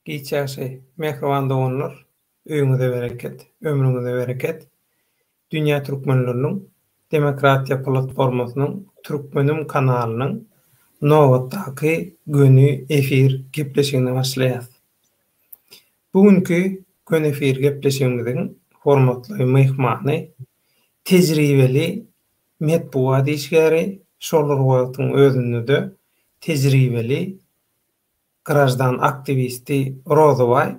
Giçäşi, mehriban doganlar, öýüňize bereket, ömrüňize bereket. Dünýä türkmenläriniň Demokratiýa platformasynyň Türkmenim kanalynyň nowatdaky göni efir gepleşigine başlaýar. Bugünkü göni efir gepleşigimiziň hormatly mehmany tejribeli medpuat işgäri, şolar wagtyň özünde tejribeli grajdan aktivisti Rozoway.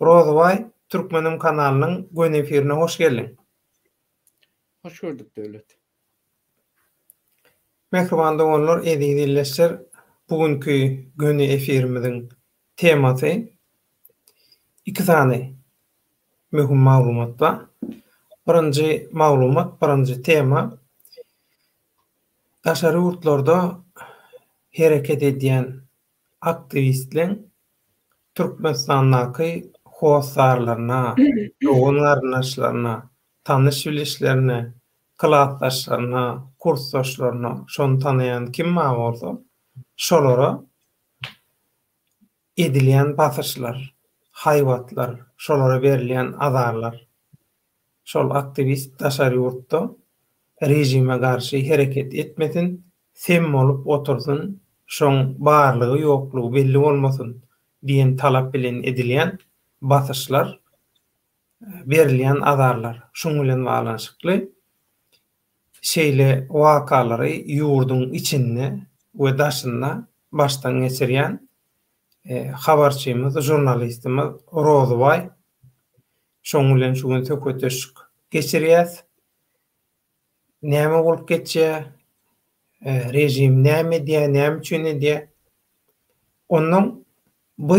Rozoway, Türkmenim kanalynyň göni efirine hoş geldiň. Hoş gördük Döwlet. Mehriban doganlar, ediň dinleşler, bugünkü göni efirimiziň temasy iki tane möhüm maglumat bar. Birinji maglumat, birinji tema daşary ýurtlarda hereket edýän aktivistleň Türkmenistandaky howsarlaryna, doganlaryna, tanış bilişlerine, klassdaşlaryna, kursdaşlaryna, şonu tanaýan kim bolsa, şolara edilýän basyşlar, haýwatlar, şolara berilýän azarlar, şol aktivist daşary ýurtda rejime garşy hereket etmesin, sem bolup otursun, şoň barlygy ýoklugy belli bolmasyn diýen talap bilen edilýän basyşlar, berilýän azarlar. Şoň bilen baglanyşykly şeýle wakalary ýurdun içinde we daşynda başdan geçirýän habarçymyz, jurnalistimiz Rozoway şoň bilen şu gün söhbetleşik geçirýär. Näme bolup geçýär? Rejim näme diýär, näme üçin diýär? Onuň bu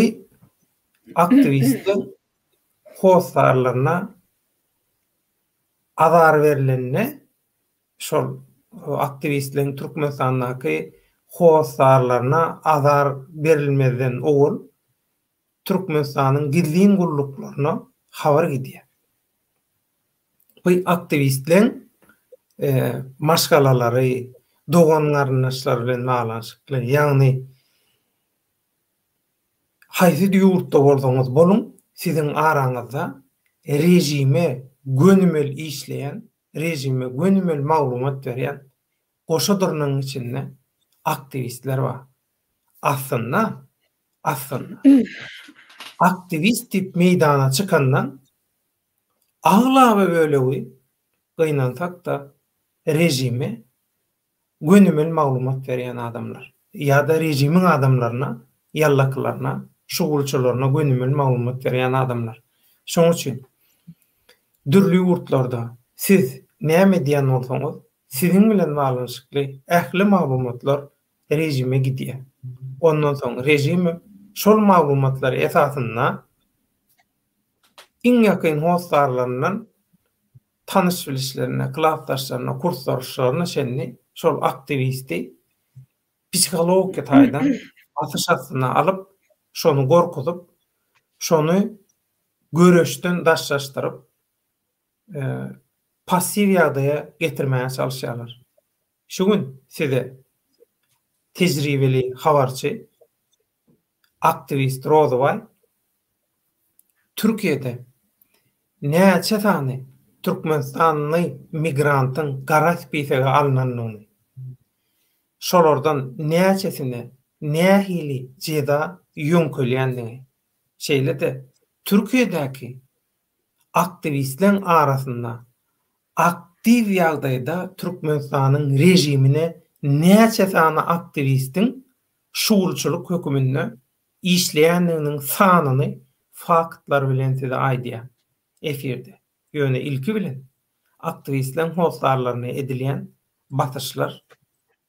aktivistler howsarlaryna azar berilenine, şol aktivistlerin Türkmenistandaky howsarlaryna azar berilmeden owul Türkmenistanyň gizlin gulluklarına habar gidýär. Bu aktivistlerin maşgalalary, doganlarynyşlar bilen baglanyşykly, ýagny haýsy ýurtda bolsaňyz boluň, siziň araňyzda rejime gönümel işleyen, rejime gönümel maglumat berýän goşadyrnyň içinde aktivistler bar. Aslında aktivist tip meydana çıkandan ağlaba böleği gynansak da rejime gönümel maglumat berýän adamlar. Ya da rejimiň adamlaryna, ýallakylaryna, şugulçylaryna gönümel maglumat berýän adamlar. Şoň üçin dürli ýurtlarda siz näme diýen bolsaňyz, siziň bilen baglanyşykly ähli maglumatlar rejime gidýär. Ondan soň rejim şol maglumatlary esasynda iň ýakyn howsarlarynyň tanış bilişlerine, klassdaşlaryna, kursdaşlaryna şenni şol aktivisti psikologik taýdan atyşasyna alyp, şonu gorkutup, şonu göreşden daşlaşdyryp pasiv ýagdaýa getirmäge çalışýarlar. Şu gün size tejribeli habarçy aktivist Rozoway Türkiýede näçe tane Türkmenistanly migrantyň gara spisege alnanyny, şolardan näçesine nähili jeda ýönkölýändigini, şeýle-de Türkiýedäki aktivistleň arasynda aktiv ýagdaýda Türkmenistanyň rejimine näçe sana aktivistin şuwulçylyk höküminde işleýändiginiň sanyny faktlar bilen size aýdýar. Efirde ýöne ilki bilen aktivistleň howsarlaryna edilýän basyşlar,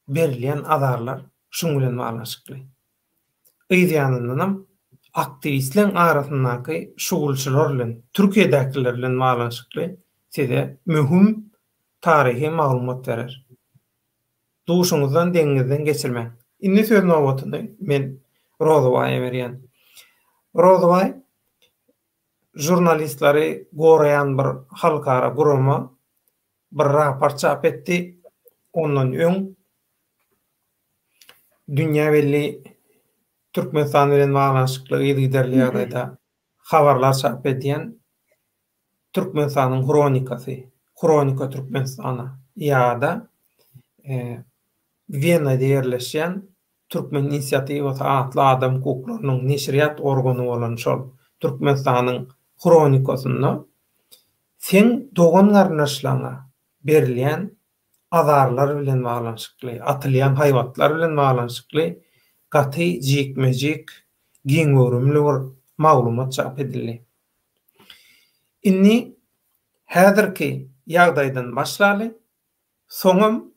berilýän azarlar şoň bilen baglanyşykly. Ýa-da aktivistleň arasyndaky şuwulçylar bilen, Türkiýedäkiler bilen baglanyşykly size möhüm tarihi maglumat berer. Duşuňyzdan deňizden geçirmäň. Indi söz nowatyny men Rozoway'a berýän. Rozoway jurnalistlary goraýan bir halkara gurulma bir raport çap etdi. Ondan öň dünýä belli Türkmenistan bilen baglanyşykly giderli ýagdaýda habarlar çap edýän Türkmenistanyň kronikasy, Kronika Türkmenistana ýa-da Wiena'da ýerleşýän Türkmen inisiýatiwasy atly adam hukuklarynyň neşriýat organy bolan şol Türkmenistanyň kronikasyny sen dogan garnaşlaňa berilýän azarlar bilen baglanyşykly, atylýan haýwatlar bilen baglanyşykly gaty jikmejik giň görümli bir maglumat çap edildi. Inni häzirki ýagdaýdan başlaly, soňam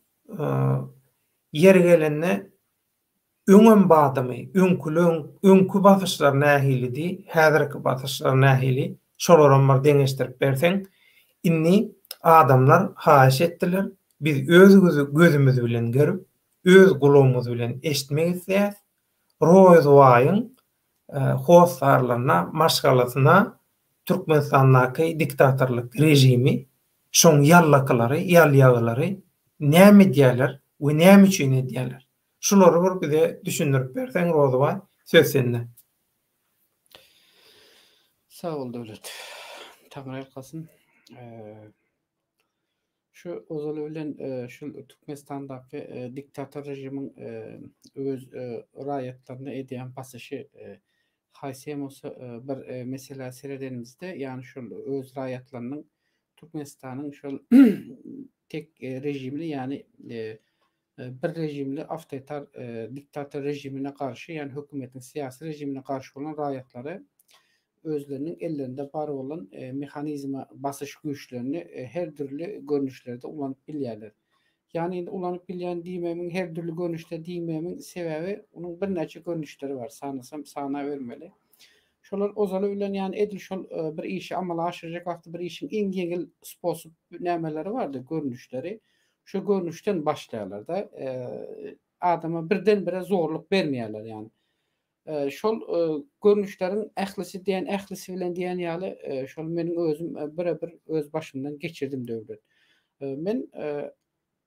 ýeri gelende öňem badymy, öňkü basyşlar nähilidi, häzirki basyşlar nähili, şolaram bir deňeşdirip berseň, inni adamlar haýyş etdiler. Biz öz gözümüz bilen görüp, öz gulağımız bilen eşitmek isleýäs. Roz waýyň hostarlaryna, maşgalasyna Türkmenistandaky diktatorluk rejimi şoň ýallaklary, ýalýaglary näme diýerler we näme üçin edýärler? Şolary bir bize düşündirip berseň Rozoway, söz sende. Sağ ol Döwlet. Taňra ýalkasyn. Şu ozaly bilen şu Türkmenistandaky diktator rejimiň öz raýatlaryna edýän basyşy haýsem olsa bir mesele seredenimizde, ýani şu öz raýatlarynyň Türkmenistanyň şol tek rejimli, ýani bir rejimli awtoritar diktator rejimine karşı, ýani hökümetiň syýasy rejimine karşı bolan raýatlary özlerinin ellerinde bar olan mehanizma basış güçlerini her türlü görünüşlerde ulanıp bilýärler. Yani ulanıp bilýän diýmemin, her türlü görünüşde diýmemin sebebi onun bir näçe görünüşleri var. Sanasam sana vermeli. Şolar ozaly bilen yani edil şol bir işi amala aşyrjak wagtda bir işin en ýeňil sposob nämeleri vardy, görünüşleri. Şu görünüşden başlaýarlar da adama birden-bire zorluk bermeýärler yani. Şol görünüşleriň ählisi diýen, ählisi bilen diýen ýaly şol meniň özüm birebir öz başymdan geçirdim Döwlet. Men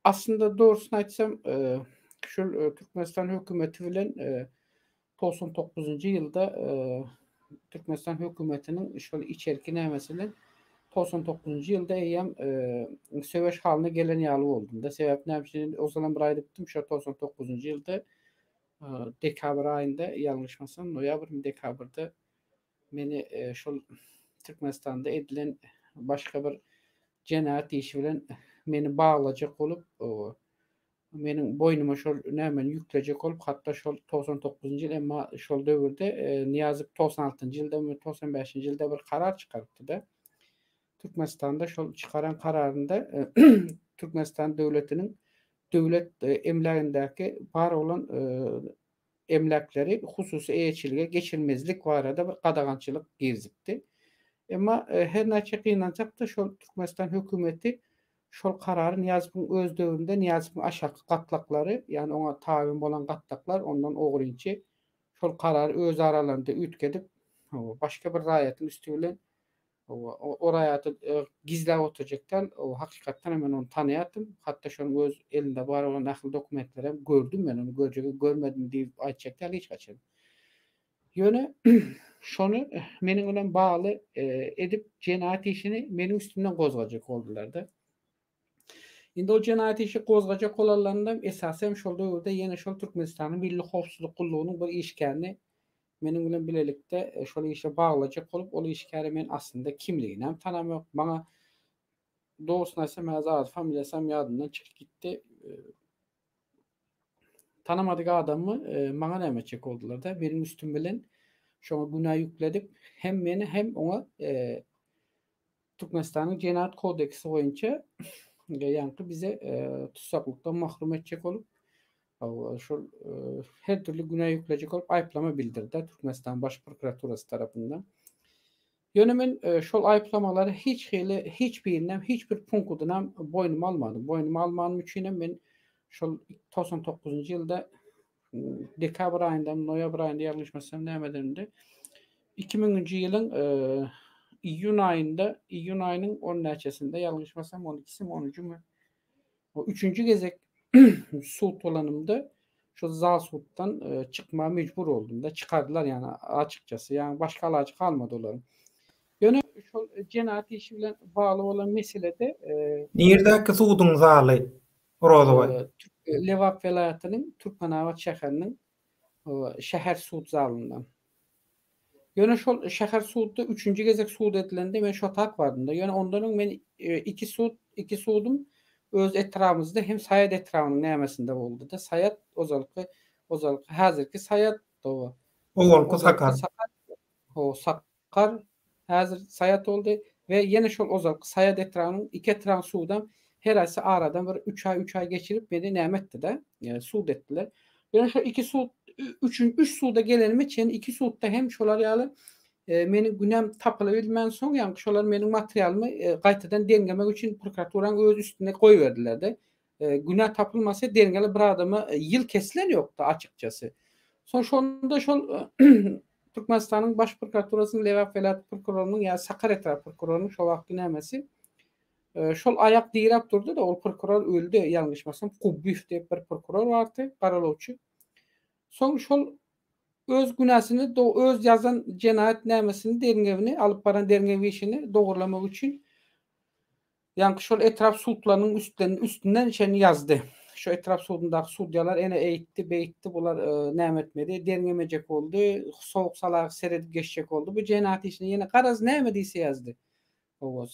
aslında doğrusunu aýtsam şu Türkmenistan hökümeti bilen 99-njy ýylda Türkmenistan hökümetiniň şol içerki nämesini 99-njy ýylda eýem söweş halyna gelen ýaly boldum da. Sebäp näme? O zaman bir aýdypdym şu 99-njy ýylda dekabr ayında ýalňyşmasam noýabr dekabrda meni şol Türkmenistanda edilen başga bir jenayat işi bilen meni baglajak bolup meniň boynuma şol nämeni ýüklejek bolup, hatda şol 99-njy ýyl, emma şol döwürde Niýazow 96-njy ýylda, 95-nji ýylda bir karar çykartdy da. Türkmenistanda şol çykaran kararynda Türkmenistan döwletiniň döwlet emlagyndaky bar bolan emlakleri hususy eýetçilige geçilmezlik barada bir gadagançylyk girzipdi. Emma her näçe gynanjak da şol Türkmenistan hökümeti şol karary Niýazowyň öz döwründe Niýazowyň aşaky gatlaklary, ýani oňa tabyn bolan gatlaklar ondan ogurynçy şol karary öz aralarynda ütkedip başga bir raýatyň üstü bilen o raýaty gizläp oturjaklar. O hakykatdan men onu tanýatym. Hatda şonuň öz elinde bar bolan ähli dokumentleri hem gördüm, men onu görmedim diýip aýtjaklar hiç gaçan. Ýöne şonu meniň bilen bagly edip jenayat işini meniň üstümden gozgajak boldular da. Indi o jenayat işi gozgajak bolanlaryndan esasem şol döwürde ýene şol Türkmenistanyň Milli Howpsuzlyk Gullugynyň bir işgärni meniň bilen bilelikde şol işe baglajak bolup, ol işgäri men aslında kimligini hem tanamok. Maňa dogrusyny aýtsam häzir familiýasam ýadymdan çykyp gitdi. Tanamadyk adamy maňa näme çek boldular da, benim üstüm bilen şoňa günah ýükledip hem meni hem oňa Türkmenistanyň Jenayat kodeksi boýunça ýaňky bize tutsaklykdan mahrum etjek bolup, şol her türlü günah ýüklejek bolup aýplama bildirdi Türkmenistan Baş prokuraturasy tarapyndan. Ýöne men şol aýplamalary hiçbirinden, hiçbir punktydan boynuma almadym. Boynuma almam üçin men şol 99-njy ýylda dekabr aýynda, noýabr aýynda ýalňyşmasam nämedendir 2000-nji ýylyň iyun aýynyň 10 näçesinde ýalňyşmasam 12-si mi 13-ü mü? O 3-nji gezek sud bolanymda şu zal suutdan çıkmaya mecbur oldum da çıkardılar yani açıkçası. Yani başka ilacı kalmadı onların. Yönü şu cenayet işi bilen bağlı olan meselede Nirdäki suwduň zaly? Rozoway. Lewap velayatynyň Türkmenabat şäheriniň şäher suut zalyndan. Yönü şol şäher suutda 3-nji gezek suut edilende men şo tak bardym da. Yönü ondan men iki suudum öz etrafımızda hem Sayat etrafının nämesinde boldy da. Sayat ozalky häzirki Sayat da. Owalky Sakar. Sakar häzir Sayat oldy we ýene şol ozalky Sayat etrafynyň iki etrafy suwdan her aysa aradan bir 3 ay geçirip beni nämetdi de. Suud etdiler. Ýöne şu iki suud 3 suuda gelenime çen iki suudda hem şolar ýaly meni günem tapyla bilmän soň ýa-ni şolar meniň materialymy gaýtadan dengemek üçin prokuraturaň öz üstüne goýberdiler-de. Günah tapylmasa dengeli bir adamy ýyl kesilen ýokdy açykçası. Soň şonda şol Türkmenistanyň baş prokuraturasynyň Lewap vilayat prokurorunyň ýa Sakar etraf prokurorunyň şo wagtky nämesi şol ayak diýrep durdy da ol prokuror öldü ýalňyşmasam Kubbiýew diýip bir prokuror bardy, garalawçy. Soň şol öz günasyny öz yazan cenayet nämesini derňewini alyp baran derňewi işini dogurlamak üçin ýa-ni şol etraf suutlarynyň üstünden şeni yazdy. Şu etraf suudundaky suudyalar ene eýitdi, beýitdi, bular nämetmedi, derňemejek boldy, sowuk salagy seredip geçjek boldy. Bu cenayet işini ýene garaz näme diýse yazdy.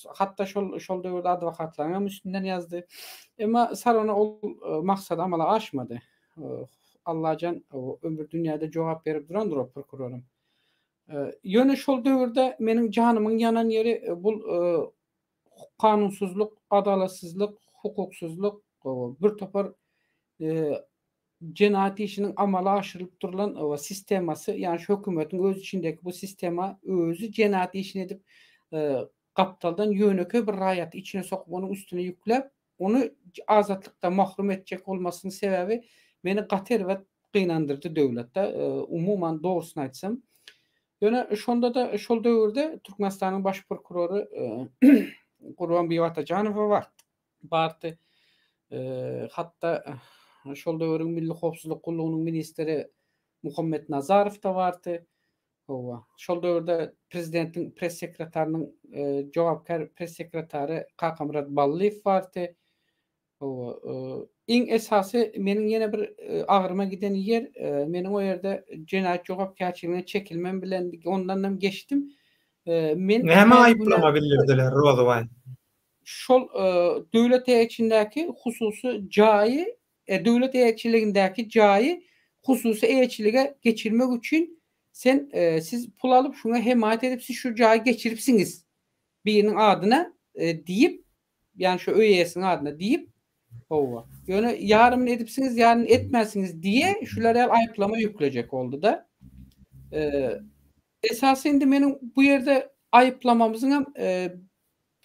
Hatta şol döwürde adwokatlaryň üstünden yazdy. Emma sarana ol maksat amala aşmady. Allajan ömür dünýäde jogap berip durandyr o prokurorum. Ýöne şol döwürde meniň janymyň yanan ýeri bul kanunsuzluk, adalatsızlyk, hukuksuzluk, bir topar cenayet işiniň amala aşyrylyp durulan sistemasy, ýani şu hökümetiň öz içindeki bu sistema özü cenayet işini edip gapdaldan ýönöke bir raýat içine sokup onuň üstüne ýüklep, onu azatlykdan mahrum etjek bolmasynyň sebebi meni gater we gynandyrdy döwletde. Umuman dogrusyny aýtsam. Ýöne şonda da şol döwürde Türkmenistanyň baş prokuroru Gurbanbek Atajanow bardy. Hatta şol döwürüň Milli Howpsuzlyk Gullugynyň ministri Muhammed Nazarow da bardy. Şol döwürde prezidentiň press sekretarinyň jogapkar press sekretary Kakamrat Balliýew bardy. Iň esasy meniň ýene bir agyryma giden ýer meniň o ýerde cenayet jogapkärçiligine çekilmem bilen ondan geçdim. Men Näme aýyplama bildirdiler Rozoway? Şol döwlet eýetçilindäki hususy jaýy, döwlet eýetçiligindäki jaýy hususy eýetçilige geçirmek üçin siz pul alyp şuna hemayet edip siz şu jaýy geçiripsiňiz biriniň adyna diýip, ýani şu öýesiniň adyna diýip ýöne ýarym edipsiňiz, ýarym etmäsiňiz diýe şulara aýyplama ýüklejek boldy da. Esasy indi meniň bu ýerde aýyplamamyzyň hem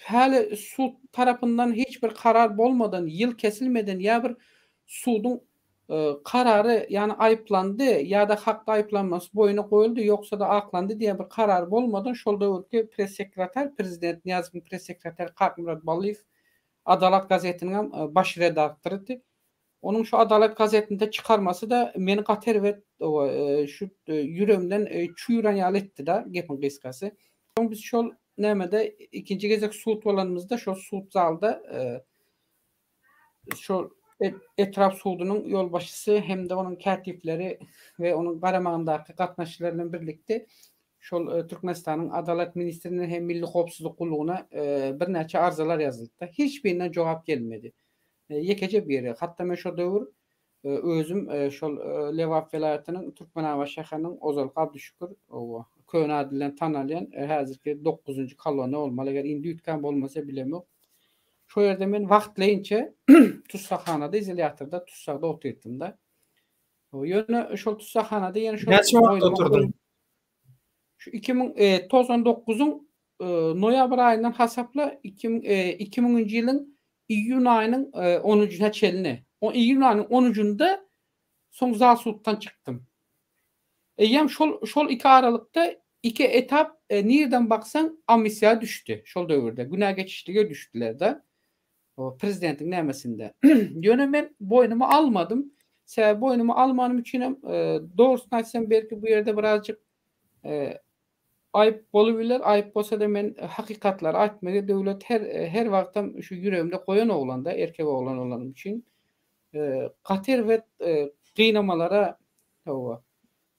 häli suud tarapyndan hiç bir karar bolmadan, ýyl kesilmeden ýa bir suudun karary ýani aýyplandy ýa da hakda aýyplanmasy boýuna goýuldy ýoksa da aklandy diýen bir karar bolmadan şol döwürki press sekreter, prezident Niýazowyň press sekreteri Kakamrat Balliýew Adalat gazetiniň hem baş redaktory. Onun şu Adalet gazetinde çıkarması da meni gater we şu ýüremden çüýran ýaly etdi da gepin gysgasy. Biz şol nämede ikinji gezek suud bolanymyzda şol suud zalda şol etraf suudunyň ýolbaşçysy hem de onuň kätifleri we onuň garamagyndaky gatnaşçylarynyň birlikde şol Türkmenistanyň Adalet ministrine hem Milli Howpsuzlyk Gullugyna bir näçe arzalar ýazyldy. Hiç birinden jogap gelmedi. Ýekece bir ýere. Hatda men şo döwür özüm şol Lewap vilayatynyň Türkmenabat şäheriniň Ozalky Abdüşükür köni ady bilen tanalýan häzirki 9-njy kolony bolmaly, eger indi ütken bolmasa bilemok. Şo ýerde men wagtlaýynça tutsakhanada izolyatorda tutsakda oturýardym da. Ýöne şol tutsakhanada ýene şol Näçe wagt oturdun? Şu 2019-uň noýabr aýyndan hasapla 2000-nji ýylyň iýun aýynyň 10-njyna çelini. O iýun aýynyň 10-njunda soň zal suutdan çykdym. Ýem şol iki aralykda iki etap nirden baksan amnistiýa düşdi şol döwürde. Günah geçişlige düşdiler de. O prezidentiň nämesinde. Ýöne men boynuma almadım. Sebäbi boynuma almanım üçinem doğrusunu aýtsam belki bu ýerde birazjyk aýyp bolabilir. Aýyp bolsa da men hakykatlary aýtmagy döwlet her wagtam şu ýüregimde goýan oglanda, erkek oglan olanym üçin gaty erwet gynamalara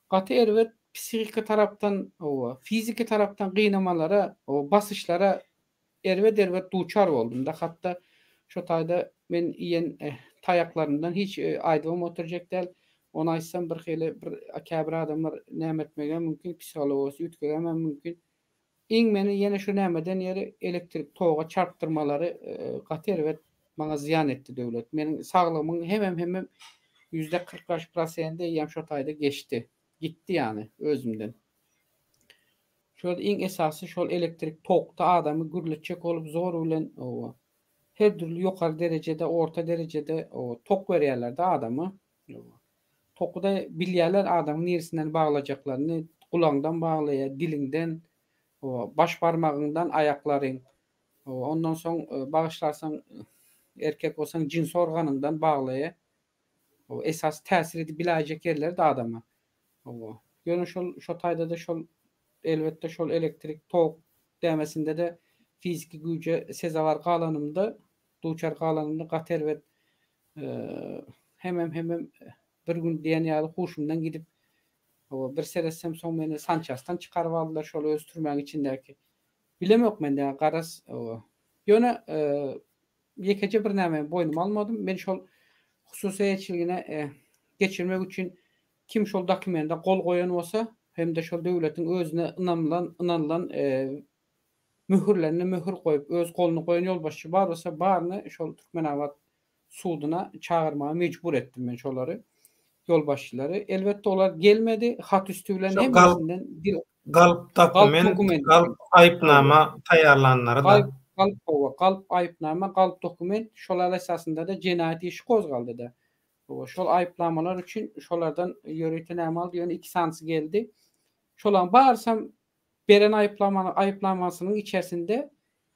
gaty erwet psihiki tarapdan fiziki tarapdan gynamalara, basyşlara erwet duçar boldum da. Hatda şo taýda men iýen taýaklarymdan hiç aýdybam oturjak däl. Onu aýtsam bir käbir adamlar näme etmegen mümkin, psihologasy ýütgegenmem mümkin. Iň meni ýene şu nämeden ýeri elektrik toga çarptyrmalary gaty erwet maňa ziýan etdi döwlet. Meniň saglygymyň hemem %45% ýam şo taýda geçdi. Gitdi ýani özümden. Şol iň esasy şol elektrik tokda adamy gürletjek bolup zor bilen her türlü ýokary derejede, orta derejede tok berýärler-de adamy. Tokuda bilýärler adamyň neresinden baglajaklaryny, gulaňdan baglaýar, diliňden, baş barmagyňdan aýaklaryň, ondan soň bagyşlarsaň erkek bolsaň jins organyňdan baglaýar. Esas täsir edip biläjek ýerler-de adama. Ýöne şo taýda da şol elbetde şol elektrik tok dämesinde de fiziki güýje sezawar galanymda, duçar galanymda gaty erwet hemem bir gün diýen ýaly huşumdan gidip bir seretsem soň meni sançastan çykaryp aldylar şol öz türmäň içindäki. Bilemok mende garas ýöne ýekece bir näme boynuma almadym. Men şol hususiýetçiligine geçirmek üçin kim şol dokumentde gol goýan bolsa hem de şol döwletiň özüne ynanylan mühürlerine mühür koyup öz golunu koyan yolbaşçı bar bolsa baryny şol Türkmenawat sudyna çağırmaga mecbur etdim men şolary yolbaşçylary. Elbetde olar gelmedi. Hat üstü bilen hemmesinden bir galp dokument, galp aýypnama taýýarlanlary da. Galp aýypnama, galp dokument şolar esasında da jenaýat işi gozgaldy da. Şol aýyplamalar üçin şolardan ýöreýten näme aldy? Ýöne 2 sansy geldi. Şolan barsam beren aýyplamasynyň içerisinde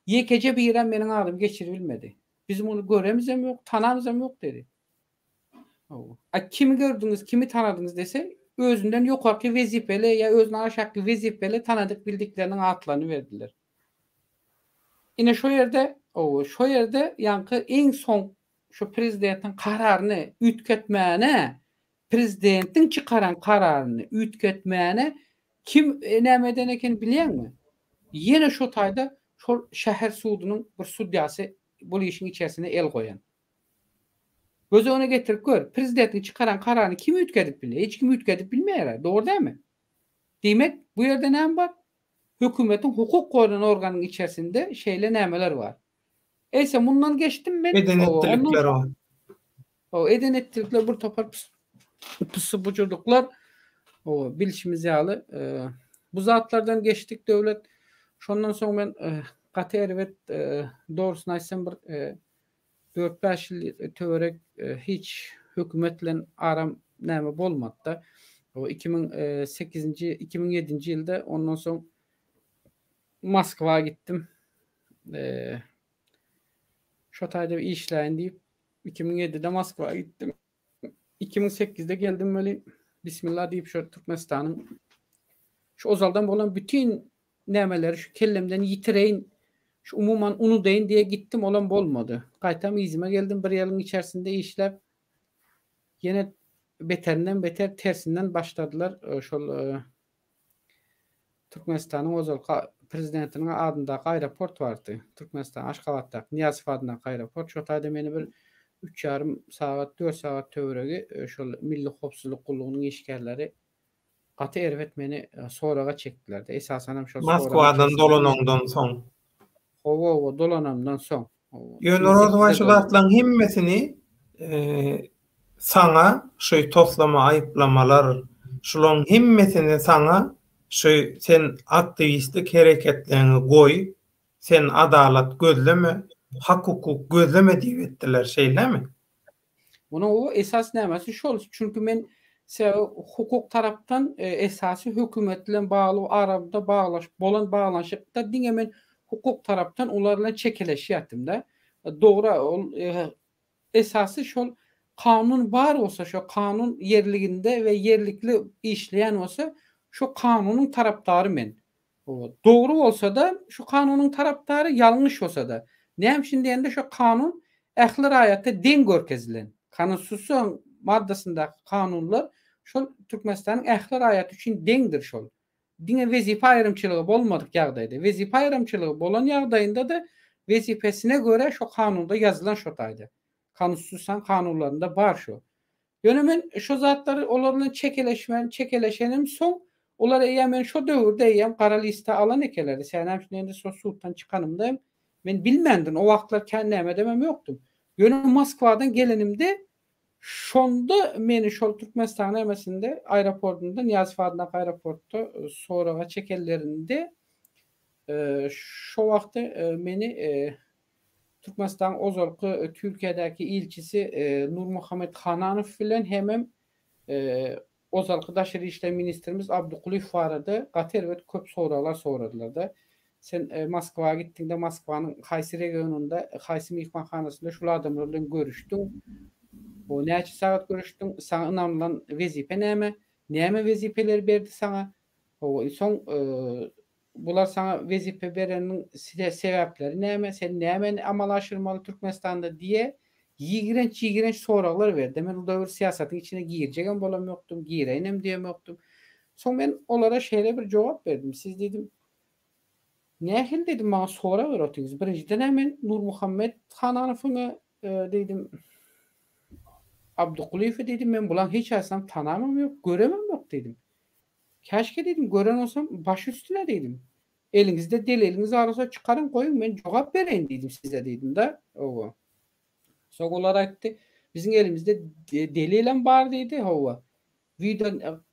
ýekece birem meniň adym geçirip bilmedi. Biz muny göremizem ýok, tanamyzam ýok dedi. Kimi gördüňiz, kimi tanadyňız dese özünden ýokarky wezipeli ýa özüne aşakly wezipeli tanadyk bildikleriniň atlaryny berdiler. Ine şo ýerde ýanky iň soň şu prezidentiň kararyny ütketmäne, prezidentiň çykaran kararyny ütketmäne kim nämeden eken bilýärmi? Ýene şo taýda şol şäher sudynyň bir sudýasy bu işin içerisine el goýan. Göze onu getirip gör. Prezidentiň çykaran kararyny kim ütketip bilýär? Hiç kim ütketip bilmeýär. Dogry dämi? Demek bu ýerde näme bar? Hökümetiň hukuk goýan organynyň içerisinde şeýle nämeler bar. Eýse mundan geçdim men. Edenetlikler var. Edenetlikler bir topar pısı bucurduklar bilişimiz ýaly. Bu zatlardan geçdik döwlet. Şondan soň men gaty erwet dogrusyny aýtsam bir 4-5 ýyl töwerek hiç hökümet bilen aram näme bolmady. 2008-nji 2007-nji ýylda ondan soň Moskwaga gittim. Şo taýda işläýin diýip 2007'de Moskwaga gittim. 2008'de geldim böyle bismillah diýip şo Türkmenistanyň şu ozaldan bolan bütün nämeleri şu kellemden ýitireýin, şu umuman unudaýyn diye gittim, olan bolmady. Gaýtam izime geldim, bir ýylyň içerisinde işläp ýene beterinden beter tersinden başladylar. Şol Türkmenistanyň ozal prezidentiniň adyndaky aeroport bardy. Türkmenistan Aşgabatdaky Niýazow adynaky aeroport. Şo taýda meni bir 3,5 saat 4 saat töweregi şol Milli Howpsuzlyk Gullugynyň işgärleri gaty erwet meni soraga çekdiler de. Esasen hem şol Moskwadan dolanandan soň. Dolanamdan soň. Ýöne rozwa şu zatlaryň hemmesini sana şu toplama aýyplamalar, şolaryň hemmesini sana şu sen aktivistlik hereketlerini goý, sen adalat gözleme, hak hukuk gözleme diýip etdiler şeýlemi? Bunu esas nämesi şol. Çünkü men hukuk tarapdan esasy hökümet bilen bagly arada bağlanşykda diňe men hukuk tarapdan ular bilen çekeleşýärdim da. Dogry ol esasy şol kanun var olsa, şu kanun yerliginde ve yerlikli işleyen olsa, şu kanunun taraftarı men. O doğru olsa da şu kanunun taraftarı, yanlış olsa da. Näme şin diýende şu kanun ähli raýatda deň görkezilen. Konstitusiýa maddasynda kanunlar şol Türkmenistanyň ähli raýaty üçin deňdir şol. Diňe wezipe aýrymçylygy bolmadyk ýagdaýda, wezipe aýrymçylygy bolan ýagdaýynda da wezipesine göre şu kanunda yazılan şo taýda. Konstitusiýa kanunlarında bar şu. Ýöne men şo zatlary olarla çekeleşenim soň olar eýär men şo döwürde eýär kara liste alan ekeleri. Sen hem şo suwtdan çykanymda men bilmendim. O wagtlar näme demem ýokdum. Ýöne Moskwadan gelenimde şonda meni şol Türkmenistan emesinde aeroportunda Niyazi Fadnak aeroportda soraga çekellerinde şo wagtda meni Türkmenistan Ozalky Türkiýedäki ilçisi Nurmuhammed Hananow bilen hemem Ozalky Daşary işler ministrimiz Abdukuliyev barada gater we köp soralar soradylar da. Sen Moskwaga gitdiňde Moskwanyň haýsy regionunda, haýsy mehmanhanasynda şol adamlar bilen görüşdiň? O näçe saat görüşdüň? Saňa ynanylan wezipe näme? Näme wezipeler berdi saňa? O soň bular saňa wezipe bereniň sebäpleri näme? Sen näme amal aşyrmaly Türkmenistanda diýe ýigrenç soraglar berdi. Men o döwür siýasatyň içine girjegem bolam ýokdum, gireýinem diýem ýokdum. Soň men olara şeýle bir jogap berdim. Siz dedim, nähil dedim, maňa sora berýärdiňiz. Birinciden men Nurmuhammed Hananowyňa dedim, Abdukuliyew dedim, men bulan hiç asam tanamam ýok, göremem ýok dedim. Käşke dedim, gören olsam baş üstüne dedim. Eliňizde deliliniz arasa çykaryň goýun, men jogap bereýin dedim size dedim da. Owa. Soň olar aýtdy, biziň elimizde delilem bar dedi. Owa. Video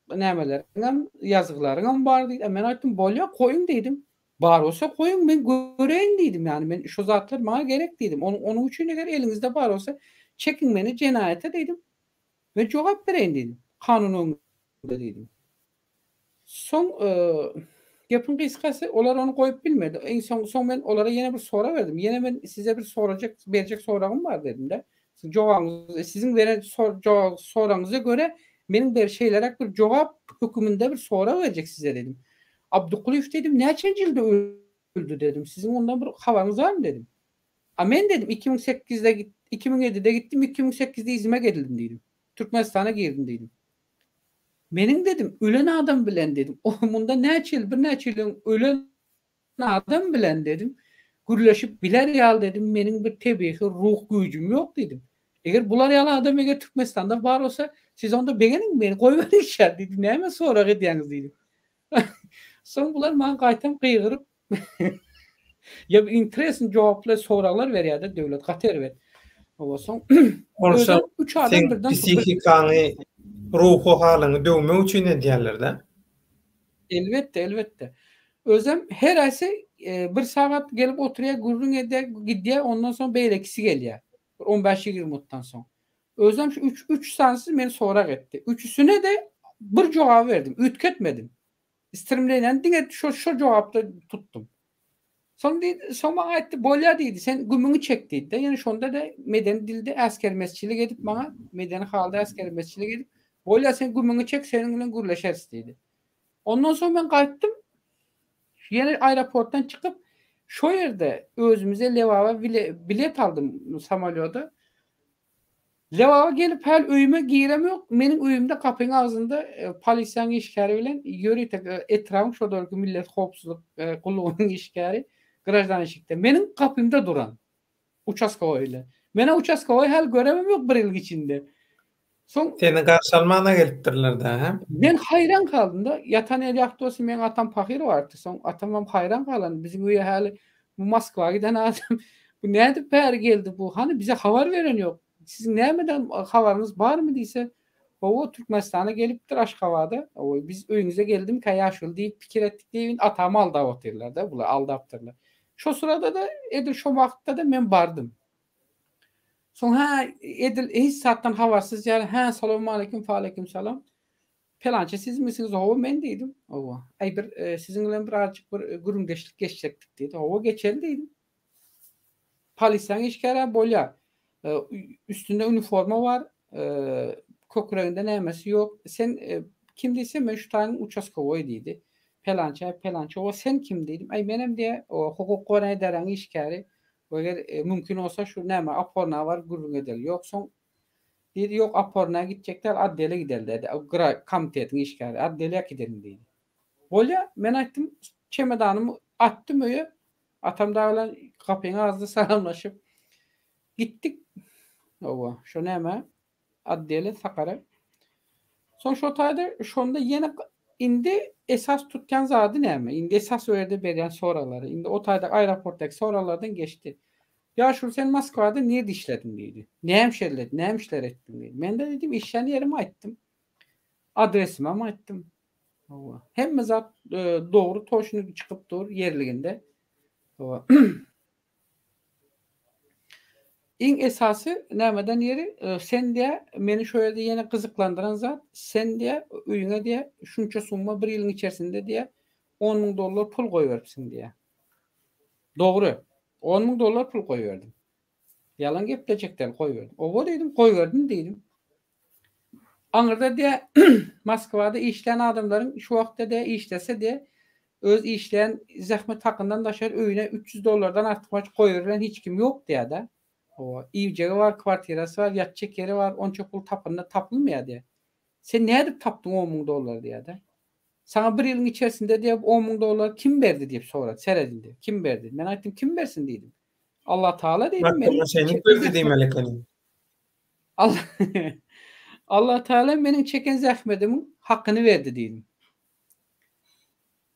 nämeleriňem, ýazyklaryňam bar dedi. Men aýtdym, bolýa goýun dedim. Bar olsa goýun, men göreýin dedim. Yani men şo zatlar maňa gerek dedim. Onuň üçin eger eliňizde bar olsa çekin meni cenaýete dedim. Ve jogap bereýin dedim. Kanun öňünde dedim. Soň gepin gysgasy olar onu goýup bilmedi. Soň men olara ýene bir sora berdim. Ýene men size bir berjek soragym bar dedim de. Sizin beren soraňyza göre meniň bir şeýlere bir jogap hökümünde bir sora berjek size dedim. Abdukuliyew dedim, näçe ýylda öldü dedim. Sizin ondan bir habaryňyz barmy dedim. Men dedim 2007'de gittim, 2008'de izime geldim dedim. Türkmenistan'a girdim dedim. Menin dedim, ölen adam bilen dedim. Munda näçe ýyl, bir näçe ýyl ölen adam bilen dedim. Gürleşip biler ýal dedim. Meniň bir tebihi ruh güýjüm ýok dedim. Eger bular ýaly adam eger Türkmenistanda bar bolsa, siz onda begeniň meni goýberýär dedim. Näme sorag edýäňiz dedim. Soň bular maňa gaýtam gıygyryp ya interesin jogaplar soraglar berýärdi döwlet gater ber. Owa soň Olsa 3 adam birden psikikaňy ruhu halyny döwmek üçin edýärler-de. Elbette. Özüm her aysa bir saat gelip oturýar, gurrun gidýär, ondan soň beýlekisi gelýär. 15-20 minutdan soň. Özüm şu 3 sansy meni sorak etdi. Üçüsüne de bir jogap berdim, ütketmedim. İstirimleýän diňe şo jogapda tutdum. Soň maňa aýtdy, bolýar diýdi, sen gümüňi çek diýdi. Ýani şonda da meden dilde askermesçilik edip maňa medeni halda askermesçilik edip, bolýar sen gümüňi çek, seniň bilen gürleşeriz diýdi. Ondan soň men gaýtdym. Ýene aeroportdan çykyp şo ýerde özümize lewaba bilet aldym samolyota. Lewaba gelip häl öýüme girem ýok. Meniň öýümde kapyň agzynda polisiýanyň işgäri bilen ýöri etrafyň şo dörki millet howpsuzlyk gullugynyň işgäri grajdanşykda. Meniň kapymda duran uçaskowy ile. Mene uçaskowy häl göremem ýok bir ýyl içinde. Soň seni garşy almana gelipdirler-de, he? Men haýran kaldym da. Ýatan el ýakdosy meniň atam Pahir bardy. Soň atamam haýran kalan. Biziň öýe häli bu Moskwaga giden adam. Bu näde bäri geldi bu? Hani bize habar beren ýok. Sizin nämeden habaryňyz barmy diýse, o Türkmenistana gelipdir Aşgabatda. Biz öýüňize geldim, kaýaşyl diýip pikir etdik diýip atamy aldap oturýarlar da, bular aldapdyrlar. Şo sırada da edil şo wagtda da men bardym. Soň edil hiç satdan habarsyz ýaly, salam aleikum, aleikum salam. Pelança siz misiniz? Owa men diýdim. Owa. Sizin bilen bir arçyk bir gürümdeşlik geçecekdik diýdi. Owa geçelim diýdim. Polisiýanyň işgäri bolýar. Üstünde uniforma var. kökreğinde nämesi ýok. Sen kim diýse men şu taýyň uçaskowy diýdi. Pelança o sen kim diýdim. Ay menem diye o hukuk goraň ederen işgäri. Eger mümkin olsa şu näme aporna var gurrun edel. Ýoksa diýdi ýok aporna gitjekler adliýeye gidelim dedi. O komitetiň işgäri adliýeye gidelim diýdi. Bolýa men aýtdym çemedanymı attym öýe. Atam da bilen kapyň ağzynda salamlaşyp gittik. Owa şo näme adliýeye Sakara. Son şo taýda şonda ýene indi esas tutkan zady näme? Indi esas öýerde beren soralary. Indi o taýda aeroportdaky soralardan geçti. Ya şu sen Moskwada nerede işledin diýdi. Näme işler etdin diýdi. Men de dedim işleň ýerimi aýtdym. Adresimi aýtdym. Owa. Hemme zat dogry toşuny çykyp dur ýerliginde. Owa. İň esasy nämeden ýeri sen diýe meni şo ýerde ýene gyzyklandyran zat sen diýe öýüňe diýe şunça summa bir ýylyň içerisinde diýe $10,000 pul goýberipsiň diýe. Dogry. $10,000 pul goýberdim. Yalan gepleçekden goýberdim. Owa dedim goýberdim diýdim. Aňyrda diýe Moskwada işleýän adamlaryň şu wagtda diýe işlese diýe öz işleýän zähmet hakyndan daşar öýüne $300'dan artyk goýberlen hiç kim ýok diýe de. O iýjegi var, kwartirasy var, ýatjak ýeri var, onça pul tapylmaýar diýe. Sen näde tapdyň $10,000 diýe de. Sana bir ýylyň içerisinde diýe $10,000 kim berdi diýip sorady seredinde. Kim berdi? Men aýtdym kim bersin diýdim. Allah Taala diýdim men. Seni berdi diýmelekeni. Allah Taala meniň çeken zähmetimin hakyny berdi diýdim.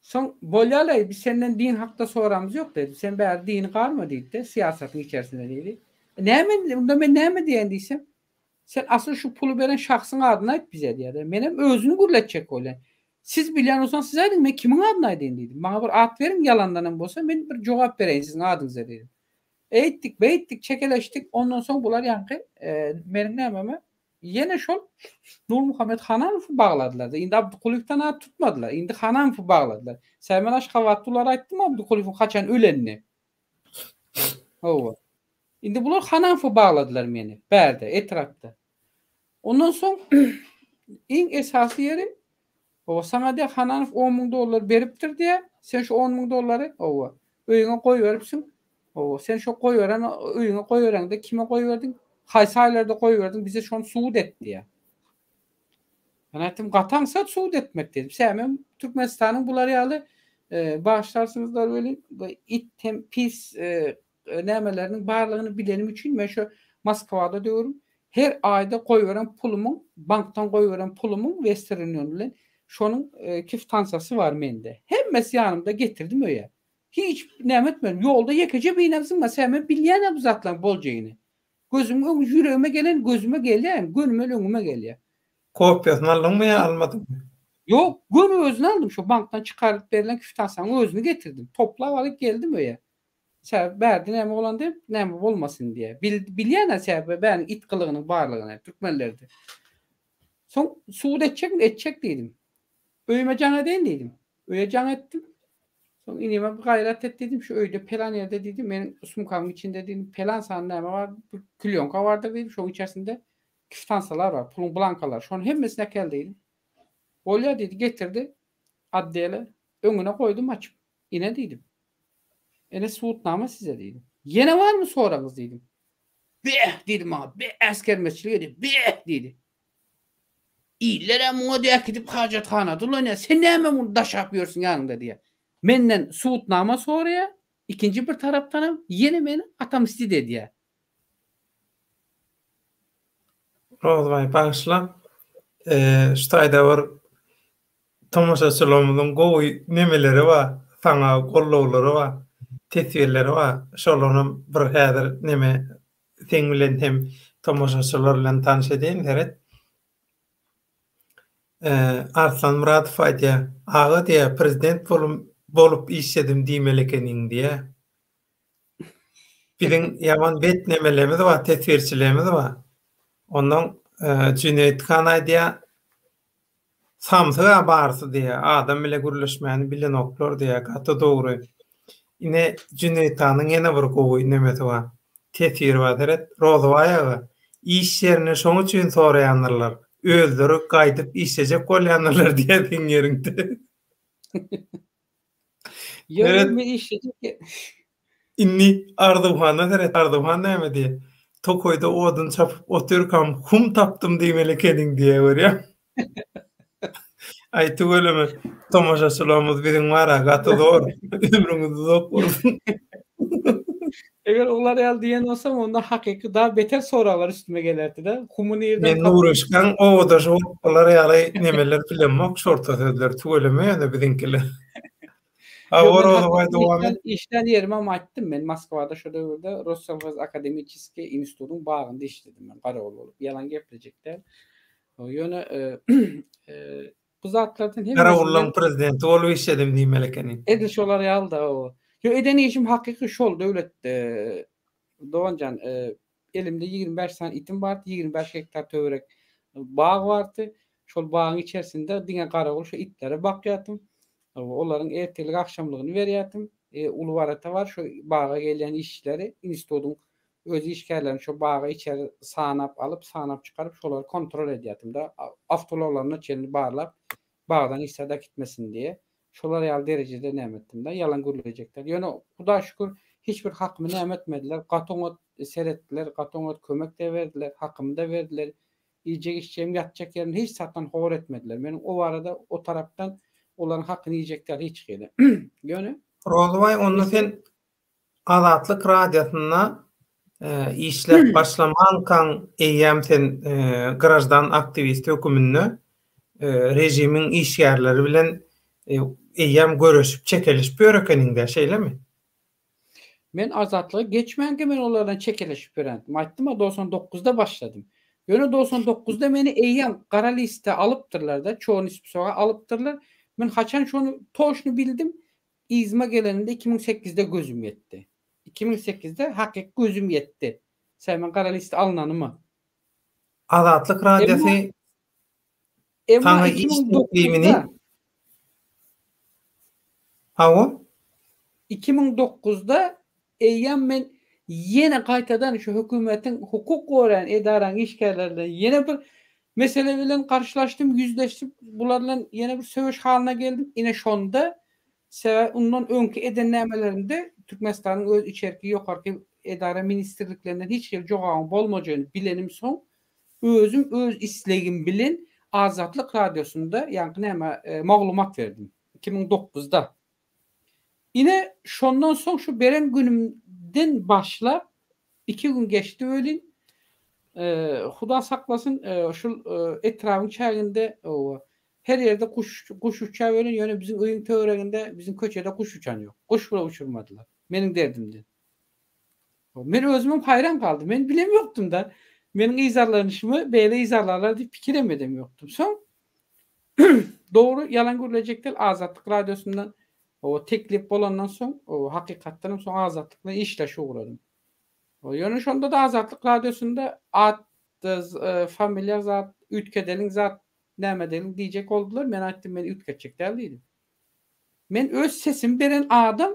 Son bolýaly biz senden din hakda soramyz ýok dedi. Sen bäri dini garmy diýdi, siýasatyň içerisinde diýdi. Unda men näme diýen diýsem, sen asıl şu pulu beren şahsyň adyny aýt bize diýdi. Menem özüni gurletjek bolan. Siz bilýän bolsaň siz aýdyň men kimiň adyny aýdyn diýdim. Maňa bir ad berin yalandanam bolsa men bir jogap bereýin siziň adyňyza diýdim. Eýtdik, çekeleşdik. Ondan soň bular ýanky meniň nämeme ýene şol Nurmuhammed Hananovy bagladylar. Indi Abdukulivdan ad tutmadylar. Indi Hananovy bagladylar. Sen men Aşgabatlylar aýtdym Abdukuliwiň haçan ölenini. Owa. Indi bular Hananovy bagladylar meni. Bärde, etrapda. Ondan soň iň esasy ýeri o sana diýe Hananovy $10,000 beripdir diýe sen şu $10,000 owa öýüňe goýberipsiň. O sen şu goýberan öýüňe goýberende kime goýberdin? Haýsy aýlarda goýberdin? Bize şonu suud et diýe. Men aýtdym gataňsa suud etmek dedim. Sen Türkmenistanyň bular ýaly başlarsynızlar böyle it pis nämeleriniň barlygyny bilenim üçin men şu Moskwada diýerim. Her aýda goýberan pulumun, bankdan goýberan pulumun Western Union bilen şonun kiftansasy var mende. Hemmesi ýanymda getirdim öýe. Hiç näme etmedim. Ýolda ýekece beýnämsiň mesela men bilýän bu zatlar boljagyny. Gözüme, yüreğime gelen gözüme gelýär, gönüme öňüme gelýär. Kopyasyny aldymmy ýa almadym? Ýok, gönü özüni aldım. Şu bankdan çykaryp berilen kiftansanyň özüni getirdim. Toplap alyp geldim öýe. Sen berdi näme bolan diýip, näme bolmasyn diýe. Bilýän sebäbi ben it kılıgynyň barlygyny türkmenlerde. Son suud etjek diýdim. Öýüme jaň edin diýdim. Öýe jaň etdim. Son inime gayret et dedim. Şu öýde pelan ýerde diýdim. Meniň sumkamyň içinde diýdim. Pelan sany näme var? Bir kliýonka bardyr diýdim. Şoň içerisinde kiftansalar var, pulun blankalar. Şoň hemmesine kel diýdim. Bolýa diýdi, getirdi. Adliýele öňüne goýdum açyp. Ine diýdim. Ene suudnama size diýdim. Ýene var mı soraňyz diýdim. Beh diýdim ha. Beh asker mesçilik edip beh diýdi. İllere muňa diýip gidip hajatxana dulan sen näme muny daşap ýörsiň ýanynda diýe. Menden suudnama soraýa, ikinci bir tarapdanam ýene meni atam istedi diýe. Rozvay bağışla. Ştaýda bir tomoşaçylygymyzyň gowy nemeleri var, saňa gollawlary var, tesirleri var. Şolaryň bir häzir neme seň bilen hem tomoşaçylar bilen tanış edin heret. Arslan Muradow aýdýar, "Ağa diýe prezident bolup işledim diýmelekeniň" diýe. Biziň ýaman bet nemelerimiz var, tesirçilerimiz var. Ondan Cüneyt Han aýdýar, "Samsyga barsy" diýe, "Adam bile gürleşmäni bilen oklar" diýe, gaty dogry. Ine Cüneyt Hanyň ýene bir gowy nemesi var. Tesir var heret, Rozow aýagy. iş yerine şoň üçin soraýanlar. Özleri gaýdyp işlejek bolýanlar diýen ýerinde. Yo, Neret men işlejek. inni Arduhan'a neret Arduhan näme diýe? Tokoyda odun çapyp oturkam hum tapdym diýmeli kediň diýe berýär. Aýtyp ölemi tomaşaçylarymyz biziň wara gaty zor. Ömrüňizi zor. Eger olar ýal diýen bolsam onda hakyky daha beter soralar üstüme gelerdi da. Humun ýerden Men uğraşkan o da şu hopalar ýaly nemeler bilenmek şorta sözler tügeleme ýa-da biziňkiler. Yo, men Awara hakyky dowam et. işden ýerime aýtdym. Men Moskwada şu döwürde Rossovhoz Akademikiski institutynyň bagynda işledim men garagol bolup. Yalan gepirjekler. O ýöne bu zatlardan Garawullan prezidenti bolup işledim diýmeli ekeni. ediş olar ýal da o. Yo, eden işim hakyky şol döwlet Doğancan elimde 25 tane itim vardı. 25 hektar töwerek bağ vardı. Şol bağın içerisinde diňe garagol şu itlere bakýatym. Olaryň ertelik akşamlygyny berýärdim. Ulu barata var şu bağa gelen işleri institutyň öz işgärlerini şu bağa içeri sanap alıp sanap çıkarıp şolary kontrol edýärdim da awtologlaryna çelini barlap bağdan istada gitmesin diye. Şolar ýaly derejede nämetdim da ýalan gürlejekler. Ýöne Huda şükür hiçbir hakymy nämetmediler. Gatongot seretdiler, gatongot kömek de berdiler, hakymy da berdiler. Ýiyecek içeceğim ýatjak ýerini hiç satdan howar etmediler. Meniň o arada o tarapdan olaryň hakyny ýiyecekler hiç gele. Ýöne Rozbay onda sen Azatlyk radiosyna işlep başlamankan eýýäm sen grajdan aktivist hökümünde rejimiň işgärleri bilen eýýäm görüşüp çekilişip ýörekeninde şeýlemi? men azatlygy geçmänge men olardan çekeleşip berendim. Aýtdym-a 99'da başladym. Ýöne 99'da meni eýýäm gara liste alypdyrlar da, çoğun ispisowga alypdyrlar. Men haçan şonu toşnu bildim. İzme geleninde 2008'de gözüm yetti. 2008'de hakyky gözüm yetti. Sen gara liste alınanymy? Azatlyk radiosy Emma Taňa iş 2009'da hawa 2009'da eýýäm men yine gaýtadan şu hökümetiň hukuk gören edaran işgärlerle yine bir mesele bilen karşılaştım, yüzleştim. Bularla yine bir söwüş haline geldim. Ine şonda ondan öňki eden nämelerinde Türkmenistanyň öz içerki ýokarky edara ministrliklerinden hiç ýer jogabym bolmajagyny bilenim soň özüm öz islegim bilen Azatlyk radiosunda ýa-ni näme maglumat verdim 2009'da. Ine şondan soň şu beren günümden başlap 2 gün geçdi ölin. Huda saklasın şu etrafın çäginde her yerde kuş uçağı ölün. Ýöne bizim öýüň töwereginde bizim köçede kuş uçan ýok. Kuş bile uçurmadylar. Meniň derdimden. Men özümem hayran kaldım. Men bilem ýokdum da. Meniň izarlanyşymy beýle izarlarlar diýip pikir edem ýokdum. Soň doğru yalan gürlejekler Azatlyk radiosundan o teklip bolandan soň o hakykatdan soň Azatlyk işleşe uğradym. O ýöne şonda da Azatlyk radiosunda ad, familiýar zat, ütkedeliň zat näme deliň diýjek boldular. Men aýtdym men ütkedjekler diýdim. Men öz sesim beren adam,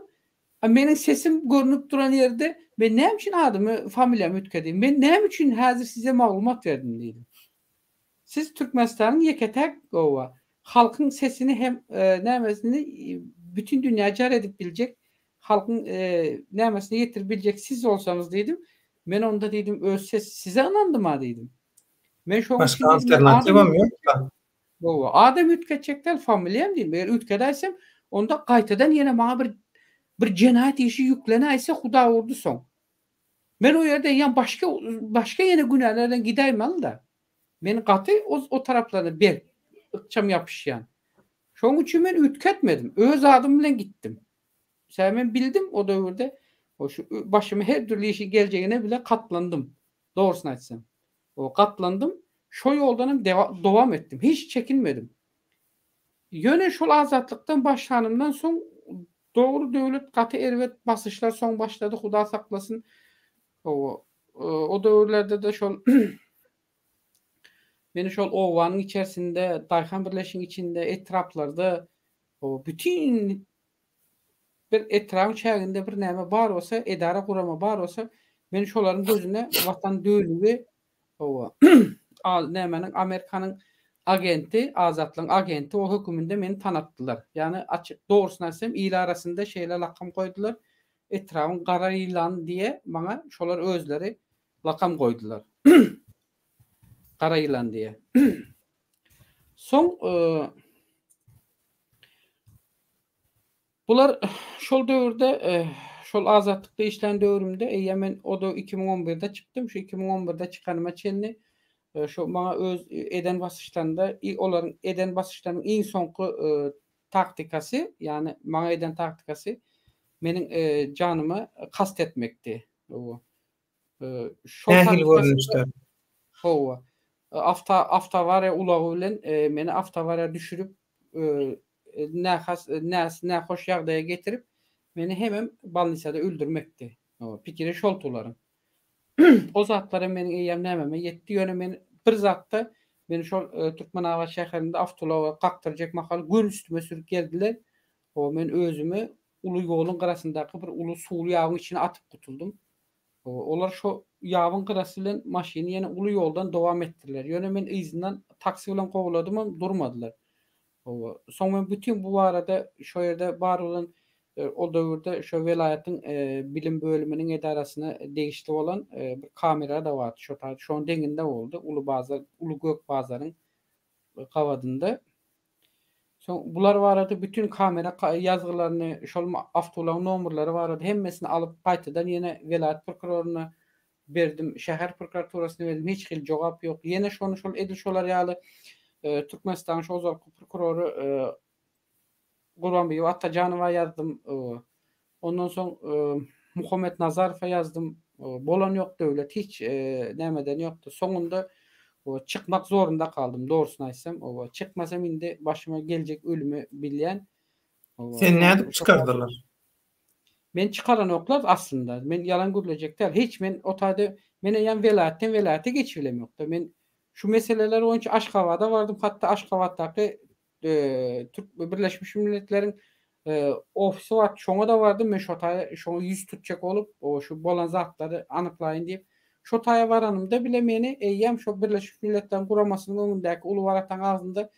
meniň sesim görünüp duran ýerde men näme üçin adamy familiýamy ütkedim? Men näme üçin häzir size maglumat berdim diýdim. Siz Türkmenistanyň ýeketek gowa halkyň sesini hem nämesini bütün dünýä jar edip biljek, halkyň nämesini ýetirip biljek siz bolsaňyz diýdim. Men onda diýdim öz ses size anandym diýdim. Men şoň başga alternatywam ýok. Gowa adam ütkedjekler familiýam diýdim. Eger ütkedaysam onda gaýtadan ýene maňa bir jenaýat işi ýüklenäýse Huda urdy soň. Men o ýerde ýa başga ýene günahlardan gidäýmän da. Men gaty o taraplara ber ykçam ýapyşýan. Şoň üçin men ütkedmedim. Öz adym bilen gittim. Men bildim o döwürde o şu başyma her türlü işi geljegine bile katlandym. Dogrusyny aýtsam. O katlandym. Şo ýoldanam dowam etdim. Hiç çekinmedim. Ýöne şol azatlykdan başlanymdan soň dogry döwlet gaty erwet basışlar soň başlady. Huda saklasyn. O döwürlerde de şol meni şol owanyň içerisinde, Daýhan birleşigiň içinde, etraplarda o bütün bir etrafyň çäginde bir näme bar bolsa, edara gurama bar bolsa, men şolaryň gözüne watan döwlügi O nämenin Amerikanyň agenti, azatlyň agenti o höküminde meni tanatdylar. Yani açık doğrusunu aýtsam ila arasında şeýle lakam koydular. Etrafyn gara ilan diye bana şolar özleri lakam koydular. Gara ilan diye. Soň bular şol döwürde şol azatlykda işlen döwrümde men o da 2011'de çykdym. Şu 2011'de çykanyma çenli şu bana öz eden basışlarında olaryň eden basışlarynyň iň soňky taktikasy, yani bana eden taktikasy meniň janymy kast etmekdi. O şol Nähil taktikasy görünüşler. Howa. Avtowara ulagy bilen meni avtowara düşürüp nähoş ýagdaýa getirip meni hemem balnisada öldürmekdi. O pikiri şol tularyň. O zatlara meniň eýem nämeme ýetdi. Ýöne men bir zatda meni şol Türkmenabat şäherinde avtolawa gakdyrjak mahal gün üstüme sürüp geldiler. O men özümi uly ýoluň garasyndaky bir uly suwly ýagyň içine atyp gutuldum. Olar şo ýagyň garasy bilen maşyny ýene uly ýoldan dowam etdirler. Ýöne men izinden taksi bilen gowaladym, durmadylar. Soň men bütün bu barada şo ýerde bar bolan o döwürde şo welaýatyň bilim bölüminiň edarasyna degişli bolan bir kamera da bar. Şoň deňinde boldy. Uly gök bazaryň gawadynda. Soň bular barada bütün kamera ýazgylaryny, şol awtolaryň nomerlary barada hemmesini alyp gaýtadan ýene welaýat prokuroruna berdim. Şäher prokuraturasyna berdim. Hiç hil jogap ýok. Ýene şonu şol edil şolar ýaly Türkmenistan şol prokuroru Gurbanbeýew Atajanowa ýazdym. Ondan soň Muhammed Nazarowa ýazdym. Bolan ýok döwlet, hiç nämeden ýokdy. Soňunda çykmak zorunda kaldym, doğrusunu aýtsam. Çykmasam indi başyma geljek ölümi bilýän. Sen nädip çykardylar? Men çykaran ýoklar aslında. Men ýalan gürlejek däl. Hiç men o taýda mene ýan welaýatdan welaýata geçibilem ýokda. Men şu meseleler oyuncu Aşgabatda vardım. Hatta Aşgabatdaky Türk Birleşmiş Milletler'in ofisi var. Şoňa da vardım. Men şo taýa şoňa ýüz tutjak bolup şu bolan zatlary anyklaýyn diýip şo taýa baranymda bile meni eýýäm şo Birleşmiş Milletler'in guramasynyň öňündeki uly waratan agzynda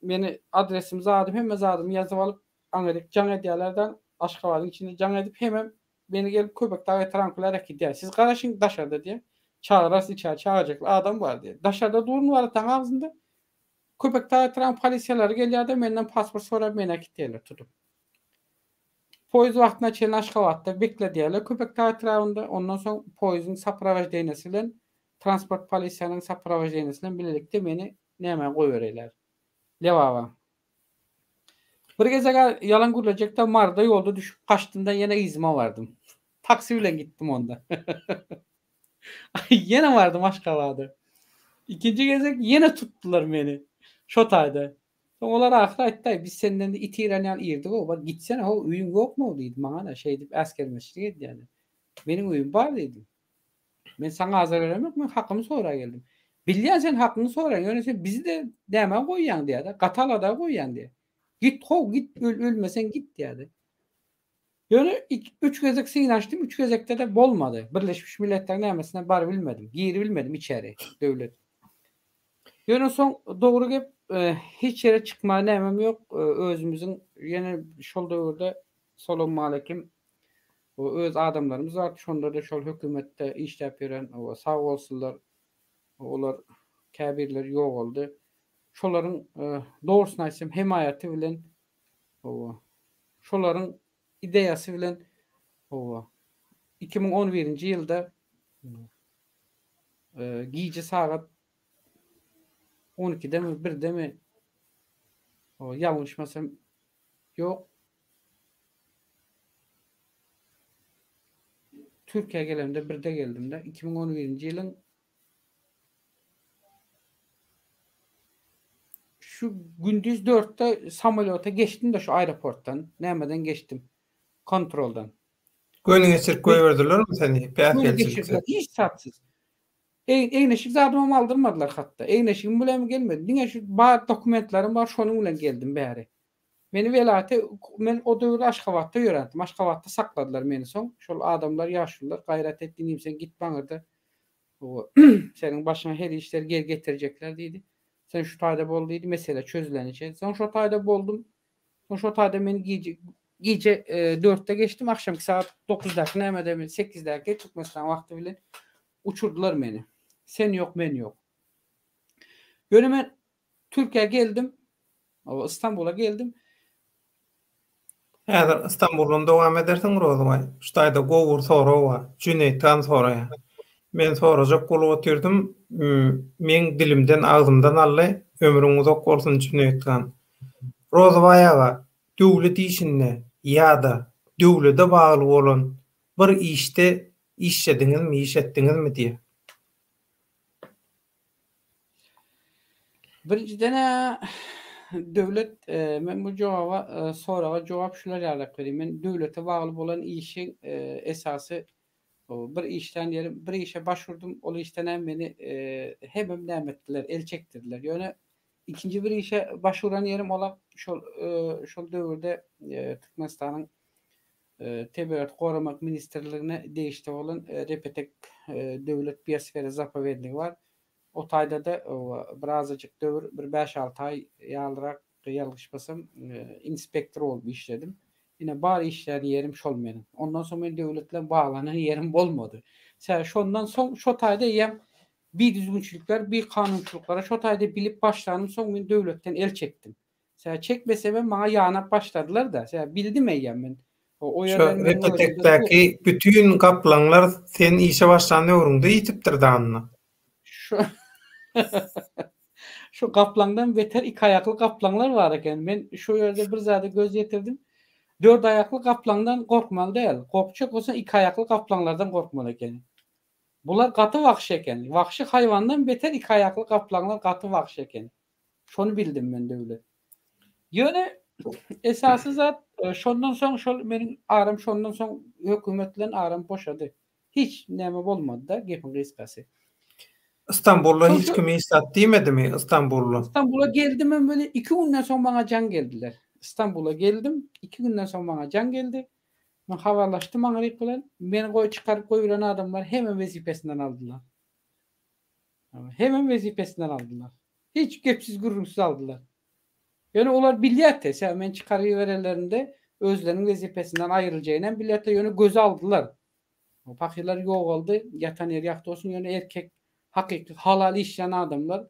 meni adresimi zadym, hemme zadym ýazyp alyp Amerika jaň edýärlerden Aşgabatyň içinde jaň edip hemem beni gelip köpekde tranquil edýär. Siz garaşyň daşarda diýe. Çağırasy çağıracaklar adam var diýe. Daşarda durun waratan agzynda köpekde polisiýalary gelýärde menden pasport sorap meni gitdiler tutup. Poýuz wagtyna çenli Aşgabatda bekledýärler köpekde etrafynda. Ondan soň poýuzyň sapravajdeýnesi bilen transport polisiýanyň sapravajdeýnesi bilen birlikde meni näme goýberýärler. Lewaba. Bir geze ýalan gürlejekde marda ýolda düşüp kaçdymda ýene izime bardym. Taksi bilen gitdim onda. Ýene bardym Aşgabatda. İkinci gezek ýene tutdular meni. Şo taýda. Olar ahir aýtdy, biz senden de itiýän ýerdik o. Bak gitsene, o üýüň ýokmy diýdi maňa da şey diýip askermeşlik eddi ýani. Meniň üýüm bar diýdim. Men saňa azar beremok, men hakymy soraýa geldim. Bilýän sen hakyny soraýan, ýöne sen bizi de näme goýýan diýdi. Gatalada goýýan diýdi. Git git ölmesen git diýdi. Ýöne 3 gezek synaşdym, 3 gezekde de bolmady. Birleşmiş Milletler nämesine bar bilmedim. Giri bilmedim içeri döwlet. Ýöne soň dogry gep hiç ýere çykma nämem ýok. Özümüziň ýene şol döwürde Salamu aleyküm öz adamlarymız bar. Şonda da şol hökümetde işläp ýören sag bolsunlar. Olar käbirler ýok boldy. Şolaryň dogrusyny aýtsam hemayaty bilen şolaryň ideýasy bilen 2011-nji ýylda giýje sagat 12'de mi 1'de mi ýalňyşmasam ýok. Türkiýe gelemde 1'de geldim de 2011-nji ýylyň şu gündüz 4'te samolyota geçtim de şu aeroporttan. Nämeden geçtim? Kontroldan. Göni geçirip goýberdilermi seni? Hiç satsız. Eýneşik zadymam aldyrmadylar hatda. Eýneşigim bilen gelmedi. Diňe şu bar dokumentlarim bar, şonuň bilen geldim bäri. Meni welaýaty men o döwür Aşgabatda ýörendim. Aşgabatda sakladylar meni soň. Şol adamlar ýaşlylar gaýrat etdiňim sen git baňyrda O senin başına her işleri geri getirecekler dedi. Sen şu tayda bol dedi. Mesele çözülenecek. Sen şu tayda boldum. Sen şu tayda beni gece 4'te geçtim. Akşamki saat 9'da nemede 8'de çıkmasından vakti bile uçurdular beni. Sen yok ben yok. Yönüme Türkiye geldim. İstanbul'a geldim. Häzir İstanbul'dan dowam edersiň Rozaway. Şu taýda gowur sorawa, Cüneyt'ten soraya. Men sorajak bolup otyrdym. Men dilimden, agzymdan ally, ömrüň uzak bolsun Cüneyt'ten. Rozaway aga, döwlet işinde ýa-da döwlete bagly bolan bir işte işlediňizmi, iş etdiňizmi diýe. Birinciden devlet men bu cevaba sonra cevap şular ýaly berýär. Men döwlete bagly bolan işin esasy bir işten diyelim bir işe başvurdum. O işten hem beni hemem nämetdiler, el çektirdiler. Ýöne ikinci bir işe başvuran yerim ola şol döwürde Türkmenistanyň Tebiat Goramak Ministrligine değişti olan repetek devlet biosferi zapovedligi var. O taýda da birazajyk döwür bir 5-6 ay ýalyrak ýalgyşmasam inspektor bolup işledim. Yine bari işler yerim şol menin. Ondan soň men döwletle baglanan yerim bolmady. Şondan soň şo taýda ýem bir düzgünçilikler, bir kanunçuluklara şo taýda bilip başlanym soň men döwletden el çekdim. Çekmesem maňa ýanap başladylar da. Bildim eýem men. O Şu ýerden men repetekteki bütün kaplanlar sen işe başlany öwrüňde ýitipdir danna. Şu kaplandan beter iki ayaklı kaplanlar var eken. Men şu yerde bir zade göz yetirdim. 4 ayaklı kaplandan korkmalı değil. Korkacak olsa iki ayaklı kaplanlardan korkmalı eken. Bular katı vahşi eken. Vahşi hayvandan beter iki ayaklı kaplanlar katı vahşi eken. Şonu bildim ben de öyle. Yöne esası zat şondan soň menin aram şondan soň hökümetlen aram boşady. Hiç näme bolmady da gepin gysgasy. İstanbul'da hiç kimi istat diýmedimi İstanbul'da? İstanbul'a geldim ben böyle 2 günden sonra bana can geldiler. İstanbul'a geldim. 2 günden sonra bana can geldi. Ben havalaştım Amerik bilen. Beni çıkarıp koyuran adamlar hemen vazifesinden aldılar. Hemen vazifesinden aldılar. Hiç gepsiz gürrümsüz aldılar. Yani onlar bilyete. Hemen çıkarıverenlerinde özlerinin vazifesinden ayrılacağına bilyete yönü göze aldılar. O pakirler yok oldu. Yatan yer yaktı olsun. Yani erkek hakiki halal işleyen adamlar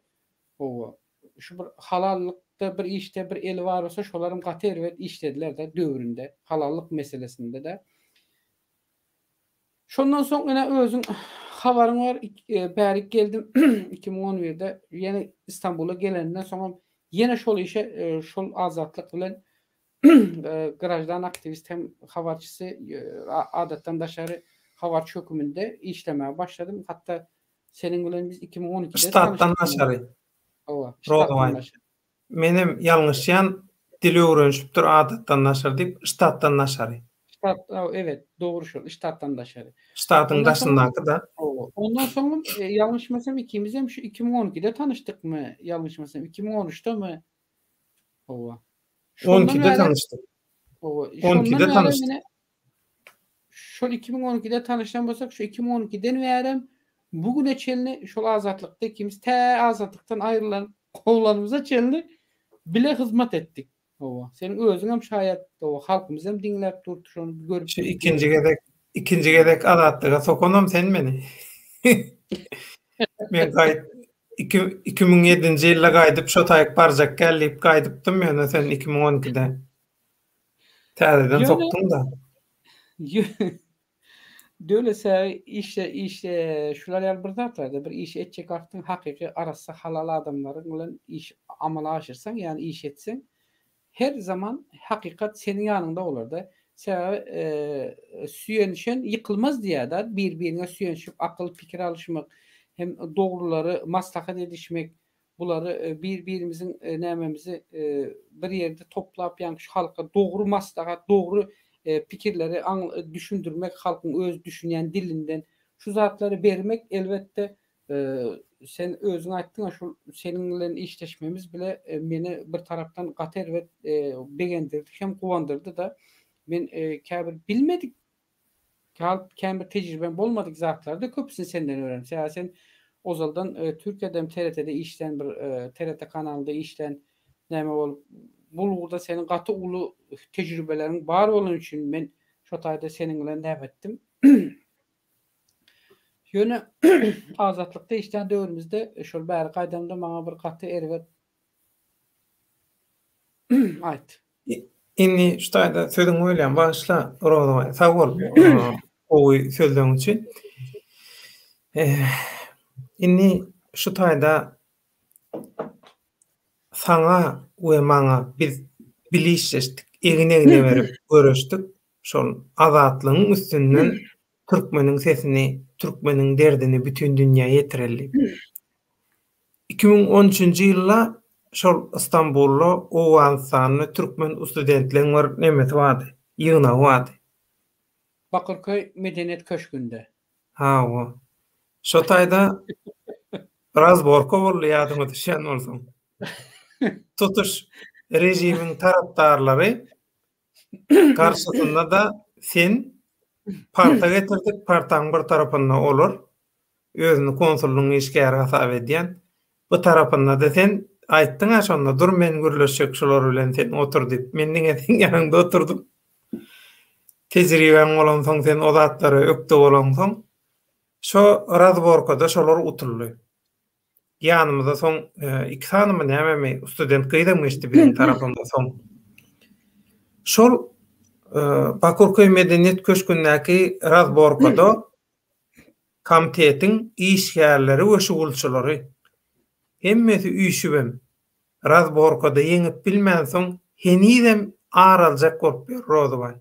şu bir halallıkta bir işte bir el var olsa şolarım gater ve işlediler de dövründe halallık meselesinde de. Şondan soň ene özüň habaryň var. Bärik geldim 2011'de yine İstanbul'a gelenden soň yine şol işe şol azatlyk bilen garajdan aktivist hem habarçysy adatdan daşary habarçy hökümünde işlemeye başladım. Hatta senin bilen biz 2012'de Ştatdan naşary. Ştatdan naşary. Menim ýalňyşýan dili öwrenşipdir adatdan naşary diýip ştatdan naşary. Evet, doğru şol. Ştatdan daşary. Ştatyň daşyndaky da. Ondan soň ýalňyşmasam ikimiz hem şu 2012'de tanışdykmy? Ýalňyşmasam 2013'te mi? 12'de tanışdyk. 12'de tanışdyk. Şol 2012'de tanışan bolsak şu 2012'den bäri bugüne çelni şol azatlykda ikimiz azatlıktan ayrılan kovlanımıza çelni bile hizmet ettik. Senin özüň hem şayet halkymyz hem dinläp durdy şonu görüp. Şu ikinci gedek azatlyga sokonam sen meni. Men 2007-nji ýylda gaýdyp şo taýyk barjak gelip gaýdypdym men sen 2012'de. Täzeden sokdun da. Döylese işe şular ýaly bir zat var. Bir iş etjek wagtyň hakyky arasy halal adamlaryň bilen iş amala aşyrsaň, ýani iş etseň her zaman hakykat senin ýanynda bolar-da. Süýenişen ýykylmaz diýär-de, bir-birine süýenişip akyl pikir alışmak hem dogrulary maslahat edişmek, bulary bir-birimiziň nämemizi bir ýerde toplap ýa-ni şu halka dogry maslahat, dogry pikirleri düşündürmek, halkın öz düşünýän dilinden şu zatlary bermek elbette sen özüň aýtdyň şu senin bilen işleşmemiz bile meni bir tarapdan gater we begendirdi hem gowandyrdy da men käbir bilmedik kendi tecrüben bolmadyk zatlarda köpüsini senden öğrenip. Sen ozaldan Türkiye'de TRT'de işten bir TRT kanalında işten näme bolup bulgurda senin gaty ulu tecrübelerin bar bolan üçin men şo taýda senin bilen näme etdim. Ýöne azatlykda işten döwrümizde şol bäri gaýdamda maňa bir gaty erwet aýt. Inni şu taýda sözüň öýlen başla, Roza, sag bol. Oý sözleň üçin. Inni şu taýda saňa we maňa biz bilişdik, egine berip görüşdik. Şol azatlygyň üstünden türkmeniň sesini, türkmeniň derdini bütün dünýäge ýetireli. 2013-nji ýylda şol Istanbulda owan sany türkmen studentlerin var nemeti bardy. Ýygyna bardy. Bakırköy Medeniyet Köşkünde. Ha, o. Şo taýda razborka boldy ýadyma düşýän bolsaň. Tutuş rejimiň tarapdarlary karşysynda da sen parta getirdik, partaň bir tarapynda olar. Özüni konsullugyň işgäri hasap edýän. Bu tarapynda da sen aýtdyň aşonda dur men gürleşjek şolar bilen sen otur diýip. Men diňe sen ýanynda oturdum. Tejriben bolan soň sen o zatlary öpdi bolan soň şo razborkada şolar uturly. Ýanymyzda soň iki tanymy näme student gyýdym geçdi benim tarapymda soň. Şol Bakırköy Medeniyet Köşkündäki razborkada komitetiň işgärleri we şugulçylary hemmesi üýşübem. Razborkada ýeňip bilmän soň henidem araljak bolup berýärdi.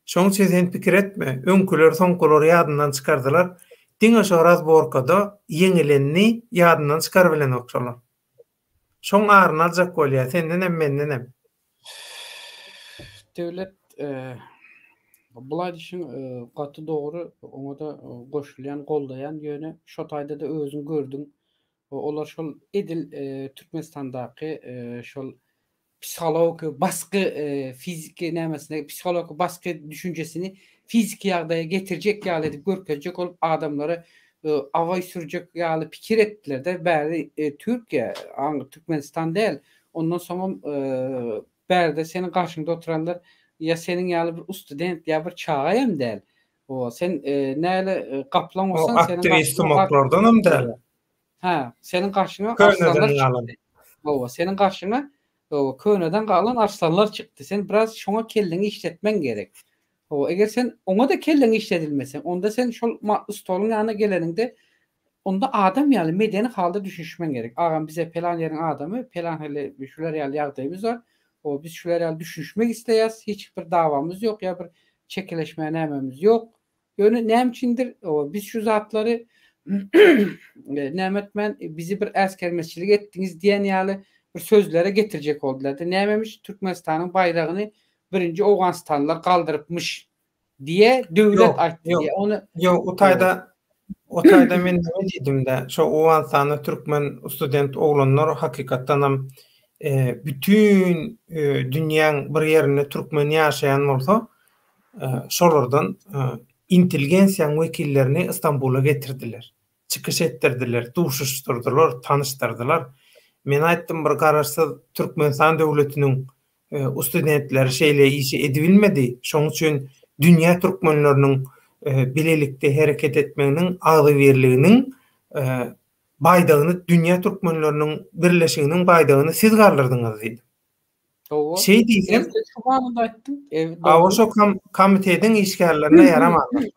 Şoň üçin sen pikir etme, öňküler soňkular ýadyndan çykardylar. Diňe şo razborkada ýeňilenni ýadyndan çykar bilen okşalar. Şoň arnaljak bolýar, senden hem menden hem. Devlet bulay diýişiň gaty dogry, oňa da goşulýan, goldaýan ýöne şo taýda da özüň gördüň. Olar şol edil Türkmenistandaky şol psikolog baskı fiziki nämesine psikolog baskı düşüncesini fizik ýagdaýa getirjek ýaly edip görkezjek olup adamlara away sürjek ýaly pikir etdiler de bäri Türkiýe, Türkmenistan däl. Ondan soň bärde senin karşında oturanlar ya senin ýaly bir student ya bir çağayam däl. O sen näle kaplan bolsan senin aktivistmoklardanam däl. Ha, senin karşına arslanlar çıktı. O senin karşına o köneden galan arslanlar çıktı. Sen biraz şoňa kelleni işletmen gerek. O eger sen oňa da kelleni işledilmesen, onda sen şol stoluň ýanyna geleninde onda adam ýaly medeni halda düşünşmen gerek. Agam bize pelan ýeriň adamy, pelan helle şular ýaly ýagdaýymyz var. O biz şular ýaly düşünşmek isleýäs, hiç bir dawamyz ýok ýa bir çekileşme nämemiz ýok. Ýöne näme üçindir? O biz şu zatlary nämetmen bizi bir äskermesçilik etdiňiz diýen ýaly bir sözlere getirjek boldular. Nämemiş Türkmenistanyň baýragyny birinji Awganstanlar galdyrypmyş diye döwlet aýtdy diye. Onu o taýda men näme diýdim-de, şo Awganstanyň türkmen student oglanlar hakykatdan hem bütün dünýäň bir ýerinde türkmen ýaşaýan bolsa, şolardan intelligensiýaň wekillerini Istanbul'a getirdiler. Çıkış ettirdiler, duşuşturdular, tanıştırdılar. Men aýtdym bir garaşsyz Türkmenistan döwletiniň studentleri şeýle işi edibilmedi. Şoň üçin dünýä türkmenleriniň bilelikde hereket etmeginiň agzybirliginiň baýdagyny dünýä türkmenleriniň birleşiginiň baýdagyny siz galdyrdyňyz diýdi. Şey diýsem, şuňa aýtdym. Awşo komitetiň işgärlerine ýaramady.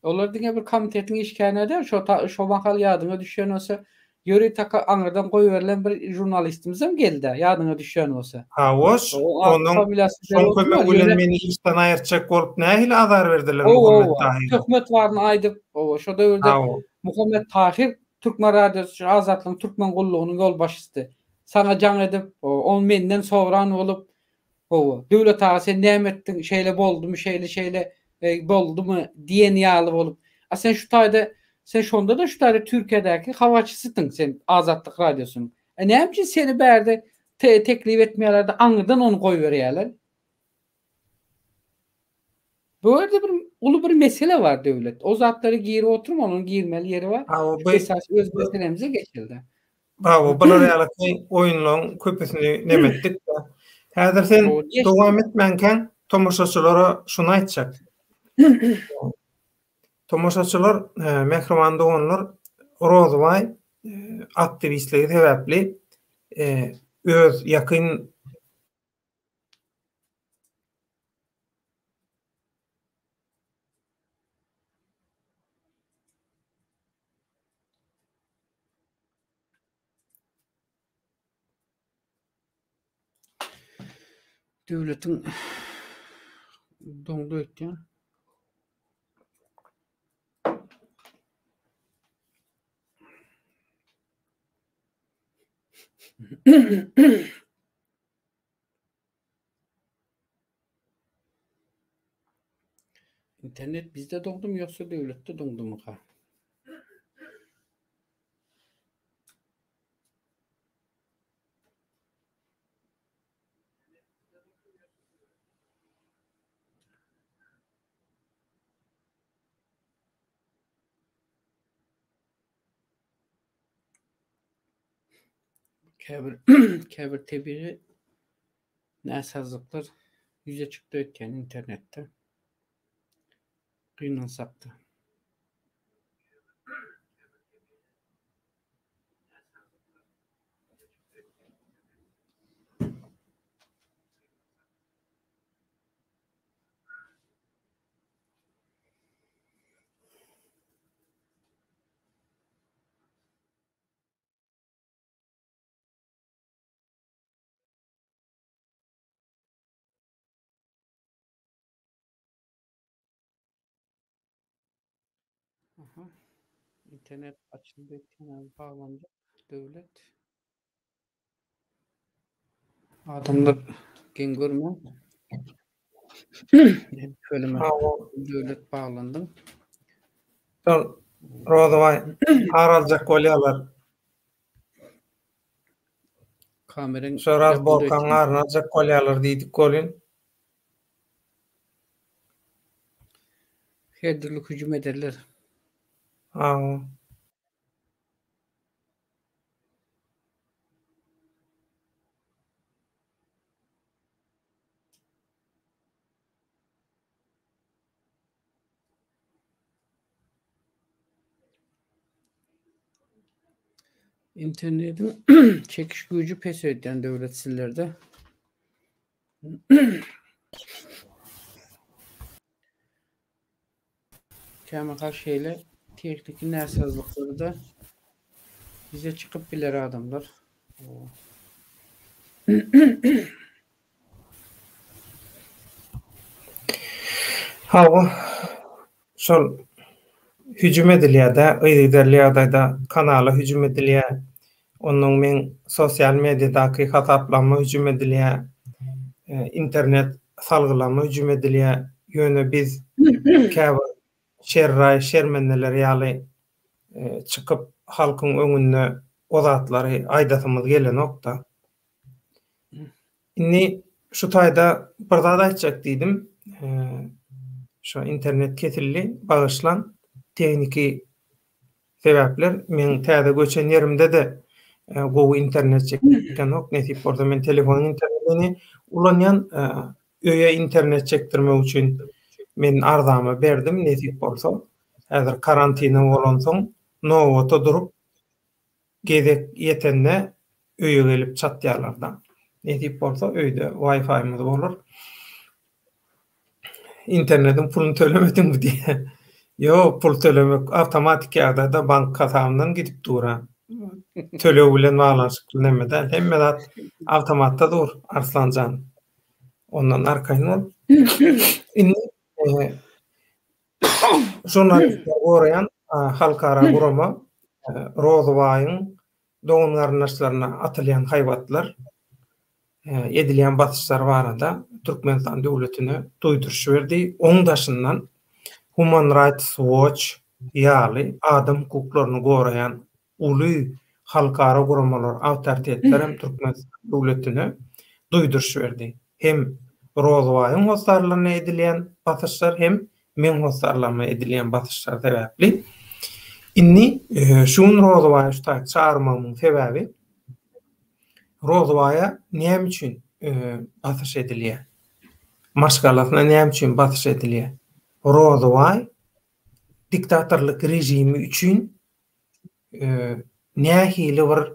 Olar diňe bir komitetiň işgärine de şo makal ýadyňa düşýän bolsa, ýöri taka aňyrdan goýberilen bir jurnalistimiz hem geldi. Ýadyňa düşýän bolsa. Ha, oş. Onuň kömek bilen meni işden aýyrjak bolup nähili azar berdiler Muhammed Tahir. Töhmet barny aýdyp, şo döwürde Muhammed Tahir Türkmen radiosu Azatlyň Türkmen gullugynyň ýol başçysy. Sana can edip, on menden sowran bolup, döwlet ağa sen näme etdiň, şeýle boldumy, şeýle boldumy diýen ýaly bolup. Sen şu taýda sen şonda da şu taýda Türkiýedäki hawaçysydyň sen Azatlyk radiosunyň. Näme üçin seni bärde teklif etmeýärler de aňydan onu goýberýärler? Bu arada bir ulu bir mesele var devlet. O zatları giyiri oturma, onun giyirmeli yeri var. Esas öz meselemize geçildi. Bravo, bular ýaly oýunlaryň köpüsini nemetdik. Häzir sen dowam etmenken tomoşaçylara şunu aýtjak. Tomoşaçylar, mehriman doganlar, Rozway aktivistligi sebäpli öz ýakyn Döwletiň doňdu etýän internet bizde doňdum ýoksa döwletde doňdumyka? Käbir tebiği näsazlyklar ýüze çykdy etken internetde. Gynalsakdy. Aha. İnternet açıldı etken bağlandı. Devlet adamlar gen görmüyor. Şöyle devlet bağlandı. Rozway aralacak bolýarlar. Kameran Şoraz bolkan aralacak bolýarlar diýdik golün. her türlü hücum ederler. İnternetin çekiş gücü pes eden devletsillerde kemikal şeyler teknik näsazlykları da bize çıkıp biler adamlar. Hawa şol hüjüm edilýär-de, ýa-da kanala hüjüm edilýär. Onuň men sosial mediadaky hataplanma hüjüm edilýär. Internet salgylama hüjüm edilýär. Ýöne biz käbir şermenneler ýaly çıkıp halkyň öňünde o zatlary aýdatymyz gelen nokta. Inni şu taýda bir zat aýtjak diýdim. Şu internet ketilli bağışlan tekniki sebäpler men täze göçen yerimde de gowy internet çekken ok netip orada men telefonyň internetini ulanýan öýe internet çekdirmek üçin men arzama berdim netip bolsa häzir karantina bolan soň nowata durup gezek ýetende öýe gelip çatýarlardan netip bolsa öýde wifi'miz bolar. İnternetin pulunu tölemedin mi diye. Yo, pul tölemek avtomatik ýagdaýda bank kasamdan gidip durar. Tölew bilen baglanşykly nemeden hemme zat awtomatda dur Arslanjan. Ondan arkaýyn ol. Inni jurnalistler gorayan halkara gurama Rozwaýyň dogun garnaşlaryna atylýan haýwatlar edilýän basyşlar barada Türkmenistan döwletine duýduruş berdi. Oň daşyndan Human Rights Watch ýaly adam hukuklaryny gorayan uly halkara guramalar, awtoritetler hem Türkmenistan döwletine duýduruş berdi. Hem Rozwaýyň hostarlaryna edilen basyşlar hem men hostarlama edilen basyşlar sebäpli. Inni şuň Rozwaýy şuta çağırmamyň sebäbi Rozwaýa näme üçin basyş edilýär? Maşgalatyna näme üçin basyş edilýär? Rozwaýy diktatorlyk rejimi üçin nähili bir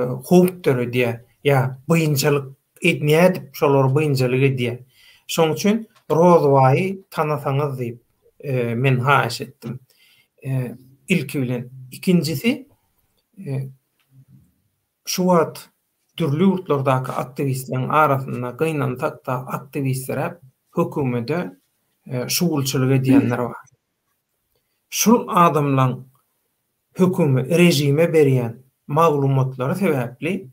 hukukdary diýär. Ya bıyınçalyk etniyedip şolar bıyınçalyk edýär. Şoň üçin Rozwaýy tanasaňyz diýip men haýyş etdim. İlki bilen. İkincisi şu wagt türlü ýurtlardaky aktivistleriň arasynda gynnan takda aktivistler hökümete şugulçylyk edýänler bar. Şu adamlaryň hökümet rejime berýän maglumatlary sebäpli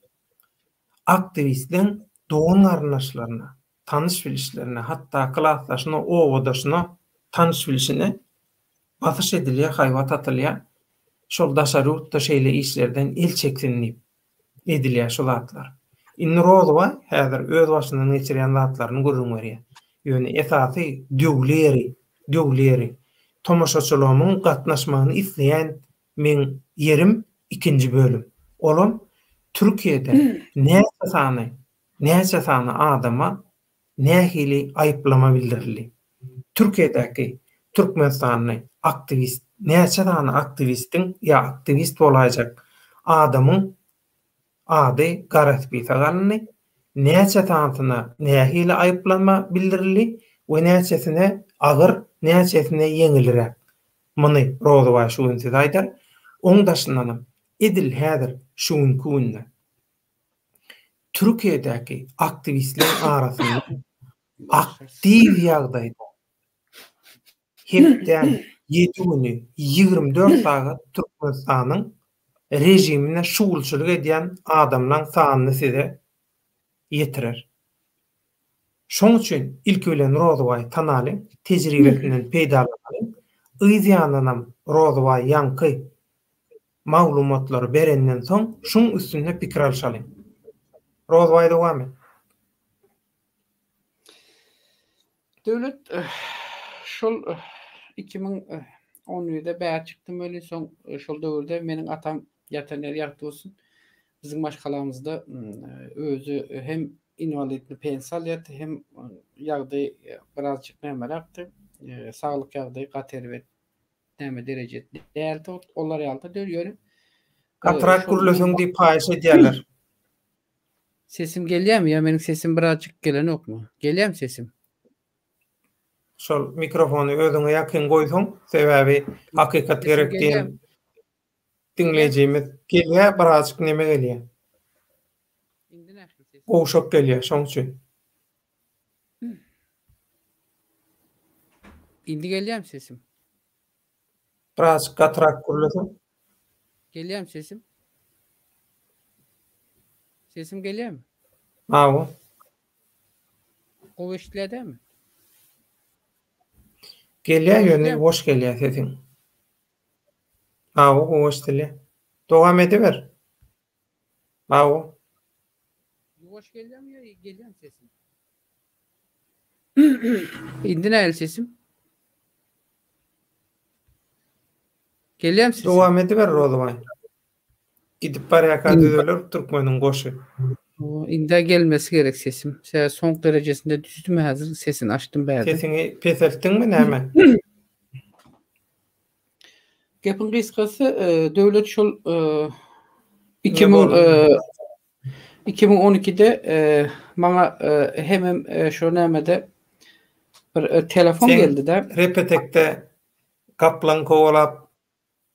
aktivistleriň doğun arnaşlaryna, tanış bilişlerine, hatta klaslaşyna, owodaşyna tanış bilişine basyş edilýär, haýwat atylýar. Şol daşary ýurtda şeýle işlerden el çeksinip edilýär şol atlar. Inni Rozwaýy häzir öz başyndan geçirýän zatlaryny görüň berýär. Ýöne esasy döwleri tomaşaçylarymyň gatnaşmagyny isleýän men yerim 2-nji bölüm. Olam Türkiýede näçe sany adama nähili aýyplama bildirildi. Türkiýedäki Türkmenistanyň aktivist, näçe sany aktivistin ya aktivist bolajak adamyň ady garatby tagalny, näçe sanyna nähili aýyplama bildirildi we näçesine agyr, näçesine yeňilirek. Muny Rozwaýy şu günde aýdar. Oňdaşyndan edil häzir şu günde Türkiýedäki aktivistler arasynda aktiw ýagdaýda hepden 7 güni 24 saat Türkmenistanyň rejimine şugulçylyk edýän adamlaryň sanyny size ýetirer. Şoň üçin ilki bilen Rozwaýy tanaly tejribesinden peýdalaly ýa-da Rozwaýy ýanky maglumatlary berenden soň şuň üstünde pikir alşaly. Rozwaýy dowam et. Döwlet şol 2010-da bäýat çykdym ölen soň şol döwürde meniň atam ýataner ýagty bolsun. Biziň maşgalamyzda özü hem invalidli pensiýa alýar, hem ýagdaý birazjyk nämerakdy. Saglyk ýagdaý gaterwet näme derejetde däldi. Olar ýalda döýüyor. Katrak gürleşiň diýip haýyş edýärler. Sesim gelýärmi? Ya meniň sesim birazjyk gelen okmy? Gelýärmi sesim? Şol mikrofonu özüňe ýakyn goýsaň, sebäbi hakykat gerek diýen dinleýijimiz gelýär, birazjyk näme gelýär? Indi näme sesim? Goşak gelýär, şoň üçin. Indi gelýärmi sesim? Birazjyk katrak gürleşiň. Gelýärmi sesim? Sesim gelýärmi? Awa. O eşitledämi? Gelýär ýöne boş gelýär sesiň. Awa, o eşitli. Dowam ediber. Awa. Boş gelýärmi ýa gelýärmi sesim? Indi näme sesim? Gelýärmi sesim? Dowam ediber Rozwaýy. Gidip barýaka düzeler Türkmeniň goşy. Indi gelmesi gerek sesim. Son derejesinde düşdümi häzir sesini açdym bäýärde. Sesini peseltdiňmi näme? Gepin kıskası döwlet şol 2012'de bana hemem şo nämede bir telefon geldi de. Repetekte kaplan kowalap,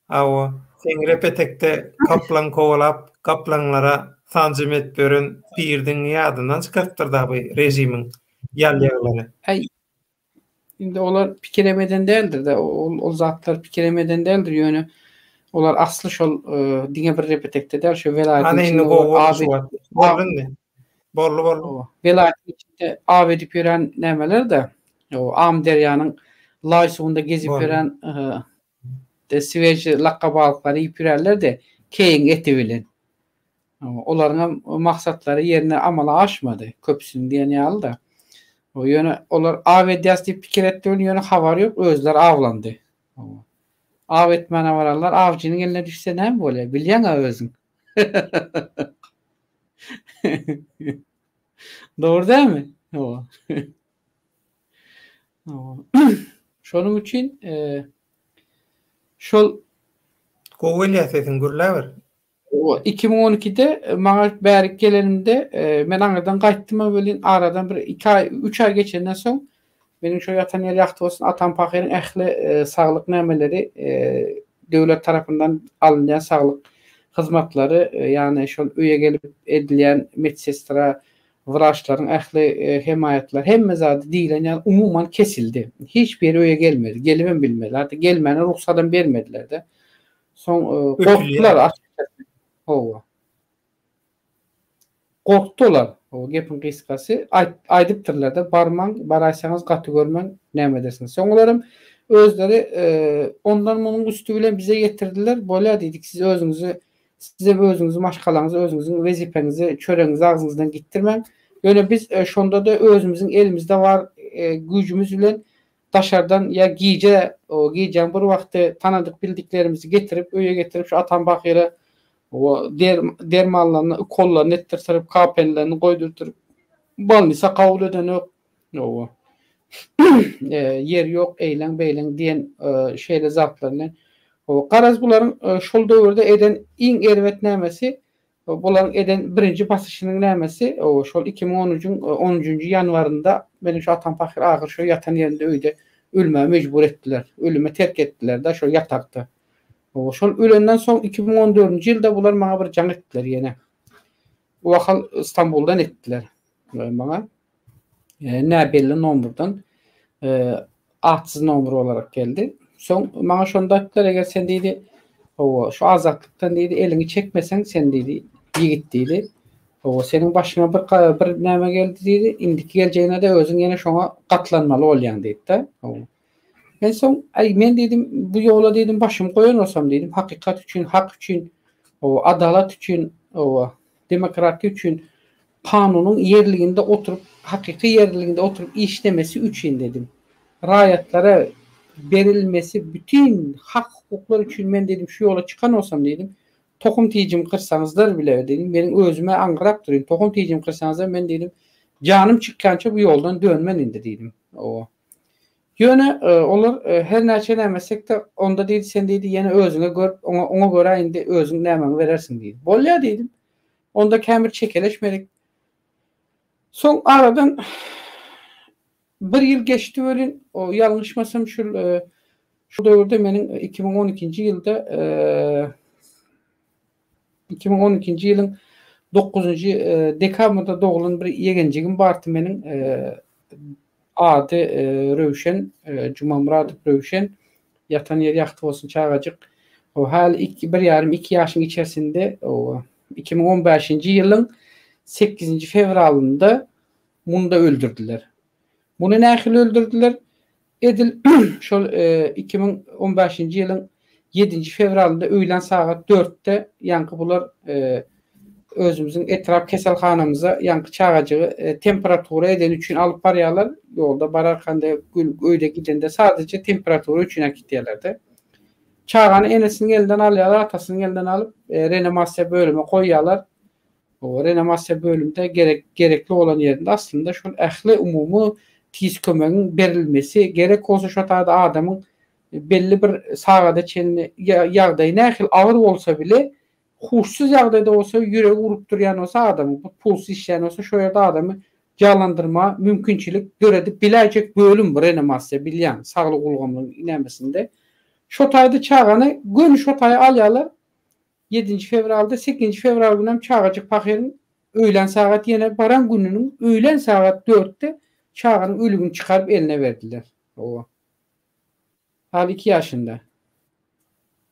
awa sen repetekte kaplan kowalap, kaplanlara sanjymet beren birdiň ýadyndan çykartdyrdy bu rejimiň ýalýaglary. Şimdi olar pikiremeden değildir de o zatlar pikiremeden değildir ýöne olar asly şol diňe bir repetekde der şo velaýat içinde borlu velaýat içinde abi dip ýören nämeler de o Am derýanyň laý suwunda gezip ýören de Swejy lakap alypary ýerler de keň eti bilen. Olaryň maksatlary ýerine amala aşmady. Köpsün diýen ýaly da. O yöne olar av edýäs diýip pikir etdiň ýöne habar ýok, özleri avlandy. Av etmene vararlar, avcının eline düşse näme bolýar? Bilýän-a özüň. Doğru dälmi? O. Şonuň üçin şol Gowelýa sesin gürläber. o 2012'de maňa bärik gelenimde men aňyrdan gaýtdym welin aradan bir 2 ay 3 ay geçenden soň benim şo ýatan ýer ýakty bolsun Atan Pakyryň ähli saglyk nämeleri döwlet tarapyndan alınýan saglyk hyzmatlary ýani şol öýe gelip edilýän medsestra, wraçlaryň ähli hemayatlar hemme zady diýilen ýaly umumyň kesildi. Hiç bir öýe gelmedi. Gelibem bilmediler. Hatta gelmene ruhsadan bermediler de. Soň korktular açıkçası. Howa. Korktular. O gepin kıskası aydypdyrlar da barmaň, baraýsaňyz gaty görmeň näme dersiniz. Soňlarym özleri ondan munyň üstü bilen bize getirdiler. Bolýa diýdik siz özüňizi size özüňizi maşgalaňyzy, özüňiziň wezipeňizi, çöreňizi agzyňyzdan gittirmeň. Ýöne biz şonda da özümiziň elimizde var güýjümüz bilen daşardan ya giýje, o giýjen bir wagty tanadyk bildiklerimizi getirip öýe getirip şu Atan Pakyra o dermanlaryny kollaryny ettirip kapellerini goýdurtup balnysa kabul eden yok. O yer yok, eýlen beýlen diýen şeýle zatlaryny o garaz bularyň şol döwürde eden iň erwet nämesi bularyň eden birinji basyşynyň nämesi o şol 2010-njyň 10-njy ýanwarynda benim şu Atan Pakyr agyr şo ýatan ýerinde öýde ölmäge mejbur etdiler. Ölüme terk etdiler da şo ýatakda. O şol ölenden soň 2014-nji ýylda bular maňa bir jaň etdiler ýene. Bu wagtal İstanbuldan etdiler maňa. Näbelli nomurdan atsız nomur olarak geldi. Soň maňa şonda etdiler eger sen diýdi o şu azatlykdan diýdi elini çekmesen sen diýdi ýigit diýdi. O senin başyna bir näme geldi diýdi. Indiki geljeğine de özüň ýene şoňa gatlanmaly bolýan diýdi de. Ben soň men dedim bu ýola dedim başym goýan olsam dedim hakykat üçin, hak üçin, o adalet üçin, o demokratiýa üçin kanunyň ýerliginde oturup hakyky ýerliginde oturup işlemesi üçin dedim. Raýatlara berilmesi bütün hak hukuklar üçin men dedim şu ýola çykan olsam dedim tokum tiýjim kırsaňyzlar bile dedim menin özüme aňyrap durýan tokum tiýjim kırsaňyzlar men dedim canım çykkança bu ýoldan dönmen indi dedim. O ýöne olar her näçe nämesek de onda diýdi sen diýdi ýene özüňe gör oňa görä indi özüň nämeňi berersiň diýdi. Bolýa dedim. Onda kämir çekeleşmedik. Soň aradan bir ýyl geçdi welin o ýalňyşmasam şu döwürde meniň 2012-nji ýylda 2012-nji ýylyň 9-njy dekabrda dogulun bir ýegenjigim bardy meniň ady Röwşen Jumamuradow Röwşen ýatan ýer ýakty bolsun çağajyk. O hal 1,5-2 ýaşyň içerisinde o 2015-nji ýylyň 8-nji fevralynda munda öldürdüler. Bunu nähili öldürdüler? Edil şol 2015-nji ýylyň 7-nji fevralynda öýlen saat 4'te ýanky bular özümüzün etraf keselhanamıza ýanky çağajygy temperatura eden üçin alyp barýarlar. Ýolda bararkanda öýde gidende sadece temperatura üçin gitýärler. Çağany enesini elden alýarlar, atasyny elden alyp reanimasiýa bölüme goýýarlar. O reanimasiýa bölümde gerekli olan ýerinde aslında şol ähli umumy tiz kömegiň berilmesi gerek bolsa şo taýda adamyň belli bir sagada çenli ýagdaý nähil agyr bolsa bile huşsuz ýagdaýda bolsa ýüregi urup durýan bolsa adamyň bu puls işleýän bolsa şo ýerde adamy jalandyrma mümkinçilik göredip biläjek bölüm bir reanimasiýa bilýän saglyk ulgamlygyň nämesinde şo taýda çağany gün şo taýy alýarlar 7-nji fevralda 8-nji fevral günüm Çağajyk Pakyryň öýlen saat ýene baran gününiň öýlen saat 4'te çağanyň ölügini çykaryp eline berdiler. O. Hal 2 ýaşynda.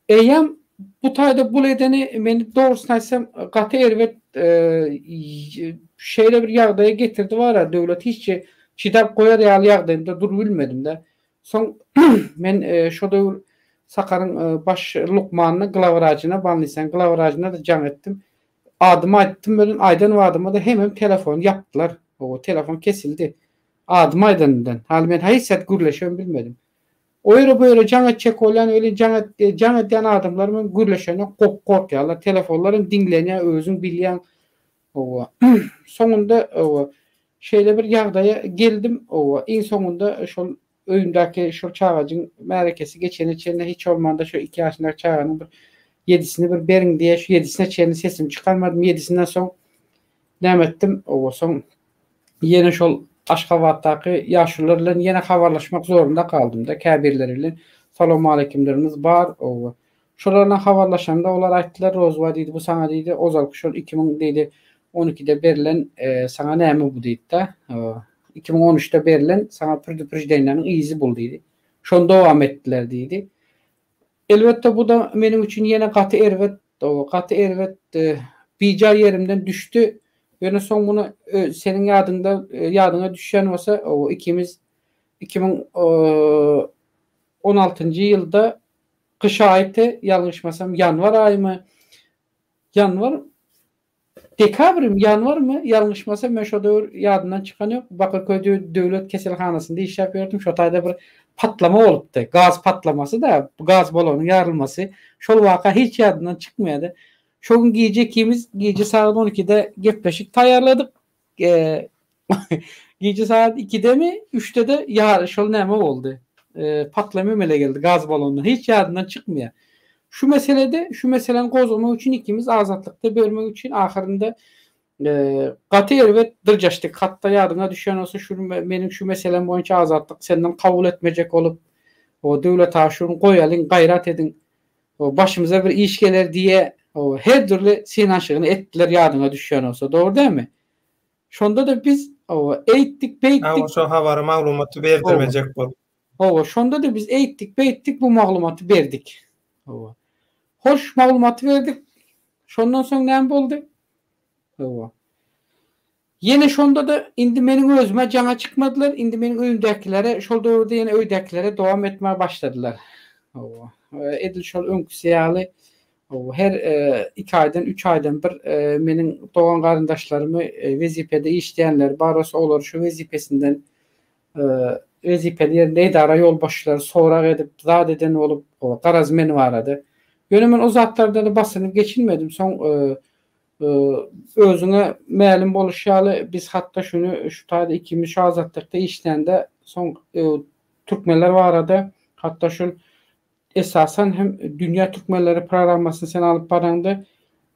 Eýem bu taýda bul edeni meni dogrusyny aýtsam gaty erwet şeýle bir ýagdaýa getirdi bara döwlet hiççi çydap goýar ýaly ýagdaýynda dur bilmedim de. Soň men şo döwür Sakaryň baş lukmanyny glavraçyna banlysan glavraçyna da jaň etdim. Adymy aýtdym bilen aýdan wadyma da hemem telefon yapdylar. O telefon kesildi. Adım Aydın'dan. Hal men haysat gürleşen bilmedim. Oyra böyle cana çek olan öyle cana diyen adamlarımın gürleşene korkuyorlar. Telefonların dinleniyor özün bilyen o. Sonunda o şeyle bir yağdaya geldim o. En sonunda şu öğündeki şu çağacın merakesi geçene hiç olmanda şu 2 yaşındaki çağının bir 7'sini bir berin diye şu 7'sine çelini sesimi çıkarmadım. 7'sinden son devam ettim. O son yine şu Aşgabat'taki yaşlılarla yine haberleşmek zorunda kaldım da kabirleriyle. Selamun aleykümleriniz var. O şolarla haberleşende onlar ayttılar Rozva dedi bu sana dedi Ozal Kuşol 2000 dedi 12'de verilen sana näme bu deydi de 2013'te verilen sana prezidentin izi bul dedi. Şonda devam ettiler dedi. Elbette bu da benim için yine katı ervet bica yerimden düştü. Yani son bunu senin yadına düşen olsa o ikimiz 2016 yılda kış ayı yanlışmasam yanvar ayı mı dekabr yanvar mı yanlışmasam ben şu yadından çıkan yok. Bakırköy Devlet Keselhanası'nda iş yapıyordum. Şu tayda bir patlama oluptu. Gaz patlaması da gaz balonun yarılması. Şol vaka hiç yadından çıkmayadı. Şu gün gece saat 12'de gepleşik tayarladık. Gece saat 2'de mi 3'te de ya şol näme oldu. Patlama mele geldi gaz balonundan. Hiç yadından çıkmıyor. Şu meselenin kozulmak için ikimiz azatlıkta bölmek için ahirinde katı ervet dırcaştık. Hatta yadına düşen olsa benim şu meselem boyunca azatlık senden kabul etmeyecek olup o devlet aşırın koyalım gayret edin. O başımıza bir iş gelir diye o her türlü sinanşığını ettiler yadına düşen olsa. Doğru değil mi? Şonda da biz eğittik beyittik. Şu havarı maglumatı verdirmeyecek bol. Şonda da biz eğittik beyittik bu maglumatı verdik. Hoş maglumatı verdik. Şondan sonra näme boldy? Yine şonda da indi menin özüme cana çıkmadılar. Indi menin öýündäkilere şol döwürde yine öýdäkilere dowam etmeye başladılar. Edil şol öňküsiýaly her 2 aydan 3 aydan bir menin dogan garyndaşlarymı wezipede işleýänler barosy olar şu wezipesinden wezipeli ýerinde edara ýolbaşçylary sorak edip zat eden olup garaz meni barady. Ýöne men o zatlarda da basynyp geçinmedim. Son özüne ma'lum boluşýaly biz hatta şunu şu taýda ikimiz şu azatlıkda işlende son Türkmenler barady. Hatta şu esasen hem Dünya Türkmenleri programmasını sen alıp baranda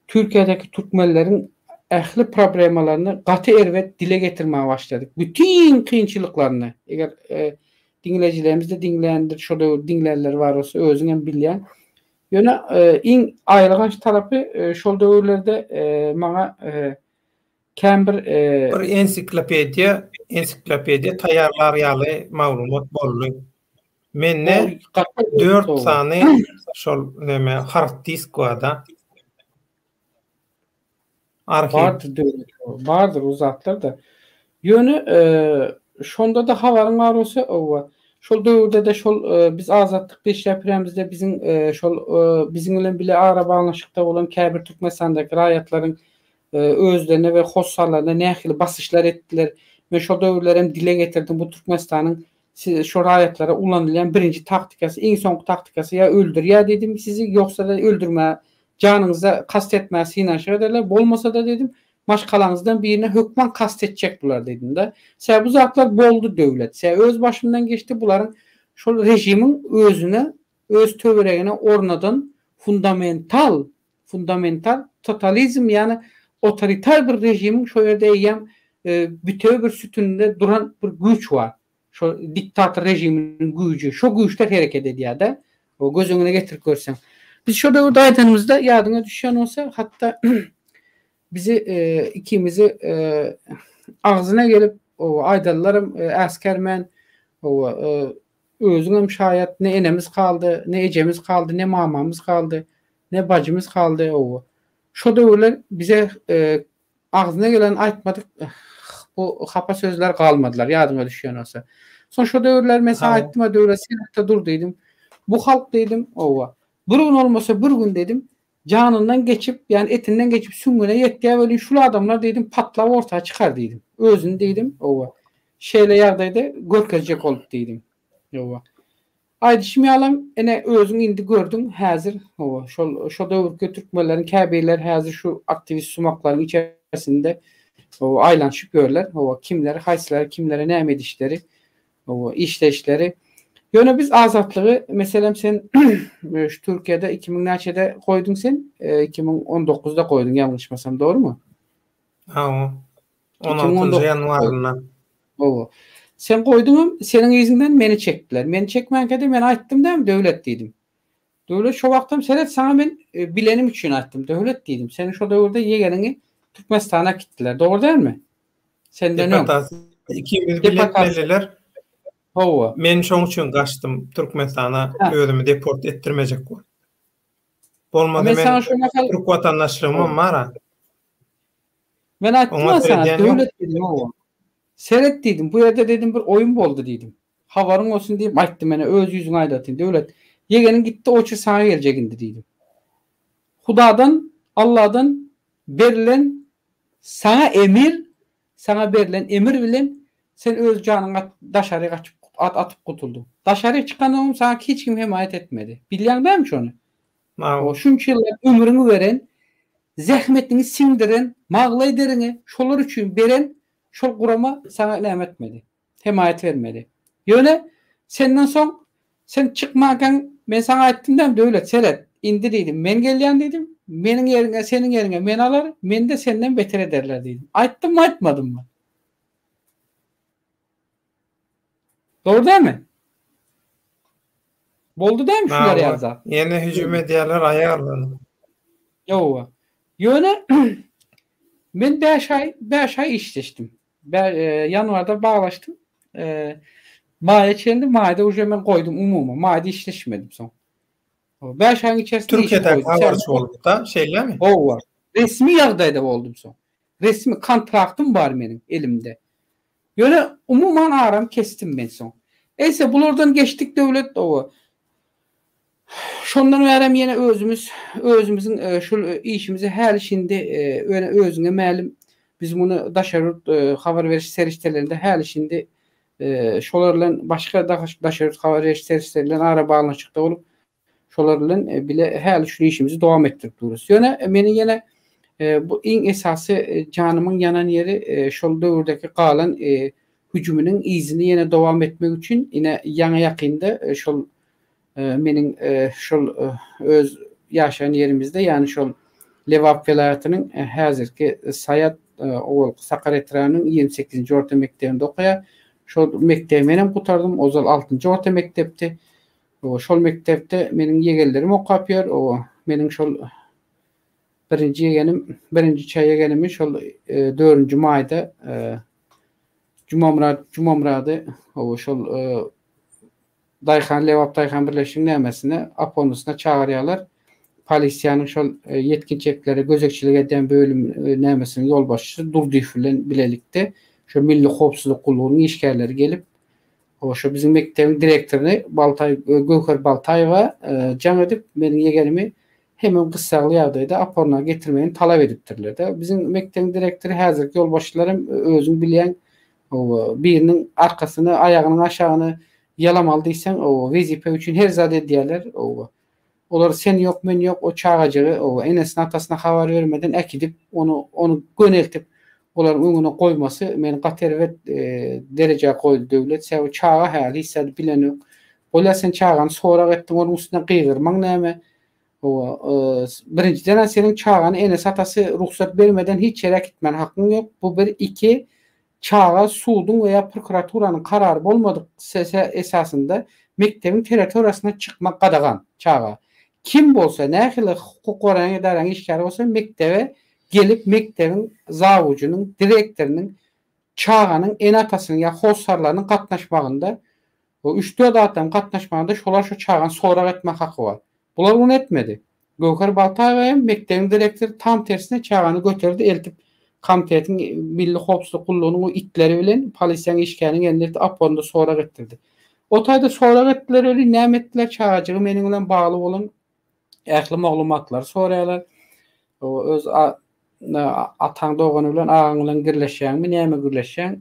Türkiye'deki Türkmenlerin ähli problemalarını gaty ervet dile getirmeye başladık. Bütün kıyınçılıklarını. Eğer dinleyicilerimiz de dinleyendir, şurada dinleyenler var olsa özüne bilýän. Ýöne iň aýrygaç tarapy şol döwürlerde maňa käm bir ensiklopediya taýýarlar ýaly maglumat boldy. Menne 4 sany şol näme hard disk wada. Bardır o zatlar da. Ýöne şonda da hawaryň barosy owa. Şol döwürde de şol biz azatlyk beş ýapyrymyzda biziň şol biziň bilen bile ara baglanşykda bolan käbir Türkmenistandaky raýatlaryň özlerine we hossarlaryna nähili basyşlar etdiler. Men şol döwürler hem dile getirdim bu Türkmenistanyň şu raýatlara ulanylýan birinji taktikasy, iň soňky taktikasy ýa öldür ýa dedim sizi ýoksa da öldürme, janyňyza kast etme sinanşyk ederler. Bolmasa da dedim maşgalaňyzdan birine hökmen kast etjek bular dedim de. Sen bu zatlar boldu döwlet. Sen öz başymdan geçti buların şol rejimiň özüne, öz töweregine ornadan fundamental totalizm yani otoriter bir rejimin şu ýerde ýem bütün bir sütünde duran bir güç var. Şu diktatör rejiminin gücü, şu güçte hareket edýär de. O gözüňe getirip görsen. Biz şurada aýdanymyzda ýadyňa düşen olsa hatta bizi ikimizi ağzına gelip o aýdallarym askermen o özüňem şaýat ne enemiz kaldı, ne ejemiz kaldı, ne mamamız kaldı, ne bacımız kaldı o. Şu döwürler bize ağzına gelen aýtmadyk bu hapa sözler kalmadılar ýadyňa düşen olsa. Son şu döwürler mesela aýtdyma döwre senatda dur dedim. Bu halk dedim owa. Bir gün olmasa bir gün dedim. Canından geçip yani etinden geçip süngüne yetdiğe böyle şu adamlar dedim patlap ortaya çıkar dedim. Özün dedim ova. şeýle ýagdaýda görkezjek bolup diýdim. Ýowa. Aýdy şimdi alam ene özüň indi gördüň häzir şo döwürki türkmenleriň käbirler häzir şu aktivist sumaklaryň içerisinde aýlanşyp görler. Kimleri haýsylar, kimlere näme edişleri, işleşleri. Ýöne biz azatlygy meselem sen şu Türkiýede 2000-näçede goýduň sen? 2019-da goýduň ýalňyşmasam, doğrumu? Ha, 16 ýanwaryna. Sen goýduňam, seniň izinden meni çekdiler. Meni çekmänkäde men aýtdym däm döwlet diýdim. Döwlet şo wagtym senet saňa men bilenim üçin aýtdym. Döwlet diýdim. Seni şo döwürde ýegenini Türkmenistana gitdiler. Dogry dälmi? Senden öň. 2000 biletmeliler. Hawa. Men şoň üçin gaçdym Türkmenistana, özümi deport etdirmejek bol. Bolmady men Türk watandaşlygym bar. Men aýtdym sana döwlet diýdim. Seret diýdim. Bu ýerde dedim bir oýun boldy diýdim. Habaryň olsun diýip aýtdym mene öz ýüzüňe aýdatyn. Döwlet ýegenin gitdi oçur saňa geljegindi diýdim. Hudadan, Allahdan berilen sana berilen emir bilen sen öz janyňa daşary gaçyp atyp gutuldyň. Daşary çykandyň saňa hiç kim hemaýet etmedi. Bilýän bäm şonu? O şunça ýyllar ömrüňi beren, zähmetini siňdiren, maglaýdyryňy şolar üçin beren şol gurama sana näme etmedi. Hemaýet vermedi. Ýöne senden soň sen çykmagan men sana aýtdym da döwlet seret indi diýdim. Men gelýän diýdim. Meniň ýeriňe, seniň ýeriňe men alar, men de senden beter ederler diýdim. Aýtdym aýtmadymmy? Doğru dämi? Boldu dämi şular ýazda? Ýene hüjüm edýärler aýarlany. Ýowa. Ýöne men 5 ay işleşdim. Yanvarda bağlaştım. Maýa çeldi. Maýda uje men goýdum umuma. Maýda işleşmedim soň. 5 aýyň içerisinde Türkiýede habarçy bolup da şeýlemi? Owa. Resmi ýagdaýda boldum soň. Resmi kontraktym bar meniň elimde. Ýöne umuman aram kestim men soň. Ese bulardan geçtik döwlet owa. Şondan berem ýene özümüziň şu işimizi häl şimdi özüňe mälim biz bunu daşarut habar veriş serişlerinde häl şimdi şolar bilen başga daşarut habar veriş serişleri ara bağlançykda bolup şolar bilen bile häl şu işimizi dowam etdirip durýarys. Ýöne meni ýene bu iň esasy janymyň ýanan ýeri şol döwürdeki galan hüjümüniň izini ýene dowam etmek üçin ýene ýaňa ýakynda şol meniň şol öz ýaşaýan ýerimizde ýani şol Lewap vilayatynyň häzirki Sayat owul Sakaretranyň 28-nji orta mektebinde okuýar. Şol mektebi menem gutardym. Ozal 6-njy orta mektepdi. Şol mektepde meniň ýegenlerim okap ýör. Meniň şol birinji çay ýegenimi şol 4-nji maýda Jumamrady şol Daýhan Lewap Daýhan birleşiginiň nämesine aponusyna çağırýarlar. Polisiýanyň şol yetkinçekleri gözekçilik eden bölüm nämesiniň ýolbaşçysy Durdiýew bilen bilelikde şo milli howpsuzlyk gulugynyň işgärleri gelip şo biziň mektebiň direktoryny Gökher Baltaýewa jaň edip meniň ýegenimi hemen gyssaly ýagdaýda aporuna getirmegini talap edipdirler. Biziň mektebiň direktory häzirki ýolbaşçylarym özüň bilýän biriniň arkasyny, aýagynyň aşagyny ýalamaly diýsen, wezipe üçin her zat edýärler. Olar sen ýok, men ýok, o çağajagy, enesine atasyna habar bermeden äkidip onu göneltip olar öňüne goýmasy meni gaterwet derejä goýdy döwlet. Sen çağa häli hissedi bilen ýok. Olar sen çağany sorak etdiň, onuň üstüne gygyrmaň näme? Birinciden senin çağany enes atasy ruhsat bermeden hiç ýere gitmen hakyň ýok. Bu bir iki çağa suwdyň veya prokuraturanyň karary bolmadyk esasında mektebiň territoriýasyna çykmak gadagan çağa. Kim bolsa, nähili hukuk goraýan edaraň işgäri bolsa mektebe gelip mektebiň zawujunyň, direktornyň çağanyň en atasynyň ýa howsarlarynyň gatnaşmagynda o 3-4 adam gatnaşmagynda şolar şu çağany sorak etmek haky bar. Bular bunu etmedi. Gökher Baltaýewa mektebiň direktori tam tersine çağany götürdi, eltip komitetiň milli howpsuzlyk gulugynyň itleri bilen polisiýanyň işgäriniň endirdi, aponda sorak etdirdi. O taýda sorak etdiler, öli näme etdiler çağajagy meniň bilen bagly bolan ähli maglumatlar soraýarlar. Öz ataň dogany bilen agaň bilen girleşýänmi, näme girleşýän?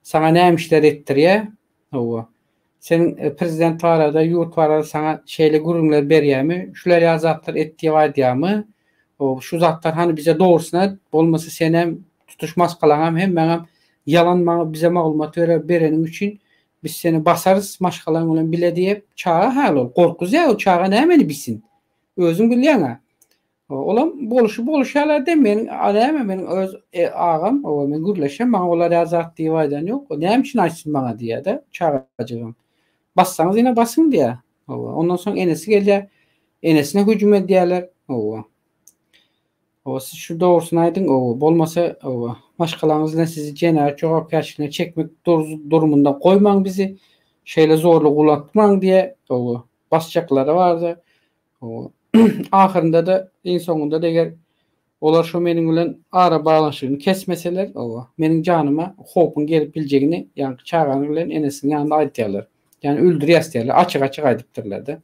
sana nämişler etdirýär. Owa. Senin prezident arada, yurt arada sana şeyle gurumlar berýärmi? Şular ýazatlar etdiýär aýdýarmy? O şu zatlar hani bize doğrusuna bolmasa senem tutuşmaz kalanam hem meňem yalan bize maglumat berenim üçin biz seni basarız maşgalan bilen bile diýip çağa hal ol. Korkuz ya o çağa nämeni bilsin. Özüň bilýän. Olam boluşalar demeyin. Meniň öz ağam, o men gürleşem, maňa olar azat diýip aýdan ýok. O näme üçin aýtsyn maňa diýär-de çağajygym. Bassaňyz ýene basın diýär. Ondan soň enesi gelýär. Enesine hüjüm edýärler. Siz şu doğrusunu aydın, bolmasa başkalarınız bilen sizi cinayet jogapkärçiligine çekmek durumunda koymaň bizi, şeýle zorluk ulatmaň diye basjaklary bardy. Ahyrynda da, en soňunda da eger olar şu meniň bilen ara baglanşygyny kesmeseler, meniň janyma hopun gelip biljegini, ýani çağany bilen enesiniň ýanynda aýdýarlar. Ýani öldürýär diýerler, açyk-açyk aýdypdyrlar-da.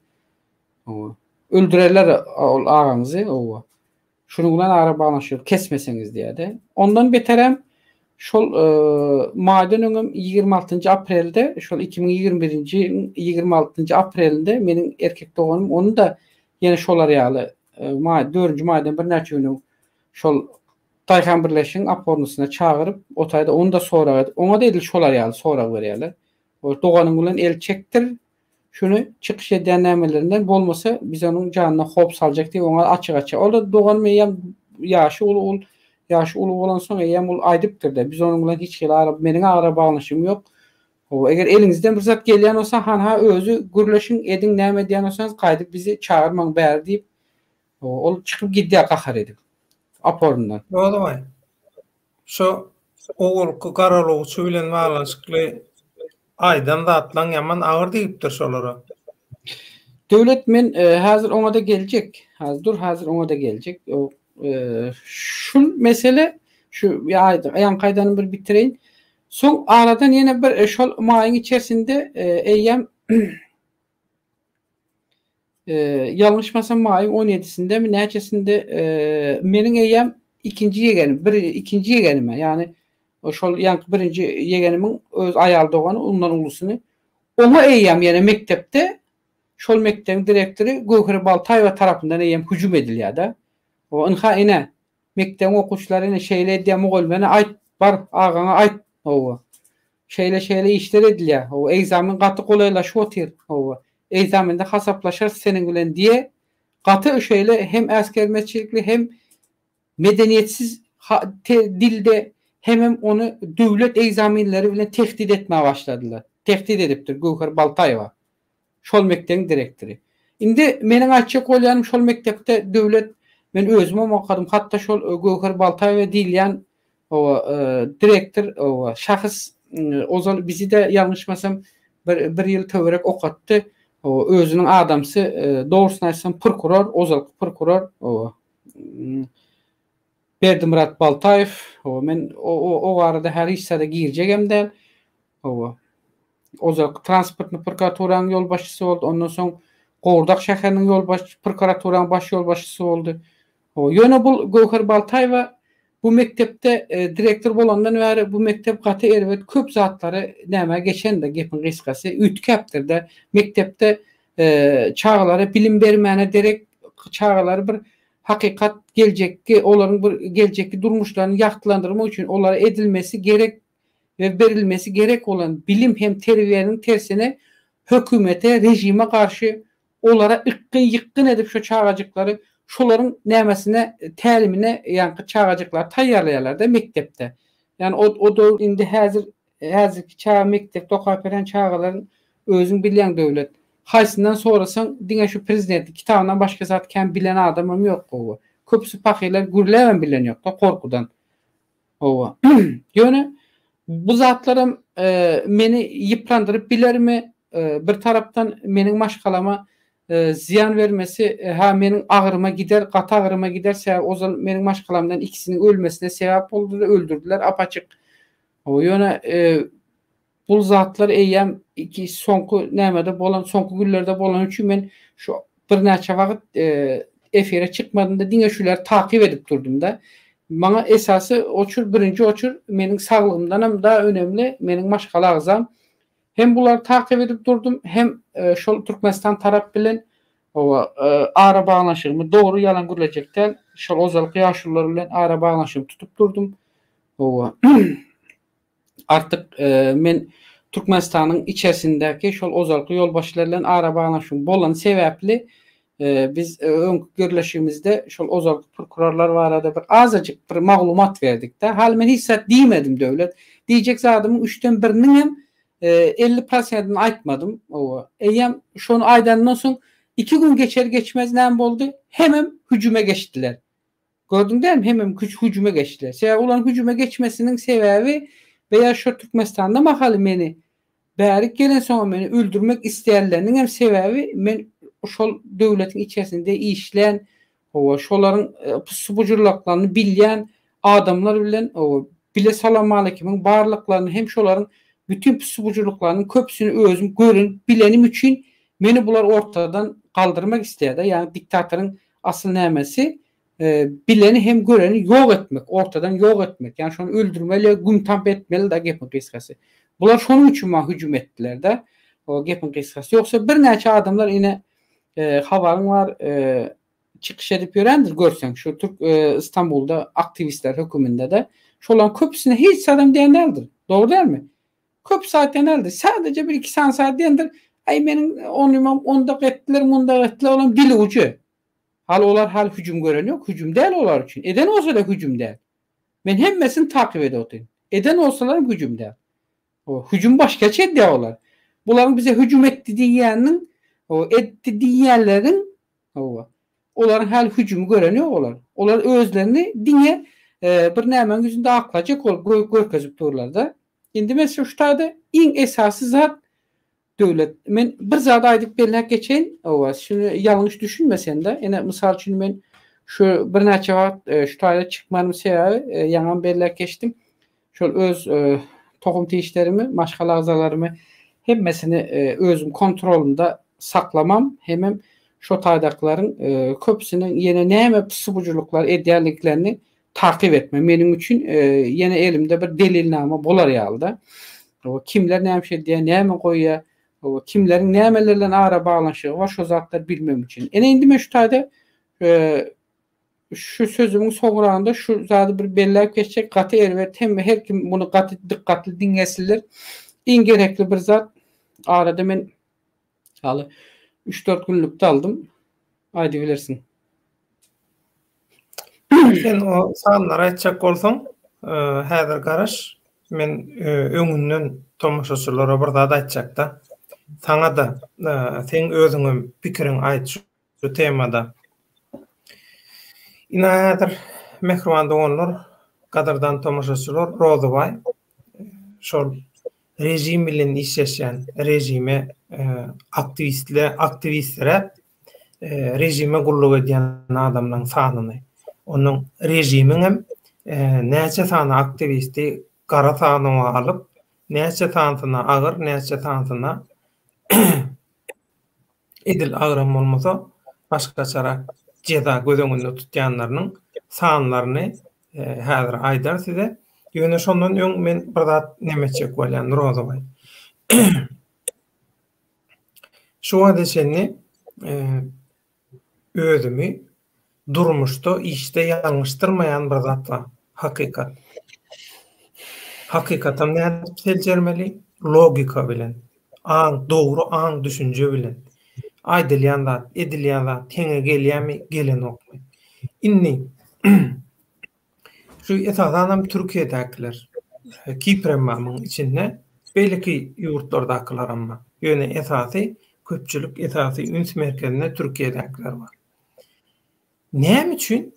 Öldürerler ol ağamyzy, şunu bilen ara baglanşyr, kesmeseňiz diýär-de. Ondan beterem şol maýdan öňüm 26 aprelde, şol 2021-nji 26 aprelinde meniň erkek doganym, onu da ýene şolar ýaly 4-nji maýdan bir näçe günü şol Taýhan birleşigiň apornusyna çagyryp, o taýda onu da soragat. Oňa da edil şolar ýaly sorak berýärler. O doganyň bilen el çektir. Şunu çıkış edýän nämelerinden bolmasa biz onuň janyna hop saljak diýip oňa açyk-açyk. Ola dogan meýem ýaşy uly bolan soň eýem ul aýdypdyr-da. Biz onuň bilen hiç meniň ara baglanşym ýok. Eger eliňizden bir zat gelýän bolsa, ha özü gürleşiň edin näme diýen bolsaňyz gaýdyp bizi çağırmaň bäri diýip ol çykyp gidýär gahar edip. Aporundan. Bolay. Şu ogul garalygy bilen baglanşykly aýdan da atlan ýaman agyr diýipdir şolara. Döwlet men häzir oňa da geljek. Häzir oňa da geljek. Şu mesele şu ýan gaýdany bir bitireýin. Soň aradan ýene bir şol maýyň içerisinde eýem ýalňyşmasam maýyň 17-sinde mi näçesinde meniň eýem ikinji ýegenim, ýani şol ýanky birinji ýegenimiň öz aýal dogany ondan ulusyny. Oňa eýem ýene mektepde şol mektebiň direktori Gökher Baltaýewa tarapyndan eýem hüjüm edilýär-da. O ynha mektebiň okuwçylary şeýle edýär mogul meni aýt bar agaňa aýt. Şeýle işler edilýär. Egzamin gaty golaylaşýar. Egzaminde hasaplaşar senin bilen diye gaty şeýle hem askermetçilikli hem medeniyetsiz dilde hem onu döwlet egzaminleri bilen tehdit etmeye başladılar. Tehdit edipdir Gökher Baltaýewa. Şol mektebiň direktori. Indi meniň aýtjak bolýanym şol mektepde döwlet men özüme okadym. Hatda şol Gökher Baltaýewa diýilýän direktor şahys ozal bizi de ýalňyşmasam bir ýyl töwerek okatdy. Özüniň adamsy dogrusyny aýtsam prokuror, ozal prokuror Berdimurat Baltaýew. Men o arada her hissede girjegem de ozal transportny prokuraturaň ýolbaşçysy boldy. Ondan soň Gowurdak şäheriniň prokuraturaň baş ýolbaşçysy boldy. Ýöne bul Gökher Baltaýewa bu mektepde direktor bolandan bäri bu mektep gaty elbet köp zatlary näme geçen de gepin gysgasy ütkäpdir de mektepde çağlary bilim bermäne derek çağlary bir hakikat geljekki olaryň bir geljekki durmuşlaryny ýaktylandyrmak üçin olara edilmesi gerek ve berilmesi gerek olan bilim hem terbiýeniň tersine hökümete, rejime karşı olara ýykyn edip şu çağajyklary şolaryň nämesine, tälimine ýanky çağajyklar taýýarlaýarlar da mektepde. Yani o da indi häzirki çağ mektepde okap beren çağalaryň özüň bilýän döwlet. Haýsyndan sorasaň diňe şu prezident kitabyndan başga zat kem bilen adamym ýok gowy. Köpüsi pakylar gürläwen bilen ýok da korkudan. Ýöne bu zatlarym meni ýyprandyryp bilermi? Bir tarapdan meniň maşgalama ziyan vermesi meniň agyryma gider, gaty agyryma giderse o zaman meniň maşgalamdan ikisiniň ölmesine sebäp boldy, öldürdüler apaçyk. Ýöne bu zatlar eýem iki soňky nämede bolan, soňky günlerde bolan üçin men şu bir näçe wagt efire çykmadymda diňe şular takyp edip durdum da. Bana esası oçur, birinci oçur menin sağlığımdan hem daha önemli menin maşgala agzam. Hem buları takip edip durdum, hem şol Türkmenistan tarap bilen o ara bağlanışımı doğru yalan gürlejekten şol ozalyk ýaşurlar bilen ara bağlanışymy tutup durdum. O artık men Türkmenistanyň içerisindäki şol ozalyk ýolbaşçylar bilen ara bağlanışym bolan sebäpli biz öňkü görleşigimizde şol ozalyk prokurorlar barada bir azyjyk bir maglumat berdik-de. Hal men hiç zat diýmedim döwlet. Diýjek zadymyň 3-den 1-ni hem 50%'ini aýtmadym. Eýem şonu aýdandan soň 2 gün geçer geçmez näme boldy? Hemem hücüme geçtiler. Gördüň dälmi? Hemem hücüme geçtiler. Sebäbi olaryň hücüme geçmesiniň sebäbi veya şu Türkmenistanda mahaly meni bärik gelen soň meni öldürmek isleýärleriniň hem sebäbi men şol döwletiň içerisinde işleyen şolaryň pusubucurlaklaryny bilýän adamlar bilen bile salam alekimiň barlyklaryny hem şolaryň bütün pusubucurlaklarynyň köpsüni özüm görün bilenim üçin meni bular ortadan kaldırmak isteýär. Yani diktatoryň asyl nämesi bileni hem göreni ýok etmek, ortadan ýok etmek. Yani şonu öldürmeli, gümtamp etmeli da gepin kıskası. Bular şonuň üçin ma hücum etdiler de. O gepin kıskası. Yoksa bir näçe adamlar ine habaryň var, çıkış edip ýörendir görsen. Şu Türk İstanbul'da aktivistler höküminde de şolan köpsüne hiç adam diýenlerdir. Doğru değil mi? Köp saat diýenlerdir. Sadece 1-2 saat diýendir. Ay meniň onda etdiler, munda etdiler olan dili ucu. Hal hücum gören yok. Hücum değil olar üçün. Eden olsa da hücum değil. Men hemmesini takip ediyordum. Eden olsalar hücum değil. O hücum başka şey diyorlar. Bunların bize hücum etti diýäniň, o etti diýenlerin onların hal hücum gören yok olar. Onlar özlerini diňe bir nämeň yüzünde aklajak görkezip durlar da. Indi mesela şu taýda iň esasy zat döwlet. Men bir zat aýdyp berläk geçen, şunu ýalňyş düşünmesen de, ene mysal üçin men şu bir näçe wagt şu taýda çykmanym sebäbi ýaňam berläk geçdim. Şol öz tohum tişlerimi, maşgala agzalarymy hemmesini özüm kontrolümde saklamam, hemem şu taýdaklaryň köpsüniň ýene näme pusubuculuklar edýärliklerini takip etme. Meniň üçin ýene elimde bir delilnama bolar ýalda. Kimler näme şey diýär, näme goýýar, kimleriň nämelerden ara bağlanşygy var, şu zatlar bilmem üçin. Ene indi men şu taýda şu sözümün soňragynda şu zady bir belläp geçecek gaty erwet hem her kim bunu gaty dikkatli dinlesinler. Iň gerekli bir zat arada men haly 3-4 günlükde aldım. Aýdy bilersin. Sen o sanlar aýtjak bolsaň, häzir garaş men öňünden tomaşaçylara bir zat aýtjak da. Saňa da sen özüňe pikiriň aýt şu temada. Inaýadyr mehriban doganlar, gadardan tomaşaçylar, Rozabay şol rejim bilen işleşen rejime aktivistlere rejime gulluk edýän adamlaryň sanyny, onuň rejimiň hem näçe sany aktivisti gara sanyny alyp, näçe sanyna agyr, näçe sanyna edil agyram bolmasa başga çara jeda gözüňünde tutýanlarynyň sanlaryny häzir aýdar size. Ýöne şondan öň men bir zat nemeçek bolýan Rozabay. Şu adetini özümi durmuşda işte ýalňyşdyrmaýan bir zat var. Hakykat. Hakykatan näme seljermeli? Logika bilen. Dogry aň düşünje bilen. Aýdylýan zat, edilýän zat, teňe gelýärmi, gelen okmy. Inni şu esasanam Türkiýedekiler Kipremamyň içinde belki ýurtlardakylar amma ýöne esasy köpçülük esasy üns merkezinde Türkiýedekiler var. Näme üçin?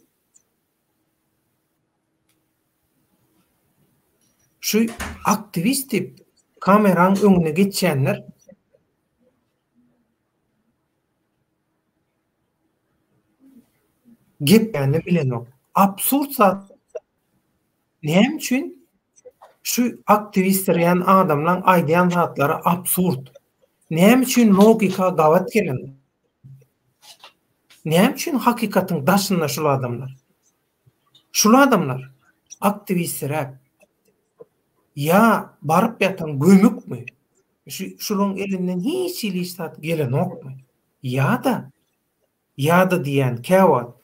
Şu aktivisti kameraň öňüne geçenler geplerini bilen ok. Absurd zat. Näme üçin? Şu aktivistler ýa-ni adamlaryň aýdýan zatlary absurd. Näme üçin logika gawat gelen? Näme üçin hakikatyň daşynda şol adamlar? Şul adamlar aktivistler ya barıp yatan gömük mü? Şulun elinden hiç ilistat gelen okmu? Ya da diyen Kewat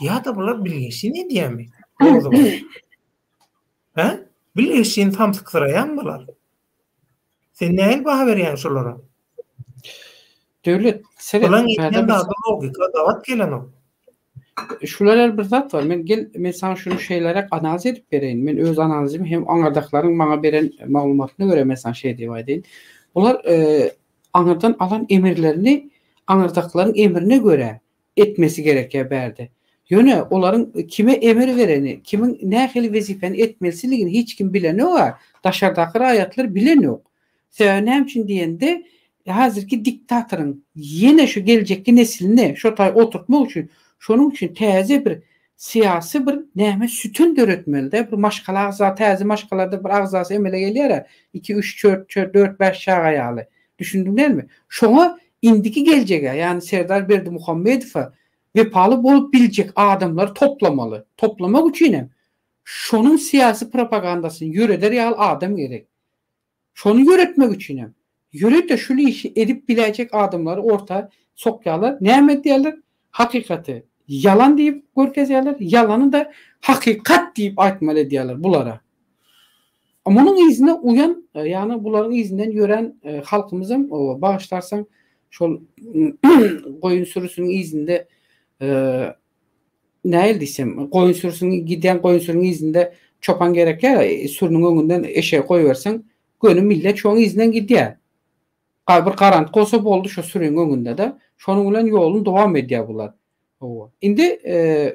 ya da bular bilgeşi ne diyemi? Orada var. He? Bilgeşin tam sıktırayan bular. Sen näil baha berýän şolara? Döwlet Bulan seretmede ýetmän bir da logika dawat gelen o. şular bir zat var. Men sana şunu şeylere analiz edip bereyim. Men öz analizimi hem aňardaklaryň bana beren maglumatyna göre mesela şey diýip aýdyn. Bular aňardan alan emirlerini aňardaklaryň emrine göre etmesi gerekýär berdi. Ýöne olaryň kime emir vereni, kimin nähili wezipeni etmeliligini hiç kim bilen ýok. Daşardaky raýatlar bilen ýok. Näme üçin diýende hazırki diktatoryň ýene şu geljekki nesilini şotay oturtmak üçin şonuň üçin täze bir siyasi bir näme sütün döretmeli, bir maşgala agza, täze maşgalada bir agzasy emele gelýär. 2 3 4 5 şağa ýaly. Düşündiňlermi? Şoňa indiki geljege, ýani Serdar Berdimuhammedow wepaly bolup biljek adamlar toplamaly. Toplamak üçin şonuň siyasi propagandasyny ýöreder ýaly adam gerek. Şonu ýöretmek üçin ýöretde şunu işi edip bilecek adamları orta sokýarlar. Näme diýerler? Hakikaty yalan diýip görkezýärler. Ýalany da hakikat diýip aýtmaly diýerler bulara. Ama onun izine uyan, yani buların izinden gören halkımızın bağışlarsan şol koyun sürüsünün izinde näil diýsem, koyun sürüsünün giden koyun sürüsünün izinde çopan gerek ya, sürünün öňünden eşeğe koyuversen gönü millet şoň izinden gidýär. Bir garant bolsa boldy şo sürüň öňünde de şonuň bilen ýolun dowam edýär bular. Indi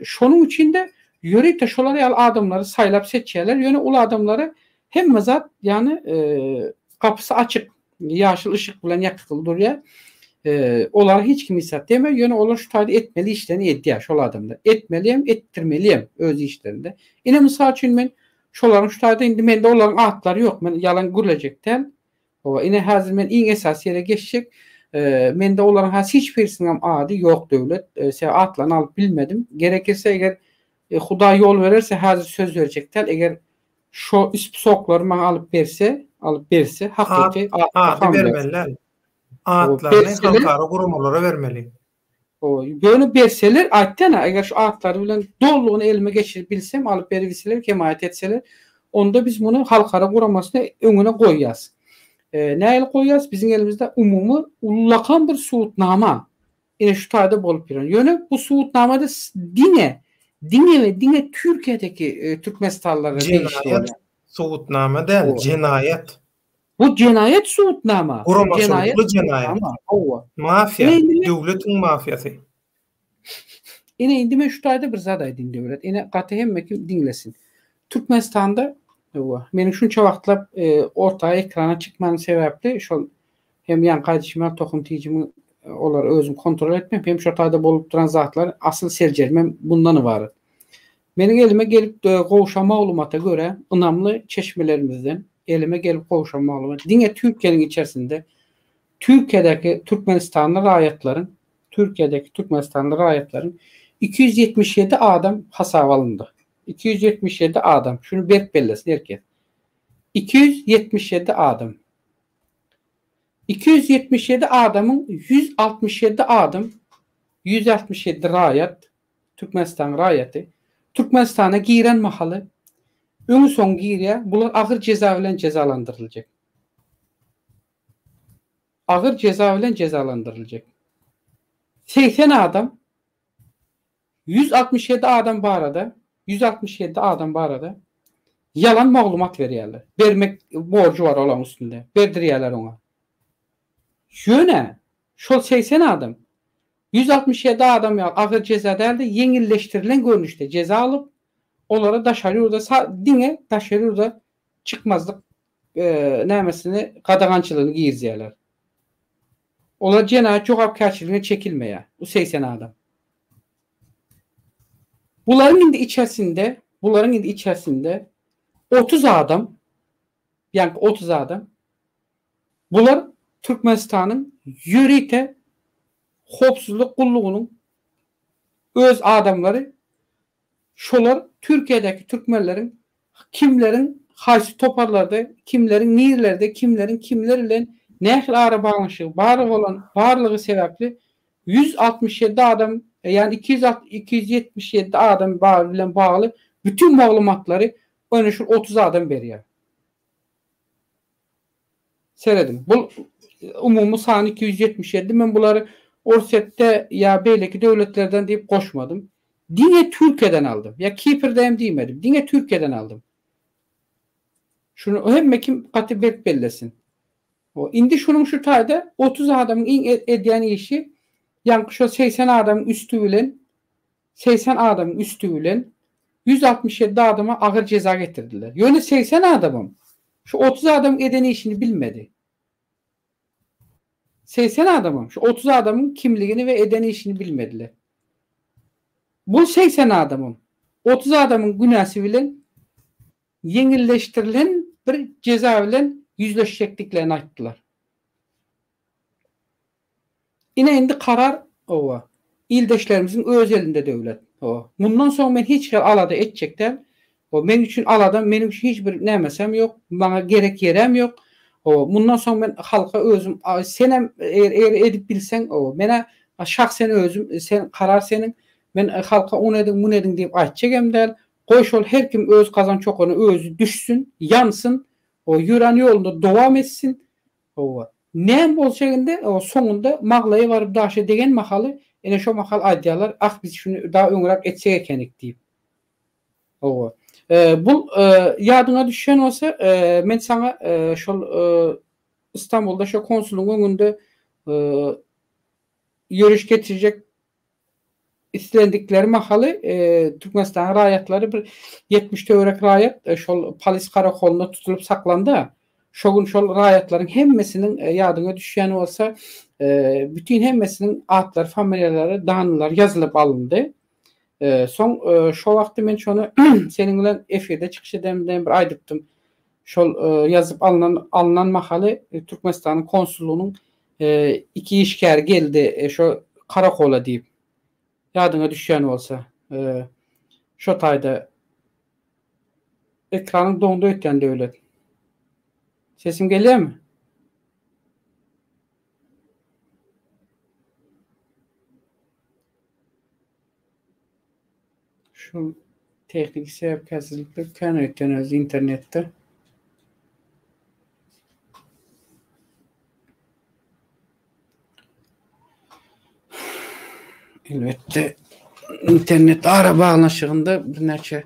şonuň içinde ýörek de şolar ýaly adamlary saýlap seçýärler. Ýöne ul adamlary hem zat yani kapısı açık, yaşıl ışık bilen ýakyl durýar. Olar hiç kim isat deme, ýöne olar şu taýda etmeli işlerini edýär şol adamda. Etmeliyim, ettirmeliyim öz işlerinde. Ine mysal üçin men şolaryň şu taýda indi mende olaryň atlary ýok. Men yalan gürlejekden. Ine hazır men iň esas ýere geçjek. Mende olaryň has hiç birisiniň ady ýok döwlet. Sen atlany alyp bilmedim. Gerekirse eger Huda yol verirse hazır söz verecekler. Eger şu üst sokları bana alıp berse hakiki adı vermeliler. Atlarını halkara gurumalara vermeli. Böyle berseler aytana eger şu atları bilen dolluğunu elime geçirip bilsem alıp berviseler kemayet etseler onda biz bunu halkara guramasına önüne koyýas. Näil koyýas? Bizim elimizde umumy ullakan bir suutnama. Ine şu taýda bolup bilen. Ýöne bu suutnamada dine Türkiye'deki Türkmenistanlılara cinayet suutnama değil, cinayet. Bu cinayet suutnama. Cinayet. Mafya, devletin mafyası. Ine indi men şu taýda bir zat aýdyn döwlet. Ine gaty hemmekim dinlesin. Türkmenistanda meniň şunça wagtlap orta ekrana çykmanyň sebäpli şol hem ýan gaýdyşyma tohum tiýjimi olar özüm kontrol etmem. Hem şu taýda bolup duran zatlar asyl serjermem bundan ibaret. Meniň elime gelip gowşan maglumata göre ynamly çeşmelerimizden elime gelip gowşan maglumat. Diňe Türkiýeň içerisinde Türkiýedäki Türkmenistanly raýatlaryň 277 adam hasaba alındy. 277 adam. Şunu berk bellesin herkes. 277 adam. 277 adamın 167 raýat Türkmenistan raýaty Türkmenistana giren mahaly öňü soň girýär. Bular agyr ceza bilen cezalandyrylacak. Agyr ceza bilen cezalandyrylacak. 80 adam 167 adam barada yalan maglumat berýärler. Bermek borcu var olan üstünde. Berdirýärler ona. Şöne şol 80 adam 167 adam ya agyr ceza däldi, yeňilleşdirilen görnüşde ceza alıp olara daşarýurda diňe daşarýurda çykmazlyk nämesini gadagançylygyny giyirýärler. Olar jenaýat jogapkärçiligine çekilmeýär. Bu 80 adam. Buların indi içerisinde 30 adam yani 30 adam bular Türkmenistan'ın ýörite hopsuzluk kulluğunun öz adamları şolar Türkiye'deki Türkmenlerin kimlerin haysi toparlarda, kimlerin nirlerde, kimlerin kimlerle nähil ara bağlanışı barı olan barlığı sebepli 167 adam yani 277 adam bilen bağlı bütün maglumatları öne şu 30 adam beriyor. Seyredin. Bu umumu sani 277. Ben bunları Orset'te ya belki devletlerden deyip koşmadım. Dine Türkiye'den aldım. Ya Kipir'den demedim. Dine Türkiye'den aldım. Şunu hem kim katı bellesin. O indi şunun şu tayda 30 adamın ediyen işi yani şu 80 adamın üstü bilen 80 adamın üstü bilen 167 adama ağır ceza getirdiler. Yani 80 adamım şu 30 adamın eden işini bilmedi. 80 adamım şu 30 adamın kimliğini ve eden işini bilmediler. Bu 80 adamım 30 adamın günahı bilen yengilleştirilen bir ceza bilen yüzleşecekliklerini ayttılar. Yine indi karar o. İldeşlerimizin öz elinde devlet. O. Bundan sonra ben hiç alada edecekler. O benim için alada benim için hiçbir nemesem yok. Bana gerek yerem yok. O. Bundan sonra ben halka özüm senem eğer edip bilsen o. Bana şahsen özüm sen karar senin. Ben halka onu edin bunu edin deyip aytacağım der. Koşul her kim öz kazan çok onu özü düşsün, yansın. O yüren yolunda devam etsin. O. Ne bolşeginde o sonunda mağlaya varıp daşa degen makalı ene şu makal aydiyalar biz şunu daha öňrek etsek ekenik deyip. O. Bu yadyna düşen olsa men sana şol İstanbul'da şu konsulun önünde yürüyüş getirecek istendikleri makalı Türkmenistan rayatları bir 70 töwerek rayat şol polis karakolunda tutulup saklandı. Şogun şol rayatların hemmesinin yadyna düşýän bolsa bütün hemmesinin adlar, familiýalary, danylar yazılıp alındı. Son şo wagtda men şonu senin bilen efirde çykyş edemden bir aýdypdym. Şol yazıp alınan makaly Türkmenistanyň konsullugynyň iki işgär geldi şo karakola diýip yadyna düşýän bolsa şo taýda ekranyň doňda ötýän döwlet. Sesim gelýärmi? Şu teknik sebäpkäsizlikler kän ötýän öz internetde. Elbette internet ara bağlanışında bir näçe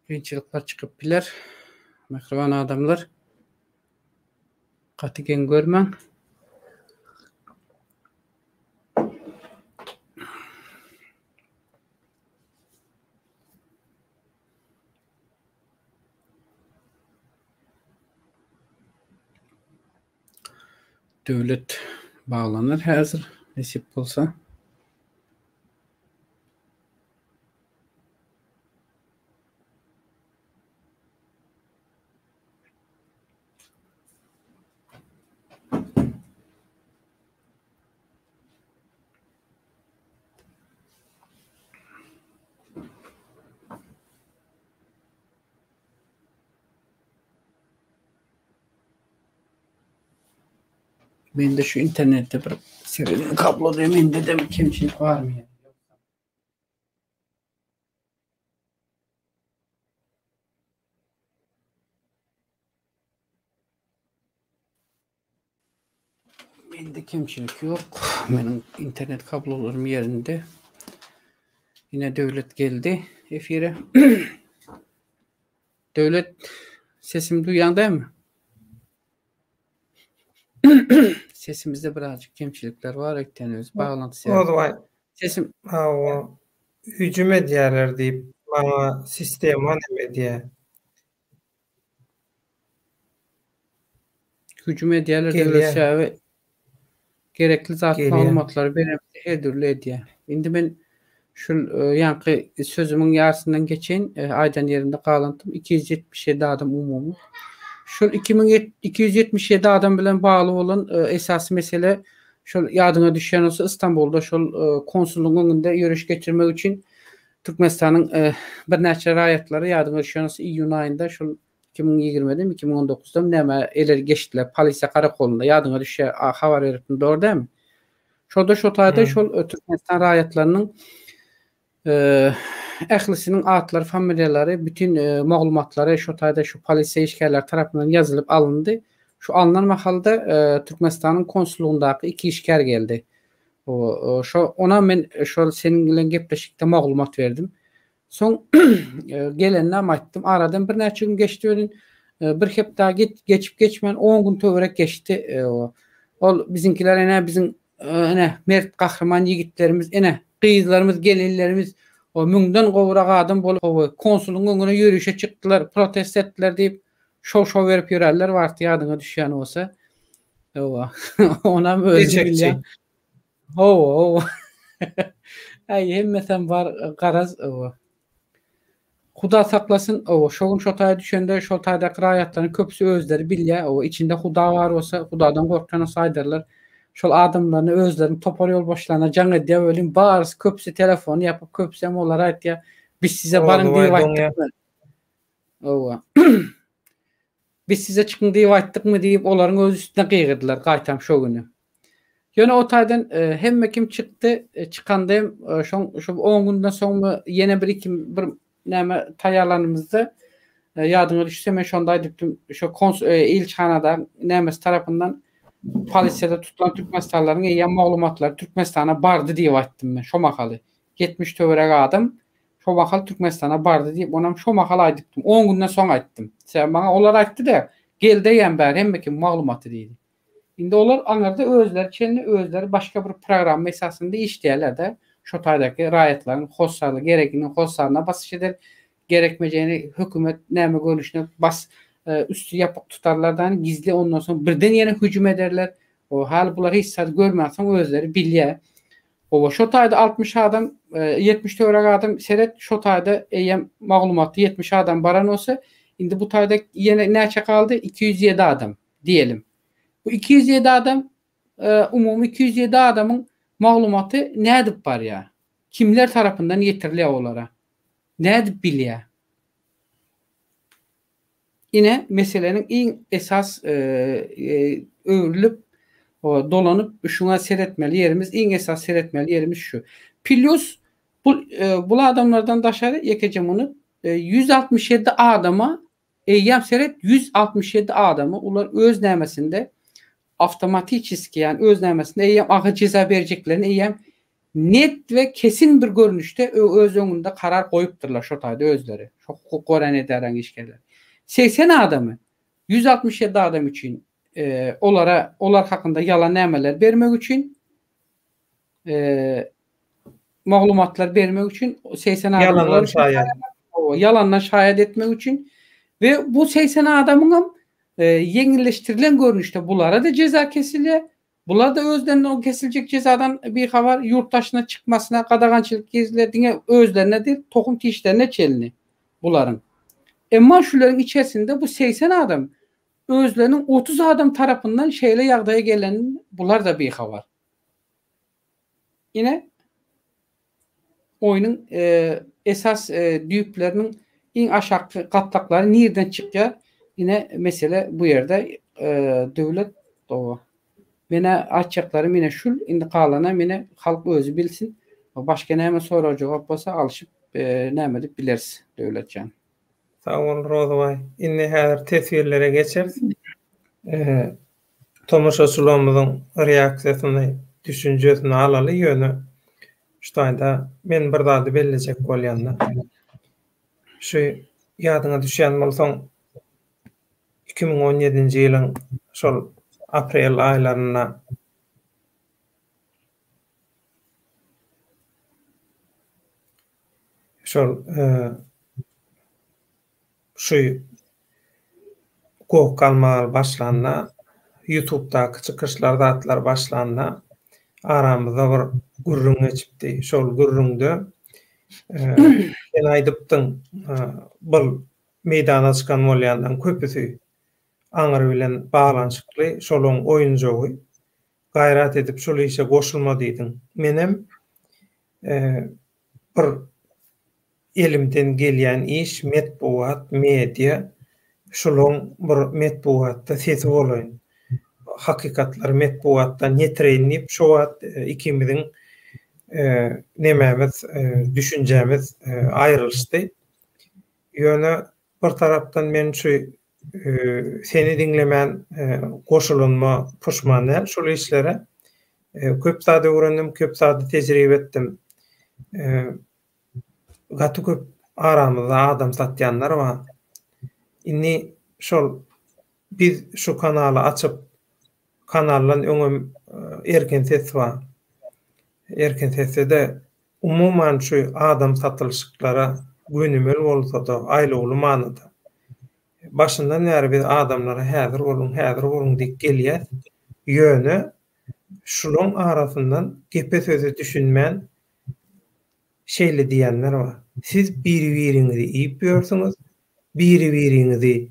kynçylyklar çykyp biler. Mehriban adamlar gatygen görmäň. Döwlet bağlanır häzir nesip bolsa. Ben de şu internette bir serenin kablo deminde de mi kimçilik var mı ya? Bende kimçilik yok. Benim internet kablolarım yerinde. Yine devlet geldi efire. Devlet sesimi duyan değil mi? Sesimizde birazcık kemçilikler var. Ektenimiz bağlantısı. Sesim hücum edýärler deyip bana sistema neme diýe. Hücum edýärler devlet şähe gerekli zat maglumatlary berip her türlü edýär. Indi men şu ýanky sözümün ýarysyndan geçen aýdan ýerinde galantym 277 adam umumy. Şu 277 adam bilen bağlı olan esasy mesele şu yadyna düşýän olsa İstanbul'da şu konsullugyň önünde ýürüş geçirmek için Türkmenistan'ın bir näçe raýatlary ýadyňa düşýänse iýun aýynda şol 2020'de 2019'da näme eleri geçdiler polisiýa karakolunda ýadyňa düşýär habar beripdim dogry dämi? Şoda şo taýda şol Türkmenistan raýatlarynyň ählisiniň atlary, familiýalary, bütün maglumatlary şo taýda şu polisiýa işgärler tarapyndan ýazylyp alındy. Şu alınan mahalda Türkmenistan'ın konsulluğundaky 2 işgär geldi. Ona men şol senin bilen gepleşikde maglumat verdim. Soň gelenine aýtdym. Aradan bir näçe gün geçdi ölen bir hep daha geçip geçmän 10 gün töwerek geçdi. Ol bizinkiler ene bizim ene mert kahraman yigitlerimiz ene gyzlarymız, gelinlerimiz o müňden gowrak adam bolup konsulluğun öňüne ýürüşe çykdylar, protest etdiler diýip şow berip ýörerler wagty ýadyňa düşýän bolsa. Ona özü bilýär. Ay hemmeten var garaz Huda saklasın şoň şo taýda düşende şo taýda raýatlaryň köpüsi özleri bilýär. İçinde Huda var bolsa Hudadan gorkjana saýdyrlar. Şol adamlaryny özlerini topar ýol başlarına jaň edýär ölüm barys köpüsi telefon ýapyp köpüsi hem olara aýtýar biz size barın diýip aýtdykmy? Biz size çıkın diýip aýtdykmy diýip olaryň öz üstüne gygyrdylar gaýtam şo güni. Ýöne o taýdan hemme kim çykdy, çykanda şo 10 günden soň ýene bir näme taýýarlanymyzda ýadyňa düşse men şonda aýdypdym şo ilçhanada nämes tarapyndan polisiýada tutulan Türkmenistanlaryň eýen maglumatlary Türkmenistana bardy diýip aýtdym men şo makaly. 70 töwerek adam şo makaly Türkmenistana bardy diýip onam şo makaly aýdypdym. 10 günden soň aýtdym. Sen bana olar aýtdy-da gel deýän bäri hemme kim maglumaty diýdi. Indi olar aňarda özleri başga bir program esasında işleýärler de şo taýdaky raýatlaryň hossarly geregini hossarına basyş eder, gerekmejeni hökümet näme görüşine üstü ýapyp tutarlardan gizli ondan soň birden ýene hüjüm ederler. O hal bular hiç görmäsem özleri bilýär. Şo taýda 60 adam 70 töwerek adam seret şo taýda eýem maglumaty 70 adam baran olsa indi bu taýda ýene näçe kaldy 207 adam diýelim. Bu 207 adam umumy 207 adamın maglumaty nädip bar ya? Kimler tarapyndan ýetirilýär olara? Nädip bilýär? Ine meselenin iň esas öwrülüp dolanyp şuna seretmeli ýerimiz, iň esas seretmeli ýerimiz şu. Plus bu adamlardan daşary ýekejem onu 167 adama eýem seret 167 adamı ular öz nämesinde avtomatik yani öz nämesinde eýem agy ceza berjeklerini eýem net ve kesin bir görünüşde öz öňünde karar goýupdyrlar şo taýda özleri. Şo goran ederän işgärler. 80 adamı 167 adam için olar hakynda yalan nämeler bermek üçün maglumatlar bermek üçün 80 adam yalandan şaýat etmek üçün ve bu 80 adamın yeňilleştirilen görünüşde bulara da ceza kesilýär. Bular da özlerine o kesilecek cezadan bir haber yurttaşına çıkmasına qadağançılık gezildiğine özlerine de tohum tişlerine çelini buların. Ama şuların içerisinde bu 80 adam özlerinin 30 adam tarafından şeyle yağdaya gelen bular da bir haber. Yine oyunun esas düyüklerinin en aşağı katlakları nereden çıkıyor? Yine mesele bu yerde devlet o. Mene açıkları mene şul indi qalana mene halk özü bilsin. Başka näme sorajak bolsa alışıp näme dip bilers döwletçän. Sağ ol Rozaway. Indi häzir tesirlere geçeriz. Tomaşaçylarymyzyň reaksiýasyny, düşünjesini alaly ýöne. Şoňda men bir zady belläjek bolýanda. Şu ýadyňa düşýän bolsaň 2017-nji ýylyň şol aprel aýlaryna şol şu gok kalmalar başlanna YouTube'da çıkışlarda atlar başlanna aramızda bir gurrun geçipdi. Şol gurrundu ben aýdypdyň bu meydana çykan bolýandan köpüsi aňyr bilen baglanyşykly şoluň oýunjogy gaýrat edip şol işe goşulma diýdim. Menem bir elimden gelýän iş metbuat, media, şolong bir metbuatda sesi bolan. Hakykatlar metbuatdan ýetirilip şo wagt ikimiziň nememiz, düşünjemiz aýrylşdy. Ýöne bir tarapdan men şu seni dinlemen goşulunma puşman däl şol işlere. Köp zady öwrendim, köp zady tejribe etdim. Gaty köp aramyzda adam satýanlar bar. Inni şol biz şu kanaly açyp kanallan öňüm erken ses bar. Erken sesde umuman şu adam satylşyklara günümel bolsa da aýlagly manada. Başyndan näre biz adamlara häzir bolun diýip gelýär. Ýöne şunyň arasyndan gepe sözi düşünmän şeýle diýenler bar. Siz biri-biriňizi iýip ýörsiňiz, biri-biriňizi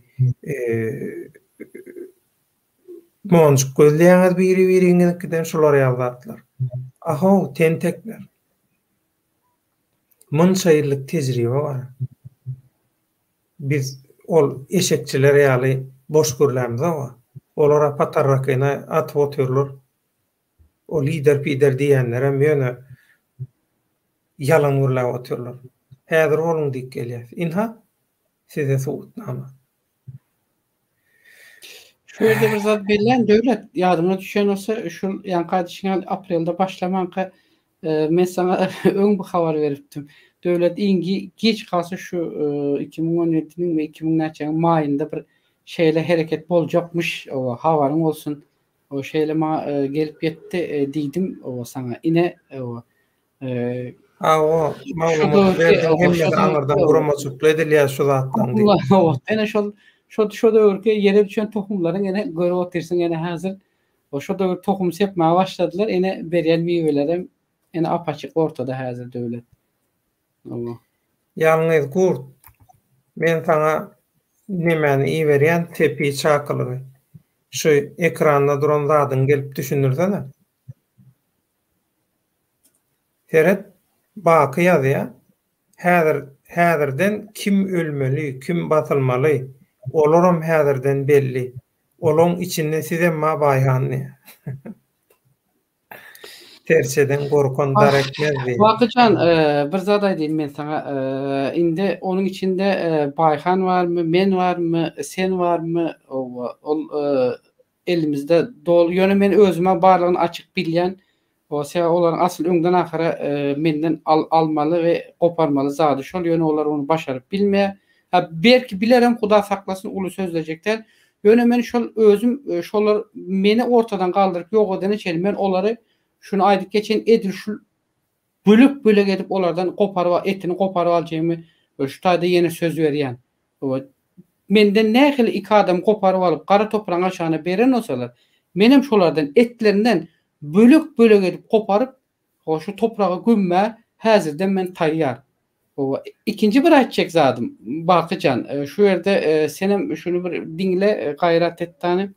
monjuk gözleýäňiz biri-biriňizden şolar ýazatlar. Aha, tentekler. Munça ýyllyk tejribe bar. Biz ol eşekçiler ýaly boş görlämiz ama olara patarrakyna atyp otyrlar. O lider diýenlere meni yalan urlap otyrlar. Häzir bolun diýip gelýär. Inha size suwutnama. Şu ýerde bir zat bilen döwlet ýadyma düşen olsa şu ýa gaýdyşyňa aprelde başlamanka men sana öň bir habar beripdim. Döwlet iňgi geç kalsa şu 2017'nin ve 2000'lerin maýynda bir şeýle hereket boljakmış. O habaryň bolsun. O şeýle ma gelip ýetdi diýdim o sana. Ine o o maglumat berdim hemme aňyrdan guramaçyk edilýär şu zatdan diýip. Allah, ene şo döwürke ýere düşen tohumlaryň ene görüp otursaň ene häzir o şo döwür tohum sepmäge başladylar. Ene berýän mewelerem ene apaçyk ortada häzir döwlet. Allah. Ýalňyz gurt. Men sana nemeni iýerýän tepi çakylygy. Şu ekranda duran zadyň gelip düşünürsene. Seret baky ýazýar. Häzirden kim ölmeli, kim batylmaly? Olaram häzirden belli. Olon içinde size ma baýhany. Terçeden gorkan darekmezdi. Bakycan bir zat aýdym men sana. Indi onuň içinde baýhan barmy, men barmy, sen barmy? Ol elimizde dol. Ýöne men özüme barlygyny açyk bilýän o olaryň asyl öňden ahyra menden almaly we goparmaly zady şol. Ýöne olar onu başaryp bilmeýär. Belki bilerem Huda saklasın ulu sözlejekler. Ýöne men şol özüm şolar meni ortadan galdyryp ýok edene çelim men olary şunu aýdyp geçen edil şu bölük edip olardan koparyp etini koparyp aljymy şu taýda ýene söz berýän. Menden nähili iki adam koparyp alyp gara topragyň aşagyna beren olsalar menem şolardan etlerinden bölük edip koparyp şu toprağa gömme häzirden men taýýar. İkinci bir aýtjak zadym Bakycan şu ýerde senem şunu bir dinle gaýrat etdiňi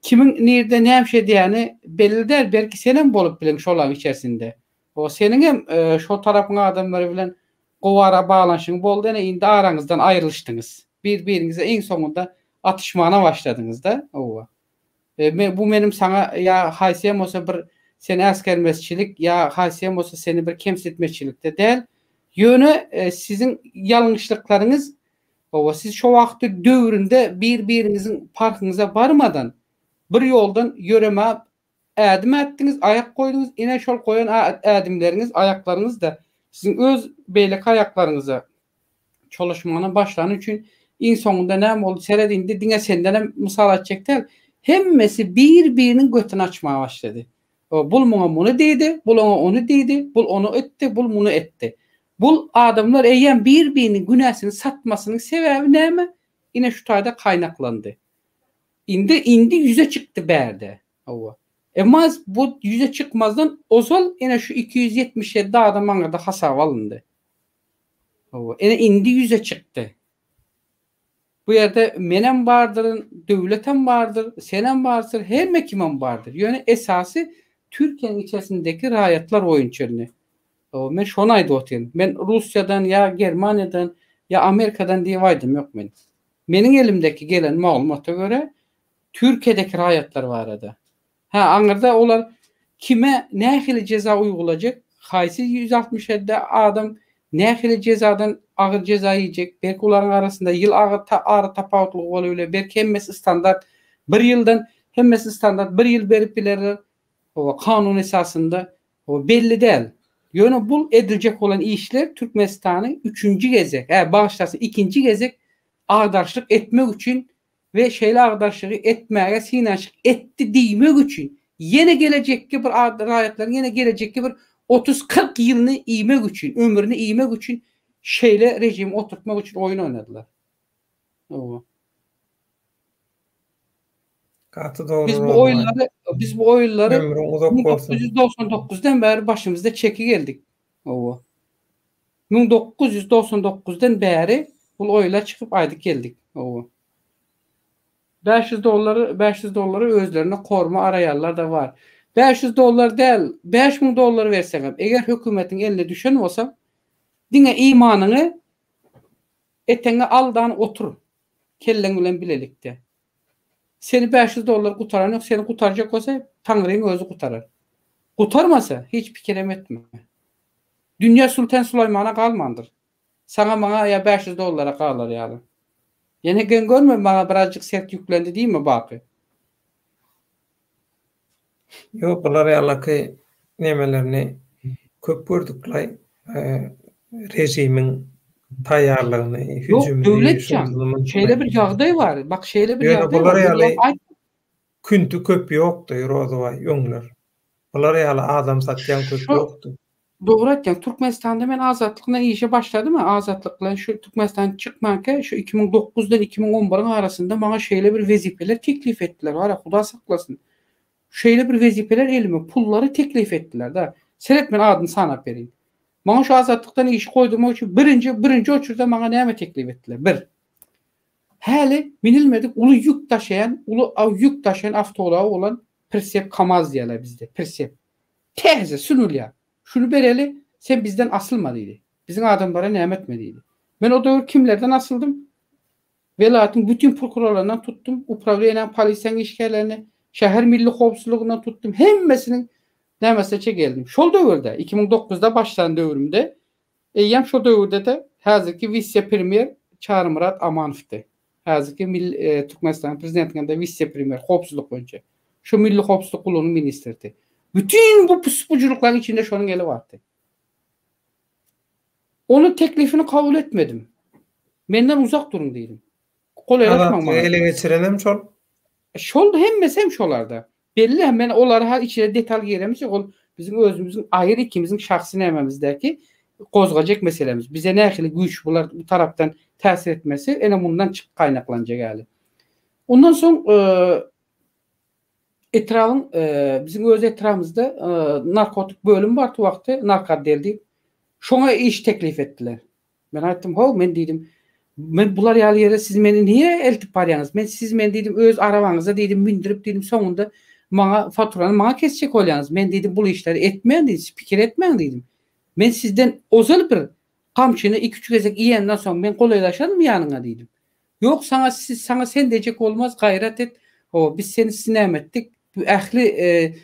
kimin nerede näme diýäni belli der, belki senem bolup bilen şolaryň içerisinde. O senin hem şu tarapyň adamlary bilen gowara bağlanşyň boldy, ene indi araňyzdan aýrylşdyňyz. Bir-biriňize en soňunda atışmana başladyňyz da. Bu menim sana ýa haýsiyem bolsa bir seni askermezçilik ýa haýsiyem bolsa seni bir kemsitmeçilikde däl. Ýöne sizin ýalňyşlyklaryňyz siz şu wagty döwründe bir-biriňiziň parkyňyza barmadan bir ýoldan ýöreme ädim etdiňiz, aýak goýduňyz, ine şol goýan ädimleriňiz, aýaklaryňyz da sizin öz beýlek aýaklaryňyza çalışmana başlany üçin iň soňunda näme boldy seredinde diňe senden hem mysal atjekler. Hemmesi bir-biriniň götüni açmaga başlady. Bul muňa muny diýdi, bul ona onu diýdi, bul onu etdi, bul muny etdi. Bu adamlar eýen bir-biriniň günäsini satmasynyň sebäbi näme? Ine şu taýda kaynaklandy. Indi ýüze çykdy bärde. Emma bu ýüze çykmazdan ozal ene şu 277 adam maňa da hasap alındy. Ene indi ýüze çykdy. Bu ýerde menem bardyr, döwletem bardyr, senem bardyr, hemme kimem bardyr. Ýöne esasy Türkiýeň içerisindeki raýatlar oýunçylygy. Men şonu aýdyp oturýan. Men Russiýadan ya Germaniýadan ya Amerikadan diýip aýdym ýok men. Meniň elimdeki gelen maglumata göre Türkiye'deki raýatlar barada. Ha, aňyrda olar kime nähili ceza uygulajak? Haýsy 167 adam nähili cezadan agyr ceza ýiyecek? Belki olaryň arasynda ýyl ary tapawutlygy bolabilir. Belki hemmesi standart 1 ýyldan hemmesi standart 1 ýyl berip bilerler. O kanun esasında o belli däl. Ýöne bul ediljek olan işler Türkmenistanyň 3-nji gezek, bağışlasın 2-nji gezek agdarşlyk etmek üçin ve şeýle agdarşlygy etmäge sinaşyk etdi diýmek üçin ýene gelecekki bir raýatlar ýene gelecekki bir 30-40 ýylyny iýmek üçin, ömrüni iýmek üçin şeýle rejim oturtmak üçin oýun oynadylar. O. Biz bu oyunları 1999'dan beri başımızda çeki geldik. O. 1999'dan beri bu oyunlar çıkıp aydık geldik. O. $500 özlerine koruma arayarlar da var. $500 değil, $5.000 versem, eğer hükümetin eline düşen olsa, dine imanını etene aldan otur. Kellen bilen bilelikte. Seni $500 kurtaran yok, seni kurtaracak olsa Tanrı'nın özü kurtarır. Kurtarmasa hiç fikir etme. Dünya Sultan Süleyman'a kalmandır. Sana bana ya $500 kalır yani. Yani gen görme bana birazcık sert yüklendi değil mi bakı? Yok, bunlar alakı nemelerini köp gördüklay rejimin tayarlığını, hücumunu, şeýle bir ýagdaý var. Bak şeýle bir ýagdaý var. Küntü köp ýokdy, rozaway ýöňler. Bular ýaly adam satýan köp ýokdy. Doğru etken Türkmenistan'da men azatlıkla işe başladım mı? Azatlıkla şu Türkmenistan'dan çıkmanken şu 2009'dan 2011'in arasında bana şöyle bir vezifeler teklif ettiler. Var ya Huda saklasın. Şöyle bir vezifeler elime pulları teklif ettiler da. Seyret men adını sana vereyim. Bana şu azatlıktan iş koydum için birinci uçurda bana neyme teklif ettiler. Bir. Hele binilmedik ulu yük taşıyan avtolağı olan Persep Kamaz diyorlar bizde. Persep. Tehze sünül ya. Şunu bereli sen bizden asılmadıydı. Bizim adamlara nimetmediydi. Ben o dönem kimlerden asıldım? Velayet'in bütün prokurorlarından tuttum. Upravliye'nin polisen işgallerini, şehir milli kovsuzluğundan tuttum. Hemmesinin nemesine geldim. Şol dövrde 2009'da başlayan dövrümde eyyem şu dövrde de hazırki vice premier Çağrı Murat Amanov'dı. Hazırki Türkmenistan prezidentliğinde vice premier kovsuzluk önce. Şu milli kovsuzluk kurulunun ministerdi. Bütün bu puspuculukların içinde şunun eli vardı. Onun teklifini kabul etmedim. Benden uzak durun dedim. Kolaylaşmam. Ele geçirelim şol. Şol da hem şolarda. Belli hemen onlara içine detay giremişik. Bizim özümüzün ayrı ikimizin şahsını ememizdeki kozgacak meselemiz. Bize ne akıllı güç bu taraftan tesir etmesi en bundan kaynaklanacak yani. Ondan sonra bizim öz etrafımızda narkotik bölüm var o vakti narkadel deyip şuna iş teklif ettiler. Ben aytdım men dedim men bular ýaly ýere siz meni niye eltip barýaňyz? Men siz men dedim öz arabaňyza dedim bindirip dedim soňunda maňa faturany maňa kesjek bolýaňyz. Men dedim bu işleri etmeýän dedim, pikir etmeýän dedim. Men sizden özel bir kamçyny 2-3 gezek iýenden soň men golaylaşarym ýanyňa dedim. Yok sana sen dejek olmaz gayret et. Biz seni sinem ettik. Bu ähli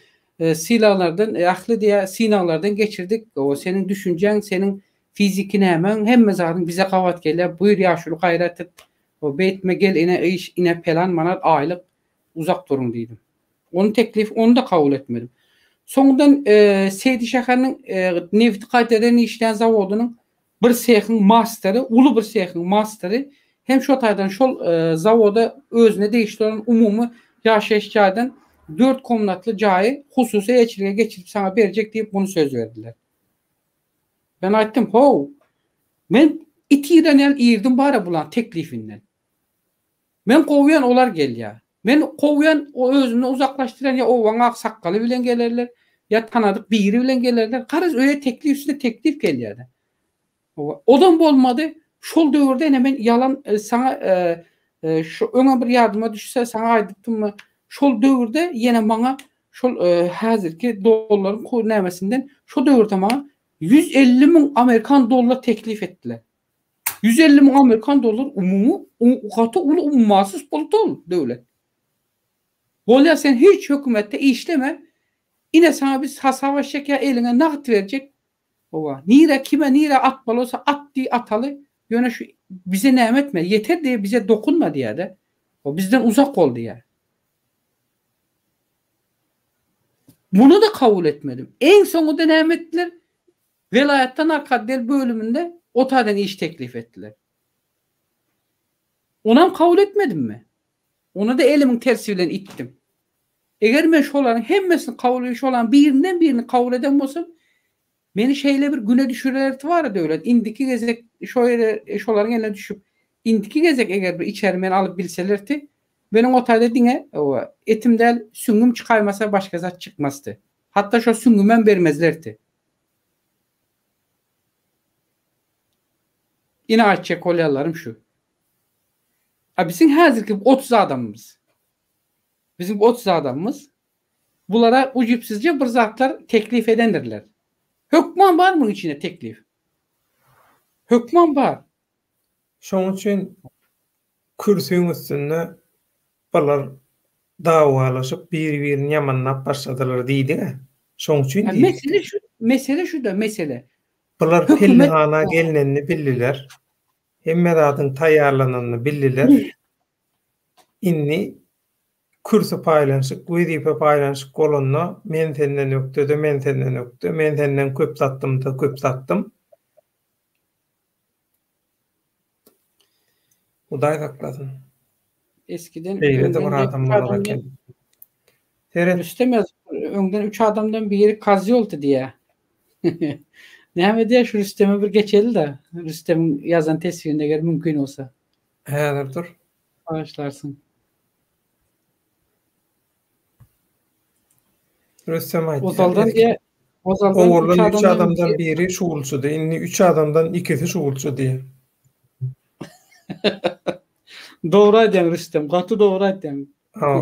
silahlardan, ähli diye sinaglardan geçirdik. O senin düşüncen, senin fizikine hemen zaten bize kavat gele. Buyur ya şunu gayret et. O beytme gel ine plan manat aylık uzak durun dedim. Onu da kabul etmedim. Sonundan Seydi Şahar'ın neft kaydeden işleyen zavodunun bir seyhin masteri, ulu bir seyhin masteri hem şu taydan şol zavoda özüne değiştiren umumu yaşayışçaydan 4 komnatlı cahi hususi eçiliğe geçirip sana verecek deyip bunu söz verdiler. Ben aytdım men itiren el iyirdim bari bulan teklifinden. Men kovyan olar gel ya. Men kovyan o özünü uzaklaştıran ya o vaňa sakkaly bilen gelerler ya tanadık biri bilen gelerler. Karız öyle teklif üstüne teklif gelýärdi. Odan bolmadı. Şol döwürde hemen yalan sana şu öňe bir ýardyma düşse sana aýdypdym mı? Şol döwürde ýene maňa şol häzirki dollaryň nämesinden şu döwürde maňa $150.000 Amerikan dollar teklif ettiler. $150.000 Amerikan dollar umumu katı ulu ummansız politol devlet. Bolya sen hiç hükümette işleme. Yine sana biz savaş şeker eline nakit verecek. Ova. Nire kime nire atmalı olsa at diye atalı. Yöne şu bize ne etme. Yeter diye bize dokunma diye de. O bizden uzak ol diye. Bunu da kabul etmedim. En sonunda ne ettiler? Velayetten Arkadiyel bölümünde otadan iş teklif ettiler. Ona kabul etmedim mi? Ona da elimin tersiyle ittim. Eğer ben şoların hemmesini kabul ediş olan birinden birini kabul eden olsam beni şeyle bir güne düşürülerdi var ya devlet. İndiki gezek şöyle şoların eline düşüp indiki gezek eğer bir içermen alıp bilselerdi benim otayda dine etimden süngüm çıkarmasa başka zat çıkmazdı. Hatta şu süngümen vermezlerdi. Yine açacak kolyalarım şu. Bizim hazırki 30 adamımız. Bizim 30 adamımız bunlara ucupsuzca bir zatlar teklif edendirler. Hükman var mı içine teklif? Hükman var. Şoň üçin kürsüň üstünde balar dawalaşyp bir-birini ýamannap başladylar diýdi. Şoň üçin diýdi. Mesele şu da mesele. Bular pellihana gelinenini bildiler. Hemme zadyň taýýarlananyny bildiler. Inni kürsü paýlanşyk, wezipe paýlanşyk bolanda men senden ökdüde, men senden ökdü, men senden köp sattım da köp sattım. Uday saklasın. Eskiden Beýlede bir adam bolar eken. Rüstem öňden 3 adamdan biri kazı oldu diye. Näme diye şu Rüstem'e bir geçeli de Rüstem'in yazan tesbihinde eğer mümkün olsa. He, dur. Başlarsın. Rüstem aýtdy. Ozaldan diye Ozaldan 3 adamdan biri şuwulçudy. Inni 3 adamdan ikisi şuwulçu diye. Doğru aýdýan Rüstem, gaty doğru aýdýan.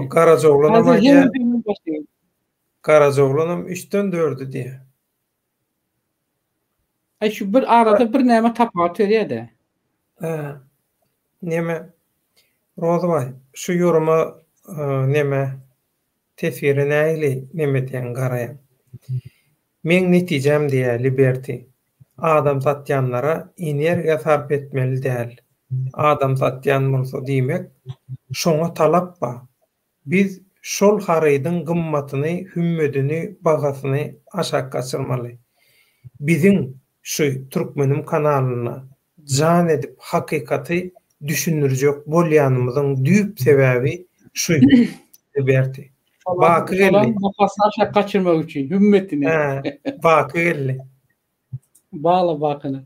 Garajoglanam aýdýan. Garajoglanam 3'den 4'ü diye. Şu bir arada bir näme tapat berýär-de. Näme? Rozbay, şu ýoruma näme tesiri näýli näme diýen garaýan. Men netijem diýä Liberty. Adam satýanlara energiýa sarp etmeli däl. Adam satýan bolsa diýmek, şoňa talap bar. Biz şol harydyň gymmatyny, hümmedini, bagasyny aşak gaçyrmaly. Bizim şu Türkmenim kanalyna jan edip hakykaty düşünürjek bolýanymyzyň düýp sebäbi şu Liberty. Baky geldi. Bapasy aşak gaçyrmak üçin hümmetini. Baky geldi. Bağla bakyny.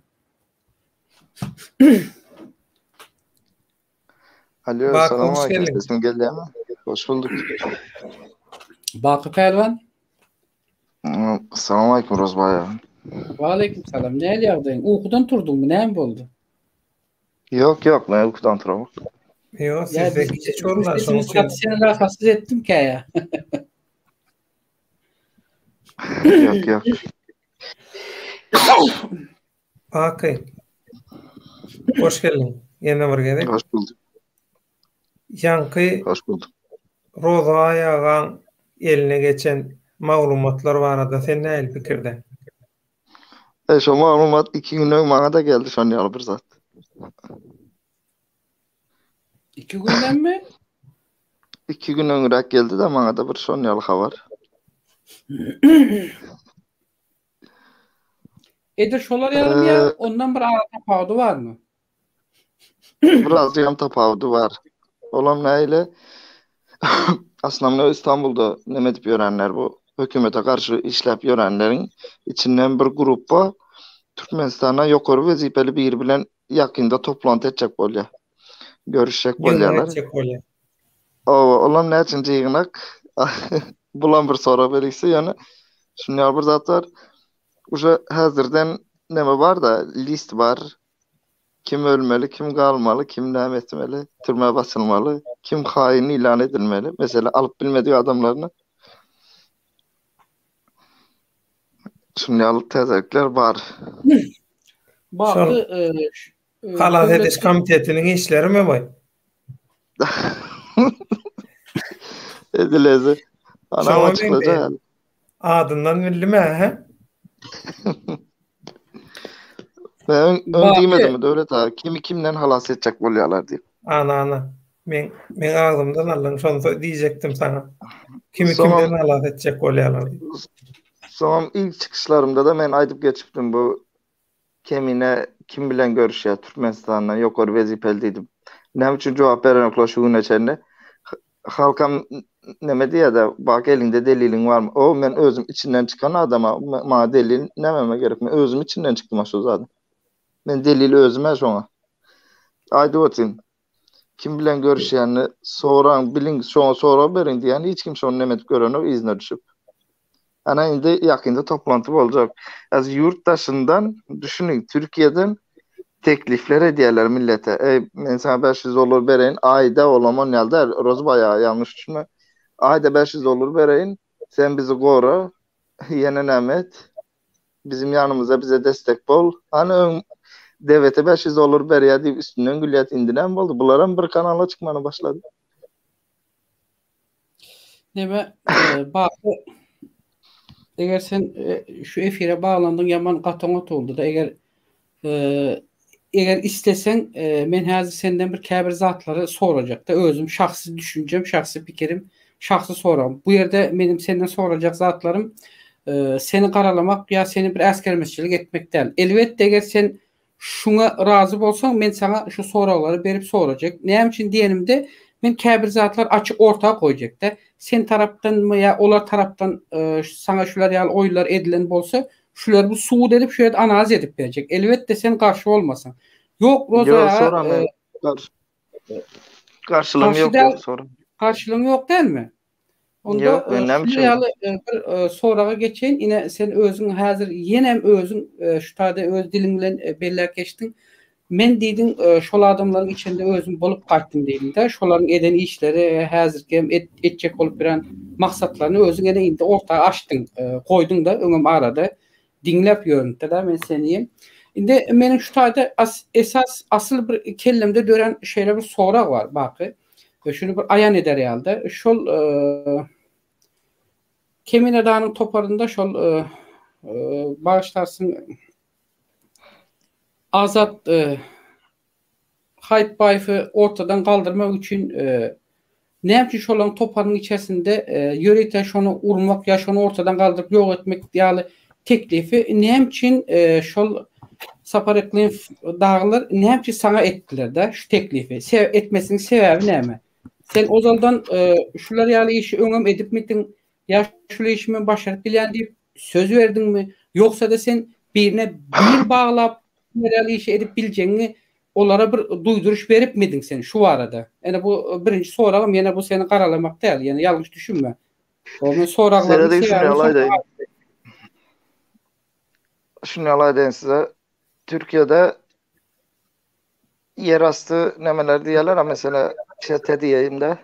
Alo, selam aleyküm. Sesim geldi mi? Hoş bulduk. Bakı Pelvan. Selam aleyküm Rozbay. Wa aleyküm selam. Näle ýagdaýyň? Uykudan turduňmy? Näme boldy? Yok, ne uykudan turamam. Yok, sizde hiç olmaz. Seni rahatsız ettim ki ya. Yok. Bakay. Hoş geldin. Yine bir gerek. Hoş bulduk. Yankı. Hoş bulduk. Roza ayağın eline geçen maglumatlar var da sen ne fikirde? Şu maglumat 2 günden bana da geldi şu an yalı bir zat. 2 günden mi? 2 gün öňürek geldi de bana da bir şu an yalı habar. Edir şolar yarım ya ondan bir ara tapawdy barmy? Biraz yam tapawdy var. Olam näyle? Aslında İstanbul'da näme dip ýörenler bu hökümete karşı işläp ýörenleriň içinden bir gruppa Türkmenistana ýokary wezipeli biri bilen ýakynda toplanty etjek bolýar. Görüşjek bolýarlar. Olam näçin diýiňek? Bulan bir sora berýse ýani şunýa bir zat var. Uşa häzirden näme bar da list var. Kim ölmeli, kim galmaly, kim näme etmeli, türme basylmaly, kim hain ilan edilmeli. Mesela alıp bilmediği adamlarını Şunyalı tezekler var. Bakı Halat ediş komitetinin işleri mi var? Edilezi. Anam Şoňa açıklayacak. adından bilme he? Ben ön Bakı diýmedim Döwlet abi. Kimi kimden halas edecek bolýarlar diýip. Ana. Men ağzımdan alın şonu diýjekdim sana. Kimi Soňam kimden halat edecek bolýarlar diýip. soňam ilk çıkışlarımda da men aýdyp geçipdim bu kemine kim bilen görüşýär Türkmenistandan ýokary wezipeli diýdim. Näme üçin jogap berenoklar şu güne çende? Halkam neme diýär da bak elinde delilin barmy? O men özüm içinden çıkan adama ma delil nämeme gerek? Men özüm içinden çykdym aşo zaten. Men delili özüme şoňa. Aýdyp otyn. Kim bilen görüşýärni soraň bilin şoňa sora berin diýen hiç kim şonu nemetip göreni izine düşüp. Ana indi ýakynda toplantı boljak. Az yurttaşından düşünün Türkiýeden teklifler edýärler millete. Men sana 500 dolar bereyin aýda olamon ýalda rozbaya yanlış düşünme. Aýda 500 dolar bereyin sen bizi gora ýene nämet bizim ýanymyza bize destek bol. Ana devlete 500 dolar berýär diýip üstünden gülýät indinen boldy. Bularam bir kanala çykmana başlady. Neme bakı eger sen şu efire bağlandın yaman gatongot oldu da eger istesen men häzir senden bir käbir zatlary sorajak da özüm şahsy düşünjem, şahsy pikirim, şahsy soram. Bu ýerde menim senden sorajak zatlarym seni garalamak ya seni bir äskermesçilik etmek değil. Elbette eger sen şuna razı bolsaň men sana şu soraglary berip sorajak. Näme üçin diýenimde men käbir zatlar açyk ortaga goýjak da sen tarapdan mı ya olar tarapdan sana şular ýaly oýlar edilen bolsa şular bu suud edip şu ýerde analiz edip berjek. Elbette sen karşı olmasan. Yok Roza Yo soram men. Karşılığım yok diýip soram. Karşılığın yok değil mi? Onda Yok, ben näme üçin? bir soraga geçeyin. Ine sen özüň häzir ýenem özüň şu taýda öz diliň bilen belläp geçdiň. Men diýdim şol adamlaryň içinde özüm bolup gaýtdym diýdim de şolaryň eden işleri häzirki etjek bolup bilen maksatlaryny özüň ene indi ortaga açdyň, koýdyň da öňüm arada dinläp ýöründe de men seni. Indi meniň şu taýda esas asyl bir kellemde dören şeýle bir sorak var baky. Şunu bir ayan eder ýalda. Şol Kemine Dağı'nın toparında şol bağışlarsın Azat Haytbayev'i ortadan kaldırmak için ne yapmış şolan toparının içerisinde yörete şonu urmak ya şonu ortadan kaldırıp yok etmek yani teklifi ne için şol Saparıklıyım dağlar ne yapmış sana ettiler de şu teklifi etmesinin sebebi ne mi? Sen o zaman şular yani işi öngüm edip mitin ya şöyle işimi başarıp bilen deyip söz verdin mi? Yoksa da sen birine bir bağlap nereli işi edip bileceğini onlara bir duyduruş verip miydin sen şu arada? Yani bu birinci soralım yine bu seni karalamak değil. Yani yanlış düşünme. Onu soralım. Şunu alaydım size. Türkiye'de yerastı nemeler diyorlar mesela çete diyeyim de.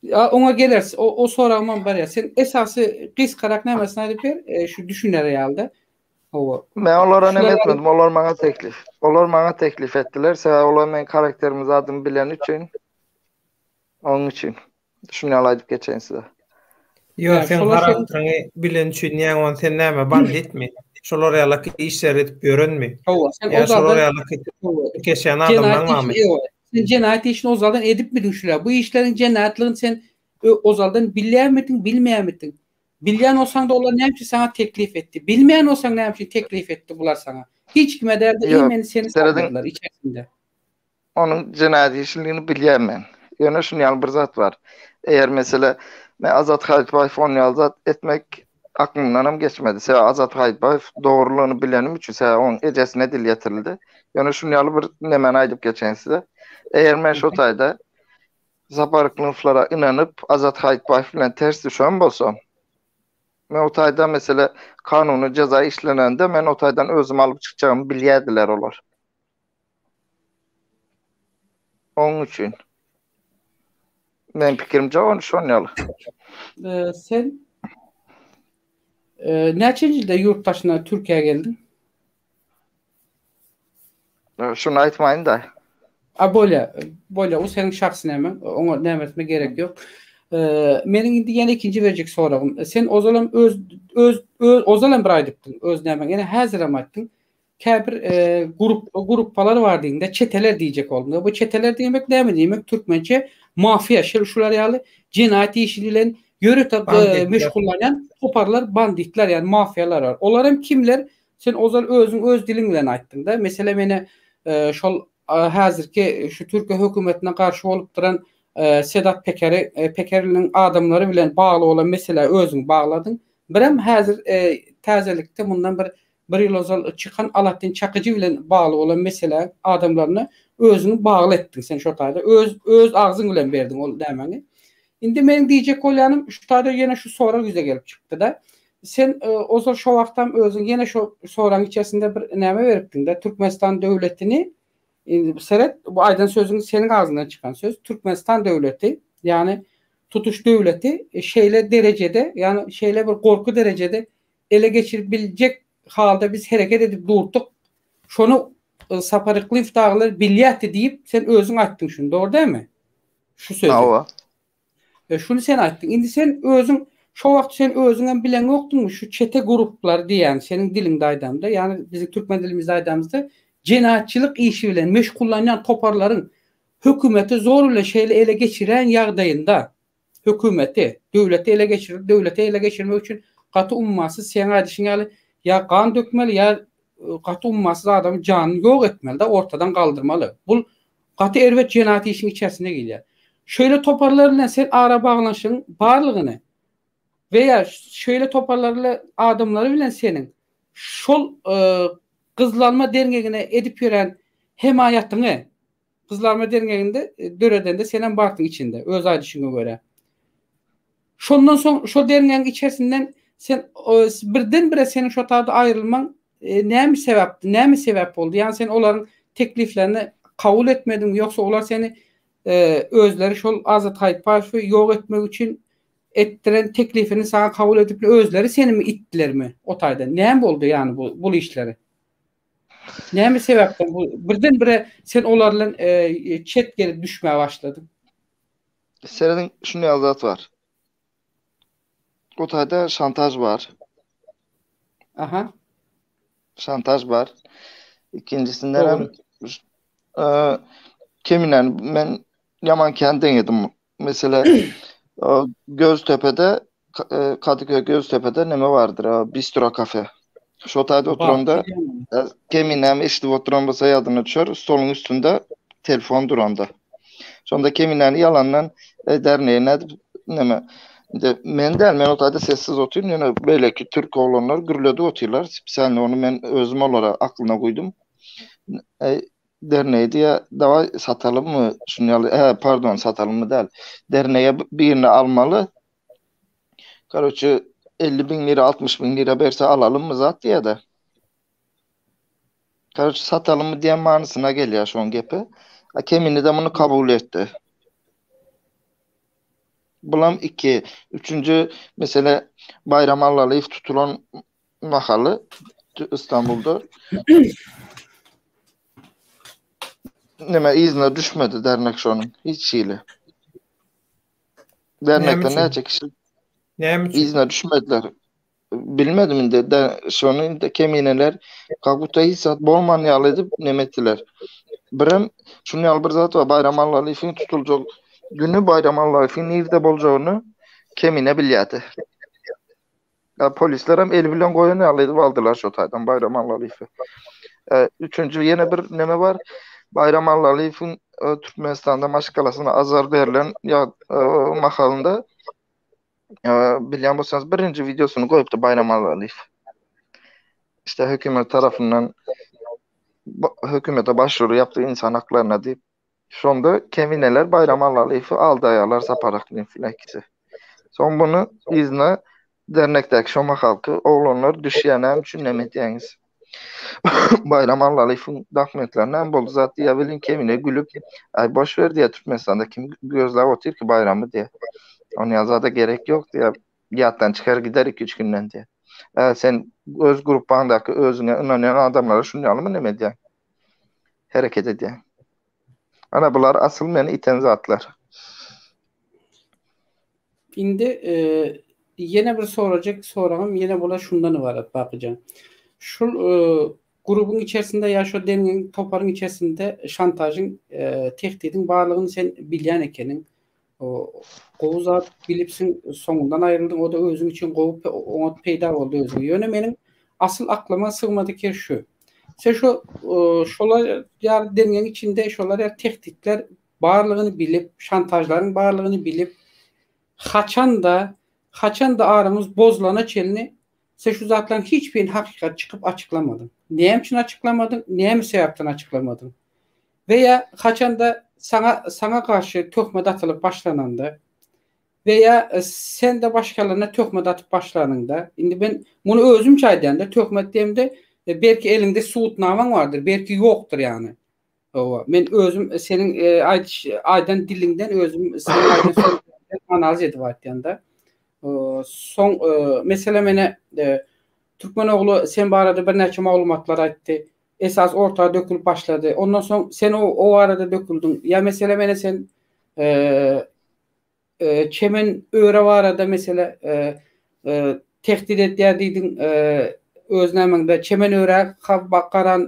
Ya ona gelirse o soramam var ya sen esası kız karak nemesine edip şu düşünler herhalde. Ben onlara ne etmedim. Onlar bana teklif ettiler. Sebebi olan ben karakterimiz adını bilen için. Onun için. Şunu alaydıp geçeyim size. Yok sen karakterini bilen için yani sen neme bandit mi? Şolar ýaly işler edip görünmi? Ya şolar ýaly geçen adamdan mı? Sen cenayet işini o zaman edip mi düşüler? Bu işlerin cenayetlerini sen o zaman bilýärmidin, bilmeýärmidin? Bilýän olsaň da olar näme sana teklif etdi? Bilmeýän olsaň näme teklif etdi bular sana? Hiç kime derdi meni seni sandylar içerisinde. Onun cenayet işini bilýän men. Ýöne şunu ýaly bir zat var. Eğer mesela men Azat Hayitbayev onu ýaly etmek aklımdan geçmedi. Sebebi Azat Hayitbayev doğruluğunu bilenim için sebebi onun ejesine dil getirildi. Yani şunu ýaly bir nemen aýdyp geçen size. Eğer men şu taýda Zabarıklıflara inanıp Azat Hayitbayev bilen ters düşen bolsam men o taýda mesela kanunu ceza işlenende men o taýdan özüm alıp çykjagym bilýärdiler olar. Onun için men pikirimce onu şonu ýaly. Sen Neçinci ýylda ýurtdaşyna Türkiýe'ye geldin? Şunu aytmayın da. Bolya, o senin şahsy näme? Oňa näme etme gerek ýok. Meniň indi ýene ikinji berjek soragym. Sen ozalam öz ozalam bir aýdypdyň. Öz näme? Ýene häziram aýtdyň. Käbir gruppalar bar diýinde çeteler diýjek boldy. Bu çeteler diýmek näme diýmek? Türkmençe mafia, şular ýaly jinayet işi bilen yöretip meşgullanýan toparlar, banditler, yani mafiyalar var. Olar hem kimler? Sen ozal özüň öz diliň bilen aýtdyň da. Mesela mene şol häzirki şu Türkiýe hökümetine karşı bolup duran Sedat Peker'in adamları bilen bağlı olan mesela özüň bağladyň. Birem häzir täzelikde bundan bir ýyl ozal çıkan Alaaddin Çakıcı bilen bağlı olan mesela adamlaryny özüň bağlı etdiň. Sen şu taýda öz agzyň bilen berdiň ol dämeni. Indi meniň diýjek bolýanym şu taýda ýene şu sorak ýüze gelip çykdy da. Sen ozal şu wagtdan özüň ýene şu soraň içerisinde bir näme beripdiň da Türkmenistan döwletini seret bu aýdan sözüň seniň agzyndan çıkan söz Türkmenistan döwleti yani tutuş döwleti şeýle derecede yani şeýle bir korku derecede ele geçirebilecek halda biz hereket edip durduk. Şonu saparykly iftaglar bilýärdi diýip sen özüň aýtdyň şunu, doğru dälmi? Şu sözü. Hawa. Şunu sen aýtdyň. Indi sen özüň şu wagt sen özüňden bilen ýokduňmy şu çete gruplar diýen seniň dilinde aýdamda yani bizim Türkmen dilimizde aýdamda cinayetçilik işi bilen meşgullanýan toparlaryň hökümeti zor ile şeýle ele geçiren ýagdaýynda hökümeti, döwleti ele geçirmek üçin gaty ummasyz sen aýdyşyň ýaly ya kan dökmeli ya gaty ummasyz adamy janyny ýok etmeli de ortadan galdyrmaly. Bul gaty erwet jinayet işiniň içerisinde gelýär. Şöyle toparlar bilen sen ara bağlanşyň barlygyny veya şöyle toparlarla adamları bilen senin şol kızlanma dernegine edip ýören hemayatyny kızlanma derneginde döreden de senen bartyň içinde öz aýdyşyňa göre. Şondan soň şo dernegiň içerisinden sen birden-bire senin şo taýda aýrylmaň näme sebäp boldy? Yani sen olaryň tekliflerini kabul etmedin yoksa olar seni özleri şol Azat Haýpaşowy ýok etmek üçin etdiren teklifini sana kabul edip özleri seni mi itdiler mi? O taýda näme boldy yani bu işleri? Näme sebäpden bu birden-bire sen olarla çet gelip düşmeye başladın? Senin şunu yazat var. O taýda şantaj var. Aha. Şantaj var. İkincisinden keminen men yaman kendim yedim. Mesela Göztepe'de Kadıköy Göztepe'de näme vardır? Bistro kafe. Şo taýda oturanda keminem işte oturan bolsa ýadyna düşer. Stoluň üstünde telefon duranda. Şonda keminen yalandan derneğine näme men o taýda sessiz oturýan ýöne belki türk oglanlar gürledi oturýarlar. Spesialny onu men özüm olara aklyna guýdum. Derneği diye dava satalım mı? Pardon satalım mı değil. Derneğe birini almalı. Karoçu 50.000 lira 60.000 lira verse alalım mı zat diye de. Karoçu satalım mı diye manısına geliyor şu an gepi. Kemini de bunu kabul etti. Bulam 2. Üçüncü mesela Bayram Allalıyev tutulan mahalı İstanbul'da. Näme izine düşmedi dernek şonun hiç şeyle. Dernekde ne çekişi? İzine düşmediler. Bilmedim indi şonun da kemineler kaguta hissat bolman ýaly edip nemetdiler. Birem şunu ýaly bir zat var Bayram Allalyev'in tutuljak günü Bayram Allalyev'in nerede boljagyny kemine bilýärdi. Polisler hem el bilen goýan ýaly edip aldylar şo taýdan Bayram Allalyev'i. Üçüncü ýene bir näme var? Bayram Allalyev'in Türkmenistanda maşgalasyna azar berilen mahalynda bilýän bolsaňyz birinji videosunu goýupdy Bayram Allalyev. İşte hökümet tarafından hökümete başvuru yaptığı insan haklarına diýip şonda kemineler Bayram Allalyev'i aldaýarlar saparaklyň filekisi. Son bunu izne dernekdäki şoma halky oglanlar düşýän üçin näme diýäňiz? Bayram Allalyev'in dokumentlerinden boldu zat diye bilin kemine gülüp ay boş ver diye Türkmenistan'da kim gözler otur ki bayramı diye. Onu yazada gerek yok diye yattan çıkar gider 2-3 günden diye. Sen öz gruppandaky özüne ynanýan adamlara şunýalymy neme diýen? Hereket edýän. Ana bular asyl meni iten zatlar. Indi yine bir soracak sorağım yine bula şundan ibaret bakacağım. Şu grubun içerisinde ya şu denen toparın içerisinde şantajın tehdidin varlığını sen bilýän ekenin. O Gowuzat bilipsin soňundan aýryldың o da özüň için gowy oňa peýda boldy özüň. Ýöne meniň asyl aklyma sygmadyky şu. Sen şu şolar ýar denen içinde şolar ýar tehditler barlygyny bilip, şantajlaryň barlygyny bilip haçan da aramız bozulana çelini sen şu zatların hiçbirini hakikat çıkıp açıklamadın. Neyem için açıklamadın? Neyem sebepten açıklamadın? Veya haçan da sana karşı töhmet atılıp başlananda veya sen de başkalarına töhmet atıp başlananda indi ben bunu özüm çaydığımda töhmet deyimde belki elinde suutnaman vardır. Belki yoktur yani. Ben özüm senin aydan dilinden özüm senin aydan analiz edip aýtýanda son mesele mene Türkmenoğlu sen barada bir näçe maglumatlar aýtdy. Esas ortağa dökülüp başladı. Ondan soň sen o arada döküldün. Ya mesele mene sen çemen öre barada mesele tehdit edýärdiň öznemeňde çemen öre bakaran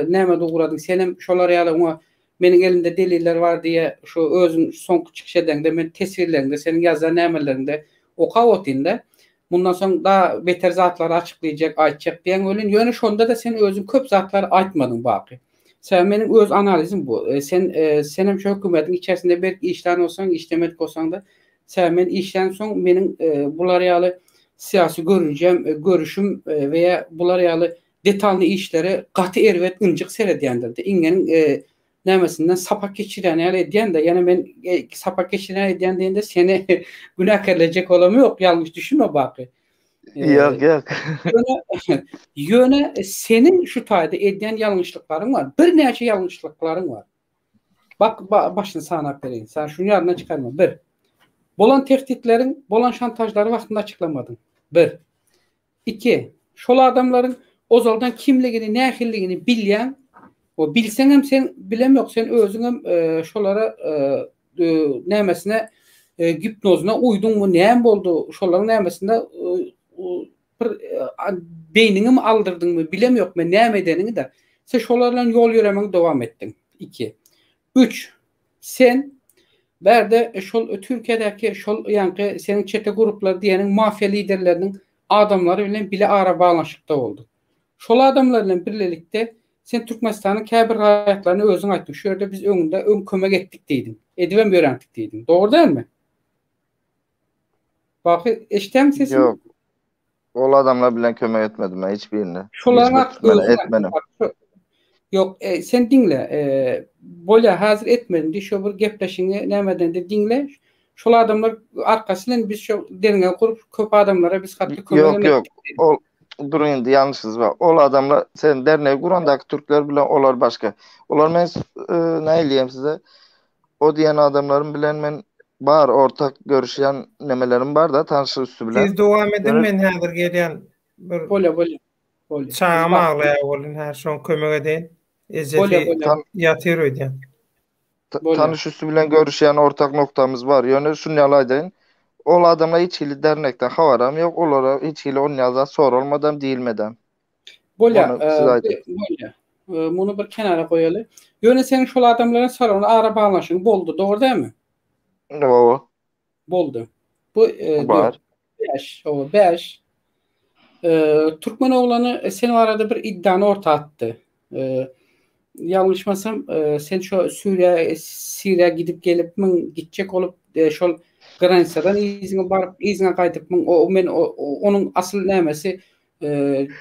näme doguradyň senem şolar ýaly meniň elimde deliller var diye şu özün soňky çykyş edende men tesirlerinde senin yazan nämelerinde okawotinde bundan soň da beter zatları açıklayacak, aýtjak diýen ölen ýöne şonda da sen özün köp zatlar aýtmadyň baky. Sen meniň öz analizim bu. Senem şu hökümetiň içerisinde belki işlän bolsaň, işlemedik bolsaň da sen men işlän soň meniň bular ýaly siyasi görüşüm veya bular ýaly detalny işleri gaty erwet ınjyk seredýändir. Iňeň nämesinden sapak geçiren edýän de ýani men sapak geçiren edýän diýende seni günahkerlejek bolam ýok, ýalňyş düşünme baky. Ýok. Ýöne senin şu taýda edýän ýalňyşlyklaryň var. Bir näçe ýalňyşlyklaryň var. Bak başyny sanap bereyim. Sen şunu ýadyna çykarma. 1. Bolan tehditleriň, bolan şantajlary wagtynda açyklamadın. 1. 2. Şol adamlaryň ozaldan kimligini, nähilligini bilýän o bilsen hem sen bilem yok sen özüň hem şolara nämesine hipnozuna uydun mu näme boldu şolaryň nämesinde bir beýniňi mi aldyrdyň mı bilem yok men näme edenini de sen şolarla yol ýüremeň dowam etdiň. 2. 3. Sen berde şol Türkiýedäki şol ýanky senin çete gruplar diýeniň mafia liderleriniň adamlary bilen bile ara bağlanşykda boldy. Şol adamlar bilen birlelikde sen Türkmenistan'ın käbir raýatlaryny özüň aýtdyň. Şu ýerde biz öňünde kömek etdik diýdin. Edibem öğrendik diýdin. Dogry dälmi? Baky eşitýärmi sesim? Ýok. Ol adamlar bilen kömek etmedim ben hiçbirine. Şolaryň etmedim. Yok sen dinle. Bolya hazır etmedim diýip şu bir gepleşiňi nämeden de dinle. Şol adamlar arkasynyň biz şu derine kurup köp adamlara biz hatly kömek Yok. Ol durun indi yanlışsız var. Ol adamlar sen derneği kurandaky Türkler bilen olar başka. Olar men näme diýem size? O diýen adamlarym bilen men bar ortak görüşýän nemelerim bar da tanışy üstü bilen. Siz dowam edin men häzir gelýän bir Bolya. çağıma aglaýa bolun her şoň kömek edin. Ýatyr öýdän. Tanış üstü bilen görüşýän ortak noktamız var. Ýöne şunu ýalaýdyn. Ol adamla hiç hili dernekden habaram yok. Olara hiç hili onun yazdan sorulmadan değilmeden. Bolya. Bunu bir kenara koyalı. Ýöne senin şol adamlaryň sorunu ara bağlanşyň boldu. Dogry dälmi? Doğru. Boldu. Bu 5. Türkmenoğlanı senin arada bir iddiany orta attı. Yanlışmasam sen şu Suriye gidip gelip gidecek olup şol Gransadan izine barıp izine gaýdyp onun asıl nämesi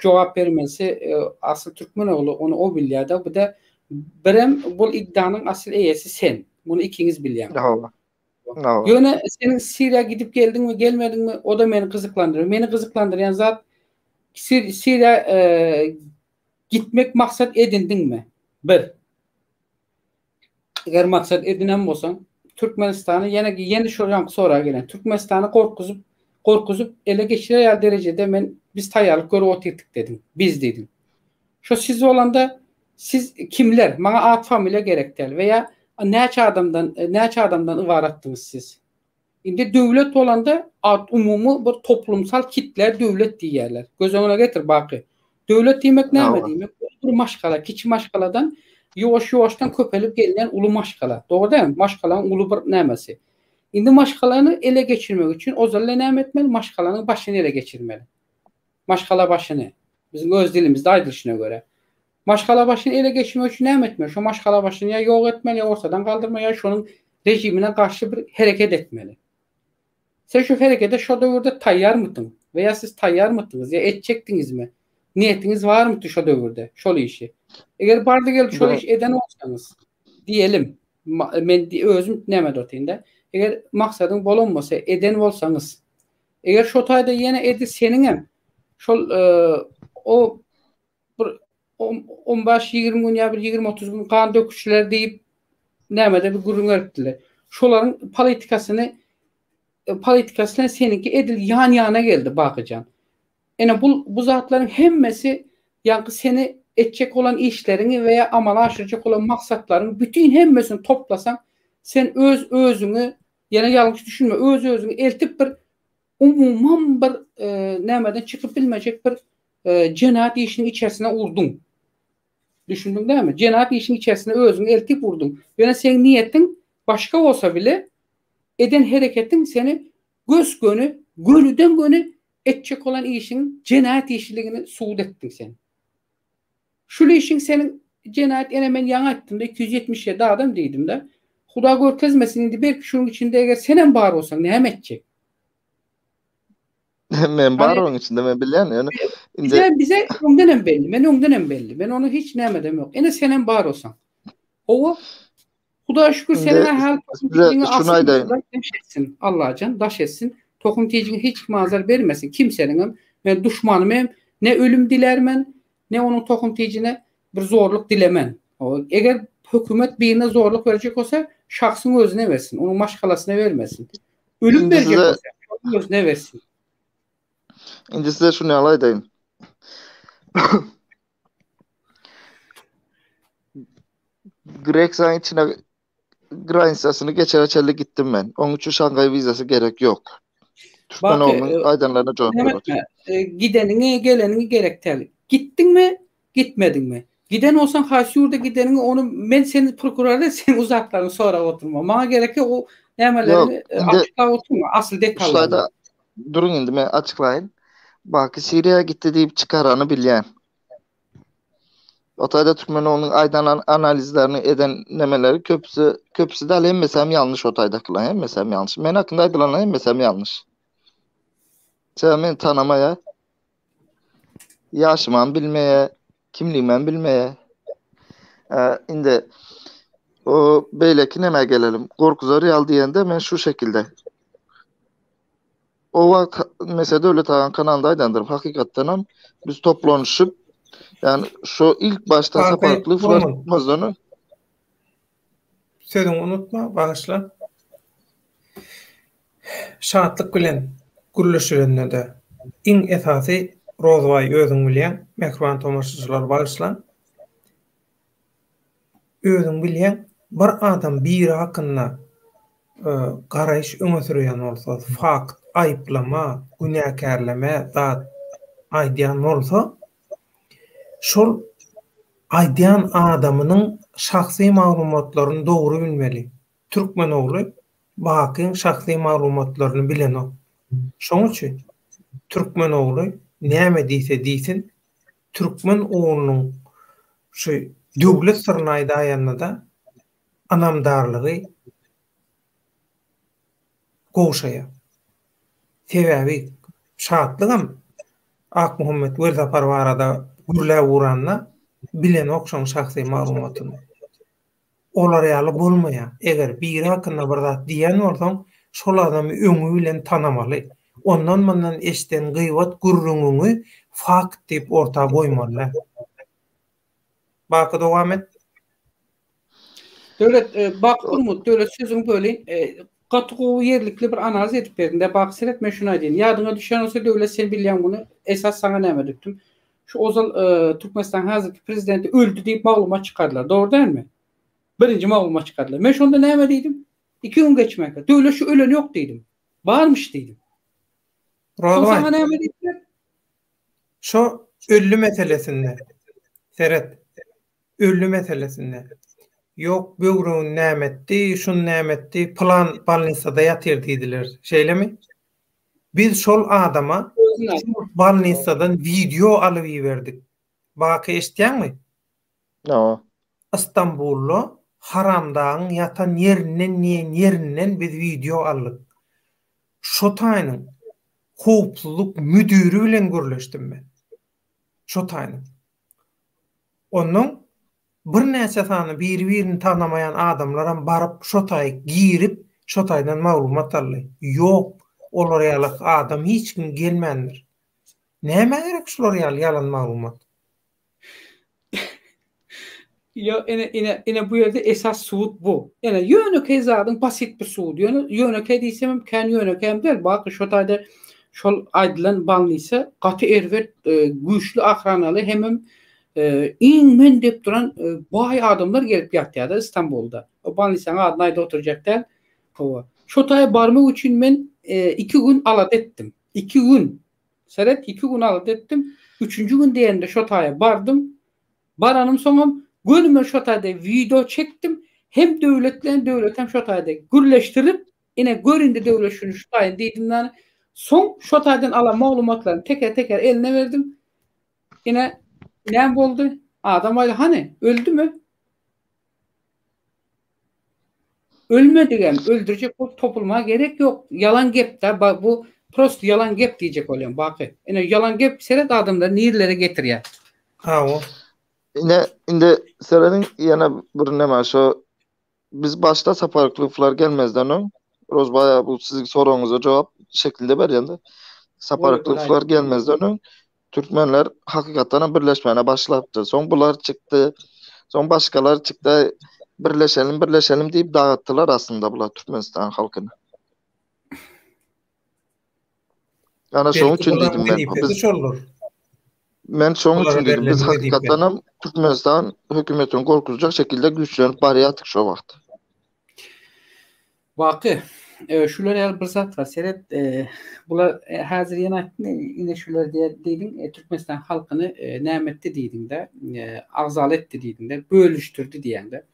jogap bermesi asıl Türkmenoğlu onu o bilýär. Bu da birem bol iddianyň asıl eýesi sen. Bunu ikiniz bilýär. Doğru. Ýöne senin Suriye gidip geldin mi gelmedin mi o da meni kızıklandırıyor. Meni kızıklandıryan zat Suriye gitmek maksat edindin mi? 1. Eger maksat edinen bolsaň Türkmenistany yeni şoňa sonra gelen Türkmenistany korkuzup korkuzup ele geçirýär derecede men biz taýýarlyk görüp oturdyk dedim. Biz dedim. Şo siz olanda siz kimler? Maňa ad familiýa gerek däl veya näçe adamdan ibaratdyňyz siz? Indi döwlet olanda ad umumy bir toplumsal kitle döwlet diýerler. Göz öňüne getir baky. Döwlet diýmek näme diýmek? Bir maşgala, kiçi maşgaladan ýowaş-ýowaşdan köpelip gelýän uly maşgala. Dogry däl? Maşgalaň uly bir nämesi. Indi maşgalany ele geçirmek üçin ozalla näme etmeli? Maşgalanyň başyny ele geçirmeli. Maşgala başyny. Bizim öz dilimizde aýdylşyna göre. Maşgala başyny ele geçirmek üçin näme etmeli? Şo maşgala başyny ýa ýok etmeli, ýa ortadan galdyrmaly, ýa şonuň rejimine karşı bir hereket etmeli. Sen şu harekete şu döwürde taýýar mıtın? Veya siz taýýar mıtınız? Ya etjekdiňizmi? Niyetiniz var mı şu döwürde? Şol işi. Eger bardy gelip şol iş eden bolsaňyz, diyelim, men özüm näme dotynda. Eger maksadyň bolanmasa, eden bolsaňyz, eger şo taýda ýene edi seniň hem şol o 15-20 gün ýa bir 20-30 gün kan döküşler diýip nämede bir gurrun örtdiler. Şolaryň politikasyna seninki edil yan-yana geldi bakacan. Ene bu zatlaryň hemmesi ýa seni etjek olan işlerini veya amala aşyrjak olan maksatlaryň bütün hemmesini toplasan sen özüňi ýene ýalňyş düşünme özüňi eltip bir umumam bir nämeden çykyp bilmejek bir cenayet işiniň içerisine urdun. Düşündün dämi? Cenayet işiniň içerisine özüňi eltip urdun. Ýöne sen niýetiň başga bolsa bile eden hareketin seni gönüden gönü etjek olan işin cenayet işligini suud ettin sen. Şu işin senin cenayet enemen ýaňa aýtdym-da 277 adam diýdim de. Huda görkezmesin indi belki şunun içinde eger senen bar bolsaň näme etjek? Men bar onun içinde men bilýän ýöne. Bize öňden belli. Men öňden belli. Men onu hiç näme demem ýok. Ene senen bar bolsaň. O Huda şükür senin hal tokum etsin. Allah can daş etsin. Tokum tiyicini hiç mazar vermesin. Kimsenin ben düşmanım hem ne ölüm dilermen ne onun tokum tiyicine bir zorluk dilemen. Eğer hükümet birine zorluk verecek olsa şahsın özüne versin. Onun maşgalasına vermesin. Ölüm verecek olsa şahsın özüne versin. Indi size şunu alaydayım. Greksan içine Graniçasını geçerçelli gittim ben. Onun için Şangay vizası gerek yok. Türkmenoğlu'nun aydanlarına cevap veriyor. Gidenini geleni gerektir. Gittin mi? Gitmedin mi? Giden olsan karşı yurda gidenini onu ben seni prokurörle sen uzaklarını sonra oturma. Bana gerek yok o nemelerini açıkla oturma. Asıl detallarını. Durun indi ben açıklayayım. Bak Suriye'ye gitti deyip çıkaranı bilyen. Otayda Türkmenoğlu'nun aydan analizlerini eden nemeleri köpüsü de hem mesela yanlış otaydakiler hem mesela yanlış. Men hakkında aydılan hem mesela yanlış. Men tanımaya, yaşımam bilmeye, kimliğimden bilmeye. Indi o beyleki neme gelelim. Korkuzarı yal diyende men şu şekilde. O mesela Devlet Ağan kanalında aydanırım. Hakikaten biz toplanışıp yani şu ilk başta sapaklı fırsatmaz onu. Sözünü unutma, bağışla. Şatlık bilen gürleşirenine de in esası rozvay özün bilen mekruan tomaşçılar bağışlan. Özün bilen bir adam bir hakkında garayış öňe sürýän bolsa, fakt, aýplama, günäkärleme, zat aýdýan bolsa, şol aýdýan adamynyň şahsy maglumatlaryny dogry bilmeli. Türkmenogly bakyň şahsy maglumatlaryny bilen o. Şoň üçin Türkmenogly näme diýse diýsin, türkmen oglunyň şu döwlet sırnaýda aýanynda anamdarlygy goşaýa. Sebäbi şatlygam Ak Muhammed Werzaparwarada gürle uranna bilen okşan şahsy maglumatyny. Olar ýaly bolmaýa. Eger biri hakynda bir zat diýen bolsaň, şol adamy öňü bilen tanamaly. Ondan mandan eşden gıýbat gürrüňiňi fakt diýip ortaga goýmaly. Baky dowam et. Döwlet Umut döwlet sözüm böyle gatygy yerlikli bir analiz edip berdiň. Bak Selet, men şunu aýdyn. Ýadyňa düşen olsa döwlet sen bilýän bunu esas saňa näme dükdim? Şu Ozal Türkmenistan hazırki prezidenti öldü diýip maglumat çykardylar. Dogry dälmi? Birinci maglumat çykardylar. Men şonda näme diýdim? 2 gün geçmekle. Döwlet şu ölen ýok diýdim. Barmış diýdim. Rodway, Saňa näme diýdiler? şu öllü meselesinde, Seret, öllü meselesinde, yok böwrüň nämetdi, şun nämetdi, plan balnisada ýatyr diýdiler. Şeýlemi? Biz şol adama balnisadan video alyp ýiberdik. Baky eşitýänmi? No. İstanbullu haramdaň ýatan ýerinden biz video aldyk. Şotaýnyň howpsuzlyk müdiri bilen görleşdim ben. Şotaýnyň. Onuň bir näçe sany bir-birini tanamayan adamlaram barıp şotaý girip şotaýdan maglumat aldy. Ýok, olar ýaly adam hiç kim gelmendir. Näme gerek şolar ýalan maglumat? Ya ene bu yerde esas suud bu. Yani yönöke zadyň basit bir suud. Yönöke diýsem kan yönökem del. Bak şotaýda şol aýdylan banlysa gaty erwet güýçlü ahranaly hemem men dep duran baý adamlar gelip ýatýardy İstanbulda. O banlysaň adyny aýda oturjakda. Şotaýa barmak üçin men 2 gün alat etdim. 2 gün. Seret 2 gün alat etdim. 3-nji gün diýende şotaýa bardym. Baranım soňam gönüme şotaýda video çektim. Hem döwlet hem şotaýda gürleştirip ine göründe döwlet şunu şotaýyn diýdim. Soň şotaýdan alan maglumatlaryny teker eline verdim. Ine näme boldy? Adam aýdy, hani öldümü? Ölmedigem, öldürecek bu topulma gerek yok. Yalan gep de bu prost yalan gep diyecek olan bakı. Ine yalan gep Seret adamlar nirlere getirýär. Ha o. Inde Seret'in yana bir näme şu biz başta saparyklylar gelmezden öň Rozbaya bu sizin soruňyza jogap şekilde berýärdi. Saparyklylar gelmezden öň Türkmenler hakykatdan birleşmene başlapdy. Soň bular çykdy. Soň başgalar çykdy. Birleşelim diýip dağıttılar aslında bular Türkmenistan halkyny. Yani şoň üçin diýdim ben. Men şoň üçin diýdim biz hakykatdan Türkmenistan hökümetini gorkuzjak şekilde güýçlenip barýardyk şo wagt. Bakı şular ýaly bir zat var. Seret bular hazır ýene şular diýdiň Türkmenistan halkyny nämetdi diýdiň-de, agzal etdi diýdiň-de, bölüşdirdi diýende.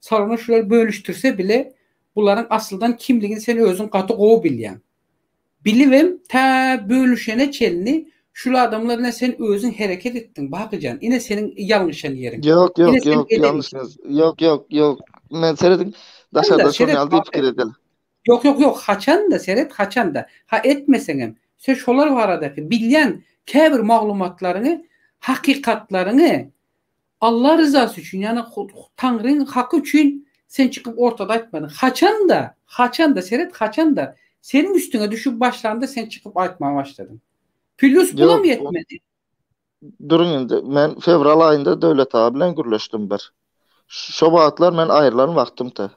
Sonra şular bölüştürse bile buların aslından kimligini sen özün gaty gowy bilýän. Bilivem ta bölüşene çelini şular adamlarına sen özün hereket ettin. Bakacan. Ine senin yanlışan yerin. Yok yanlışsınız. Yok. Men Seret'in daşarda şonu aldı fikir edelim. Yok. Haçan da Seret haçan da. Ha etmesenem. Sen şolar aradaky bilýän käbir maglumatlaryny, hakykatlaryny Allah rızası üçün, yani Tanrı'nın hakkı üçün sen çıkıp ortada aytmadın. Haçan da Seret haçan da senin üstüne düşüp başlandı, sen çıkıp aytmaya başladın. Plus buna mı yetmedi? Durun indi. Men fevral ayında döwlet abi bilen gürleşdim bir. Şo wagtlar men aýrylan wagtymda.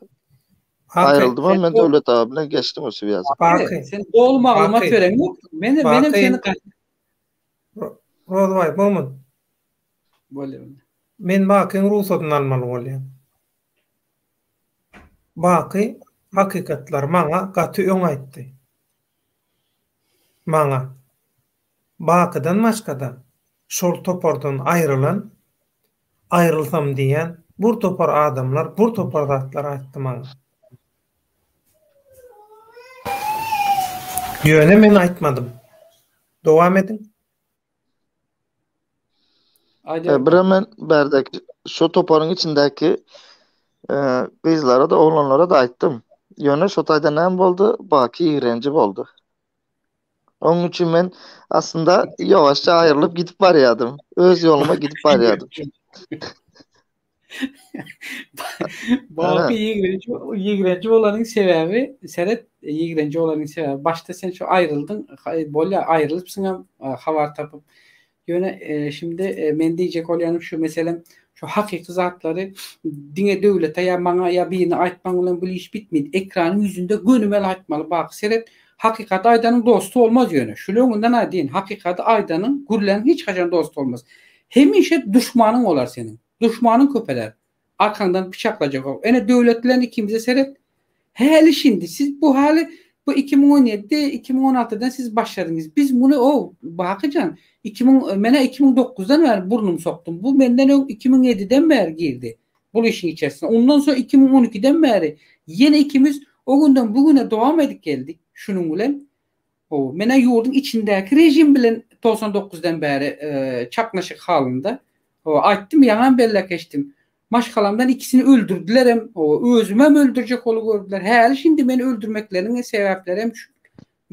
Aýryldım men döwlet abi bilen geçdim o süýazy. Sen dol maglumat berem ýok. Menem seni Rodway bolmun. Bolýar. Men bakyň ruhsatyny almaly bolýar. Baky hakykatlar maňa gaty öň aýtdy. Maňa bakydan başgada şol topardan aýrylsam diýen bir topar adamlar, bir topar zatlar aýtdy maňa. Ýöne men aýtmadym. Dowam edin. Bir men berdek şu toparın içindeki kızlara da oğlanlara da aýtdym. Ýöne şotaýda näme boldy? Baky ýigrenji boldy. Onun üçin men aslında ýawaşça aýrylyp gidip barýardym. Öz ýoluma gidip barýardym. Baky ýigrenji bolanyň sebebi Seret ýigrenji bolanyň sebebi başta sen şu aýryldın, bolýa aýrylypsyň habar tapyp. Ýöne şimdi men diýjek bolýanym şu meselem şu hakiki zatları dine dövlete ya bana ya birine aytman bilen bu iş bitmedi. Ekranın yüzünde gönümel aytmalı. Bak seret hakikat aydanın dostu olmaz yönü. Şulundan aydeyin hakikat aydanın gürlen hiç kaçan dostu olmaz. Hemişe düşmanın olar senin. Düşmanın köpeler. Arkandan bıçaklayacak ol. Ene devletlerin ikimize seret. Hali şimdi siz bu hali bu 2017 2016'dan siz başladınız. Biz bunu bakacan 2009'dan beri burnum soktum. Bu benden 2007'den beri girdi. Bu işin içerisine. Ondan sonra 2012'den beri yine ikimiz o günden bugüne devam edip geldik. Şunun bilen mene yurdun içindeki rejim bilen 99'dan beri çaknaşık halinde. Ayttım yalan bellekeştim. Maşkalamdan ikisini öldürdüler hem özüme öldürecek olu gördüler. Hali şimdi beni öldürmeklerinin sebepleri hem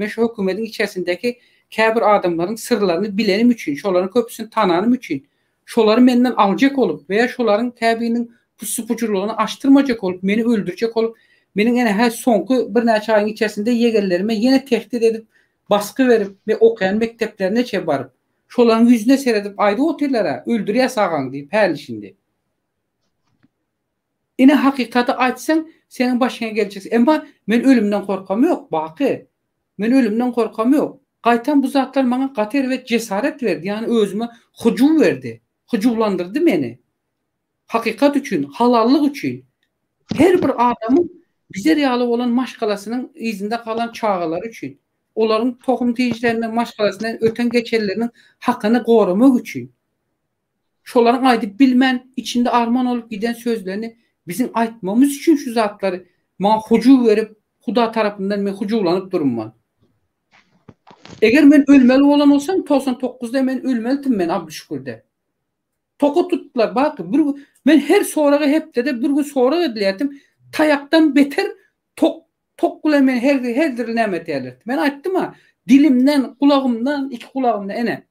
şu hükümetin içerisindeki kəbir adamların sırlarını bilenim için, şoların köpüsünü tananım için, şoları menden alacak olup veya şoların təbiinin pusupuculuğunu açtırmacak olup, beni öldürecek olup, benim yine her sonku bir neçə ayın içerisinde yegerlerime yine tehdit edip, baskı verip ve okuyan mekteplerine çebarıp, şoların yüzüne seyredip ayda otellere öldürüye sağan deyip hali şimdi. Yine hakikati açsan senin başına geleceksin. Ama ben ölümden korkam yok. Bakı. Ben ölümden korkam yok. Qaytan bu zatlar bana qater ve cesaret verdi. Yani özüme hücum verdi. Hücumlandırdı beni. Hakikat için, halallık için. Her bir adamın bize realı olan maşgalasının izinde kalan çağalar için. Onların tohum teyicilerinden maşgalasından öten geçerlerinin hakkını korumak için. Şoların aydıp bilmen, içinde arman olup giden sözlerini bizim aytmamız için şu zatları bana hücum verip Huda tarafından ben hücumlanıp durmam. Eğer ben ölmeli olan olsam 99'da ben ölmelidim ben Abdüşkür'de. Toku tuttular. Bak ben her sonrağı hep de bir gün sonra dileyetim. Tayaktan beter tok men her dirine derlerdi. Ben ayttım ha dilimden, kulağımdan, iki kulağımdan ene.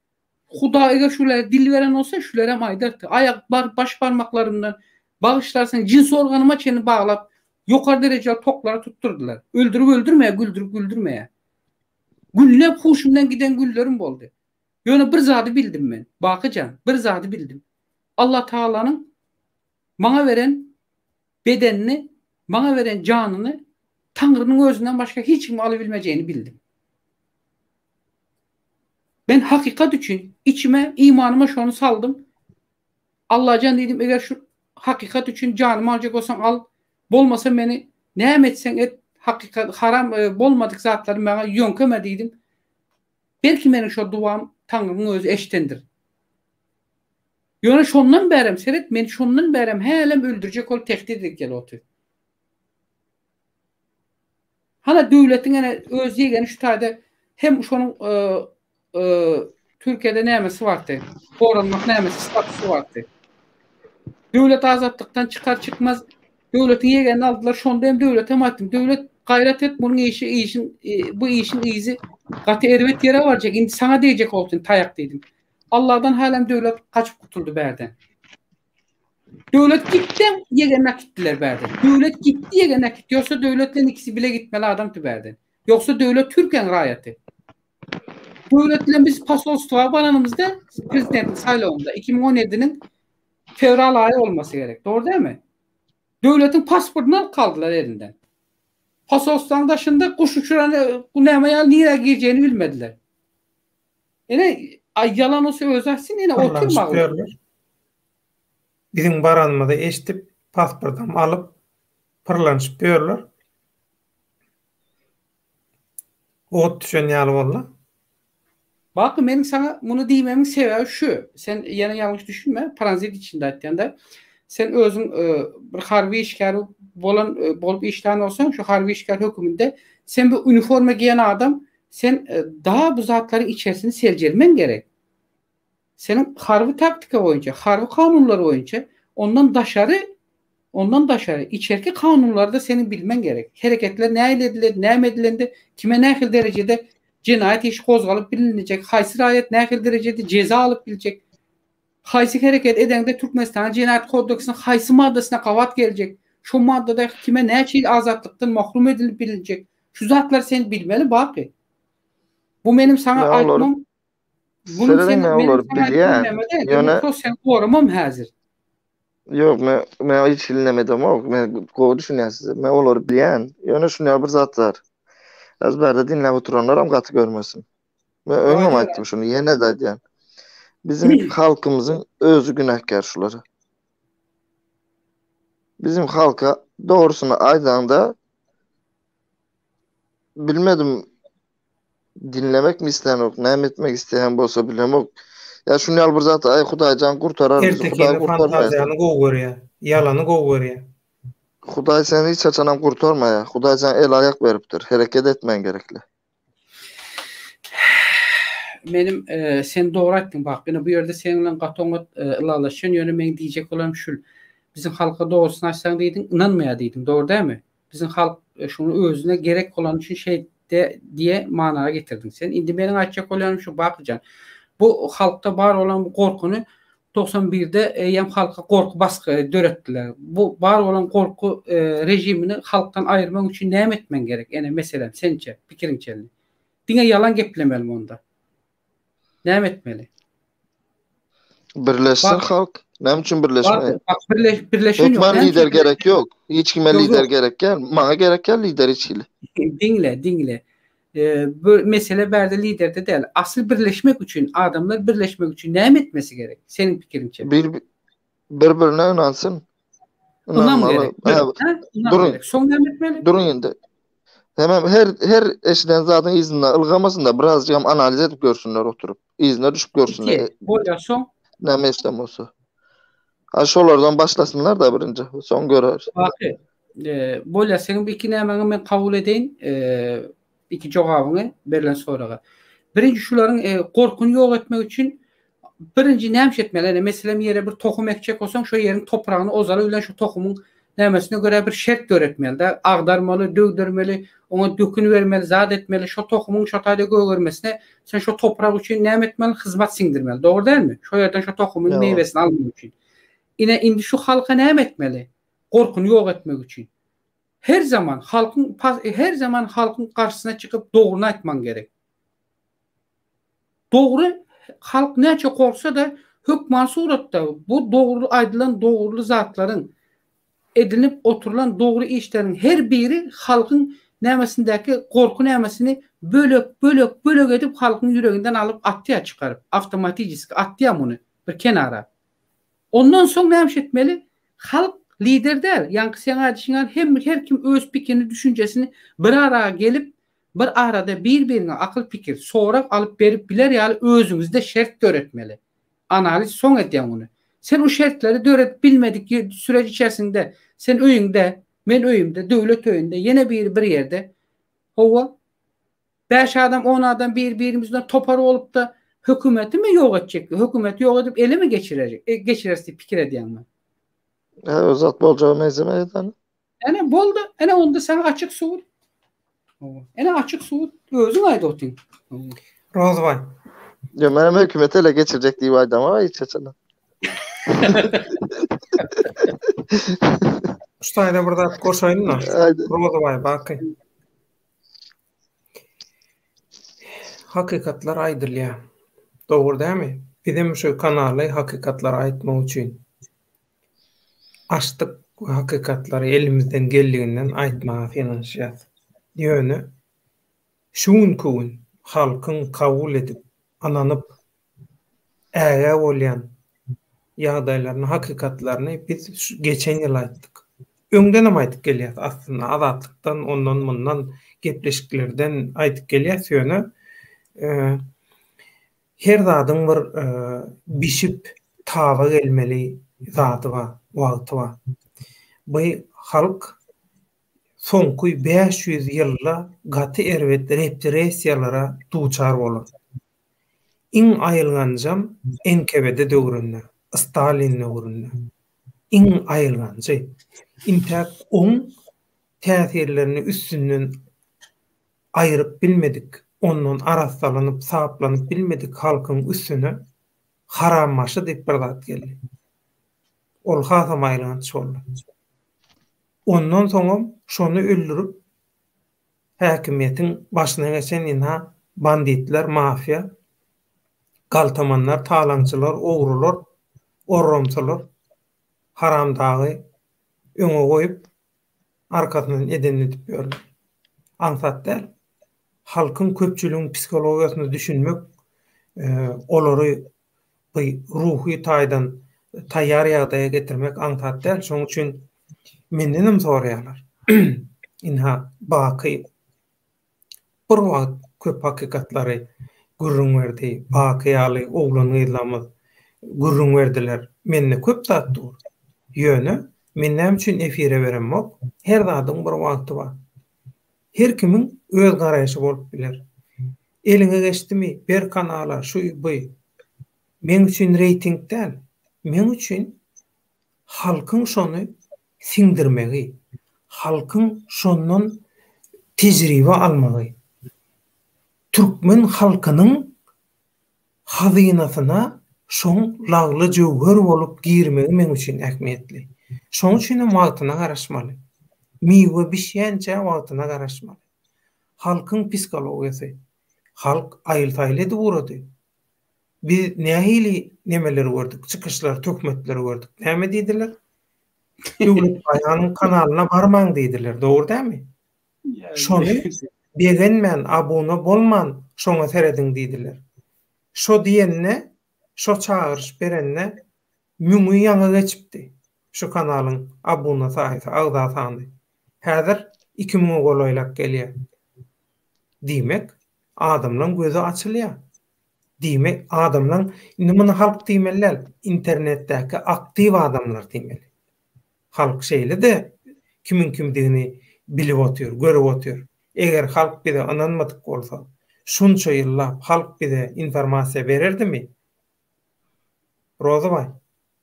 Hudaya şöyle dil veren olsa şöyle aydardı. Ayak baş parmaklarımdan bağışlarsan cins organıma çeni bağlap yukarı dereceli toklara tutturdular. Öldürmeye, güldürmeye. Gülle huşumdan giden güllerim oldu. Yani bir zatı bildim ben. Bakacağım. Bir zatı bildim. Allah Teala'nın bana veren bedenini, bana veren canını Tanrı'nın özünden başka hiç kim alabilmeyeceğini bildim. Ben hakikat için içime, imanıma şunu saldım. Allah'a can dedim eğer şu hakikat için canımı alacak olsan al. Bolmasa beni ne etsen et. Hakikat haram bolmadık zatları bana yönkeme dedim. Belki benim şu duam Tanrı'nın özü eştendir. Yani şondan berem seyret, beni şondan berem hələm öldürecek ol tehdit edip gel otur. Hala devletin öz yegeni şu tayda hem şunun Türkiye'de nemesi vardı. Boranmak nemesi statüsü vardı. Devlet azatlıktan çıkar çıkmaz devletin yegenini aldılar. Şonda hem devlet hem attım. Devlet gayret et bunun bu işin izi katı ervet yere varacak. Şimdi sana diyecek olsun tayak dedim. Allah'tan halen devlet kaçıp kurtuldu berden. Devlet gitti yegenine gittiler berden. Devlet gitti yegenine gitti. Yoksa devletlerin ikisi bile gitmeli adamdı berden. Yoksa devlet Türkiye'nin rayeti. Devletle biz pasolstuğa bananımızda prezidentin saylığında 2017'nin fevral ayı olması gerek. Doğru değil mi? Devletin pasportundan kaldılar elinden. Pasolstuğun dışında kuş uçuran nemeye niye gireceğini bilmediler. Yani yalan olsa özersin yine oturma. Bizim baranımı da eşitip pasporttan alıp pırlanışıp diyorlar. O düşen yalı valla. Bakın benim sana bunu dememin sebebi şu. Sen yana yanlış düşünme. Paranzit içinde hatta sen özün bir harbi işgal bolup işten olsan şu harbi işgal hükümünde sen bir üniforma giyen adam sen daha bu zatların içerisini selcelmen gerek. Senin harbi taktika boyunca, harbi kanunları boyunca ondan daşarı içerki kanunlarda senin bilmen gerek. Hareketler ne edilir, ne edilendi, kime ne derecede cinayet işi kozgalıp bilinecek, haysi ayet ne derecede ceza alıp bilecek. Haysi hareket eden de Türkmenistan Cinayet Kodeksinin haysi maddesine kavat gelecek. Şu maddede kime ne şey azatlıktan mahrum edilip bilinecek. Şu zatlar sen bilmeli bakı. Bu benim sana aytmam. Bunu sen ne olur biliyor. Yani sen korumam hazır. Yok, men hiç dinlemedim o. Men gowy düşünýärsiz. Men olary bilýän. Ýöne şunday bir zat bar. Ezberde dinläp oturanlar gaty görmesin. Men öňem aýtdym şunu, ýene de aýdýan. Bizim halkymyzyň özü günahkar şulary. Bizim halka doğrusunu aýdanda bilmedim dinlemek mi isteýän, näme etmek isteýän bolsa bilemok. Ya şunday bir zat ay Hudaýjan kurtarar bizi. Hudaý Ertekini kurtarmaýar. fantaziýany gowy görýär, ýalany gowy görýär. Hudaý seni hiç açanam kurtarmaýar. Hudaý sana el ayak beripdir. Hereket etmen gerekli. Benim sen doğru aýtdyň bak. Ýene bu ýerde seninle gatonga ılalaşan ýöne men diýjek bolam şul. Bizim halka doğrusunu açsaň diýdiň, inanmaýar diýdiň. Doğru dälmi? Bizim halk şunu özüne gerek olan üçin şey de diye manaya getirdiň sen. Indi meniň aýtjak bolarym şu bakjan. Bu halkta bar olan bu korkuny 91'de ýam halka korku baskı döretdiler. Bu bar olan korku rejimini halktan aýyrmak üçin näme etmen gerek? Ene meselem sençe, pikiriňçe. Diňe ýalan geplemeli onda. Näme etmeli? Birleşsin halk. Näme üçin birleşmeýär? Birleşen yok. Hükmen lider gerek yok. Hiç kime lider gerek gel. Maňa gerek gel lider içili. Dinle. Bu mesele berde liderde değil. Asıl birleşmek için, adamlar birleşmek için näme etmesi gerek? Senin pikiriňçe. Birbirine inansın. İnanmalı. Durun. Son näme etmeli? Durun indi. Hemen her eşden zaten iznine ılgamasında biraz analiz edip görsünler oturup. İzne düşüp görsünler. Bolya son. Näme istem olsa. Şolardan başlasınlar da birinci. Son görer. Bakı. Bolya senin bir iki nämeňi men kabul edeyim. İki jogabyny berilen soraga. Birinci şuların korkuny ýok etmek için birinci näme etmeli? Meselem ýere bir tohum ekjek bolsaň şo ýerin topragyny ozala bilen şu tohumyň nämesine göre bir şert göretmeli de agdarmaly, dögdürmeli, ona dökün vermeli, zat etmeli. Şo tohumyň şo taýda gögörmesine sen şo toprak üçin näme etmeli? Hyzmat siňdirmeli. Dogry dälmi? Şo ýerden şo tohumyň meýwesini almak üçin. Indi şu halka näme etmeli? Korkuny ýok etmek üçin. Her zaman halkın karşısına çıkıp doğrunu aytman gerek. Doğru halk näçe korksa da hükman suratda bu doğru aydılan doğrulu zatların edinip oturulan doğru işlerin her biri halkın nämesindäki korku nämesini bölök edip halkın yüreginden alıp attıya çıkarıp avtomatik attıya bunu bir kenara. Ondan sonra näme etmeli? Halk lider der. Yani sen düşünen her kim öz pikirini, düşüncesini bir araya gelip bir arada birbirine akıl fikir sorak alıp berip biler yani özünüzde şert öğretmeli. Analiz son edýän onu. Sen o şertleri döret bilmedik süreç içerisinde sen öýüňde, men öýümde, döwlet öýünde yine bir ýerde hova 5 adam 10 adam birbirimizden topar olup da hökümeti mi ýok etjek? Hökümeti ýok edip ele mi geçirecek? Geçirersi pikir edýän mi? Özat bolca mezemeden. Ene boldu. Ene onda sana açık suur. Ene açık suur. Özün aýdy otyň. Rozbay. Ya benim hükümeti ele geçirecek diye vardı ama hiç açalım. Şuýda bir zat goşaýyn da. Rozbay baký. Hakykatlar aýdylýar. Dogry dälmi? Bizim şu kanaly hakykatlar aýtmak üçin açtık hakykatları elimizden geldiğinden aýtmaga finansiýat. Ýöne şuň halkın kabul edip ananyp äge bolýan ýagdaýlaryny hakykatlaryny biz geçen ýyl aýtdyk. Öňden hem aýtyp gelýär aslında azatlıktan ondan bundan gepleşiklerden aýtyp gelýär ýöne her zadyň bir bişip taba gelmeli zaty bar. Wagtyba. Bu halk soňky 500 ýylda gaty erwet repressiýalara duçar bolar. İň aýylganjam NKVD döwründe, Stalin döwründe. İň aýylganjy intak oň täsirlerini üstünden aýryp bilmedik. Ondan arassalanyp, saplanyp bilmedik halkyň üstüne harammaşy diýip bir zat geldi. Ol hasam aýlanç boldy. Ondan soňra şonu öldürüp häkimiýetiň başyna geçen ina banditler, mafiya, galtamanlar, talaňçylar, ogrular, orromçylar haramdagy öňe goýup arkasyndan edenini edip ýörler. Ansat däl. Halkyň köpçüligiň psikologiýasyny düşünmek, olary ruhy taýdan taýýar ýagdaýa getirmek ansat däl. Şoň üçin mendenim soraýarlar. Inha baky bir wagt köp hakykatlary gurrun berdi. Baky oglany ýylamy gurrun berdiler. Menne köp zat dur. Ýöne men näme üçin efire beremok? Her zadyň bir wagty bar. Her kimin öz garaýşy bolup biler. Eliňe geçdimi bir kanala şu bu. Men üçin reyting däl. Men üçin halkyň şonu siňdirmegi, halkyň şondan tejribe almagy. Türkmen halkynyň hazynasyna şoň lagly jöwher bolup girmegi men üçin ähmiýetli. Şoň üçin wagtyna garaşmaly. Miwe bişýänçe wagtyna garaşmaly. Halkyň psikologiýasy. Halk aýyl-taýly durady. Biz nähili nemeler gördük, çykyşlar, tökmetler gördük. Näme diýdiler? Döwlet baýanyň kanalyna barmaň diýdiler. Dogry dämi? Şonu begenmen, abone bolman, şoňa serediň diýdiler. Şo diýenne, şo çağırış berenne müňü ýaňa geçipdi. Şu kanalyň abone saýty agda sandy. Häzir 2000 golaýlak gelýär. Diýmek, adamlaryň gözi açylýar. Diýmek, adamlaryň muny halk diýmeler, internetdäki aktiv adamlar diýmeli. Halk şeýle de kimin kimdigini bilip otýar, görüp otýar. Eger halk bize ananmadyk bolsa, şunça ýyllap halk bize informasiýa bererdimi? Rozabay,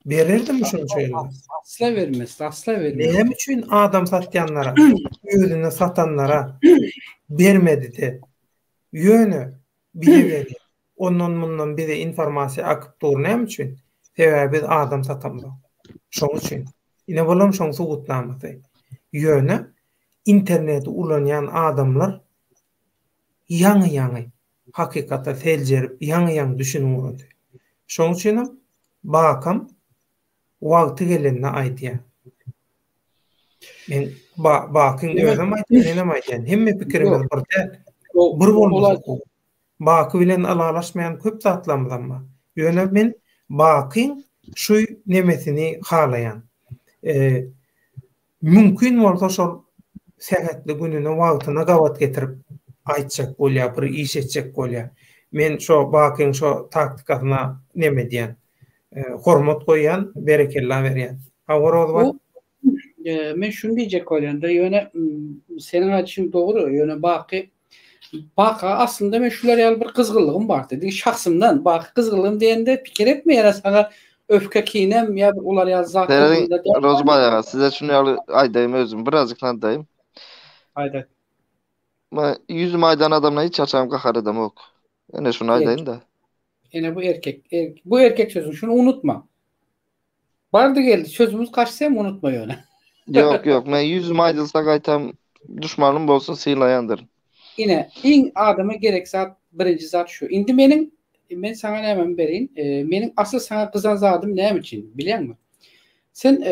bererdimi şunça ýyllap? Asla vermez, asla vermez. Näme üçin adam satýanlara, özüni satanlara bermedi de ýöne bile berýär. Ondan bundan bize informasiýa akyp dur näme üçin? Sebäbi biz adam satamyz. Şoň üçin. Ine bolam şoň sugutnamasy. Ýöne interneti ulanyan adamlar ýaňy hakykata seljerip ýaňy düşünýärdi. Şoň üçin bakam wagty gelende aýdýar. Men bakyň özüm aýdýan, hemme pikirimiz birde. Bir bolmaly. Baky bilen alalaşmayan köp zatlamyzam bar. Ýöne men bakyň şu nemesini halayan. Mümkin bolsa şol sehatli gününe wagtyna gawat getirip aýtjak bolýar, bir iş etjek bolýar. Men şo bakyň şo taktikasyna neme diýen, hormat goýan, berekella berýän. Awara Men şunu diýjek bolýanda, ýöne seniň aýdyşyň dogry, ýöne Baka aslında men şular ýaly bir kızgınlygym bar dedi. Şahsymdan baka kızgınlygym diýende pikir etmeýär sana öfke kinem ýa ular ýa zat. Rozbay size şunu ýaly aýdaýym özüm birazcık daýym. Aýda. Men yüzüm aýdan adamla hiç açam gahar edem ok. Ene şunu aýdaýyn da. Ene bu erkek sözü şunu unutma. Bardy geldi sözümüz kaçsam unutma ýöne. Yok men yüzüm aýdylsa gaýtam düşmanım bolsun sylaýandyr. Yine in adama gerek zat birinci zat şu. Indi men sana näme berýin? Meniň asıl sana kızan zatym näme için bilýärmi? Sen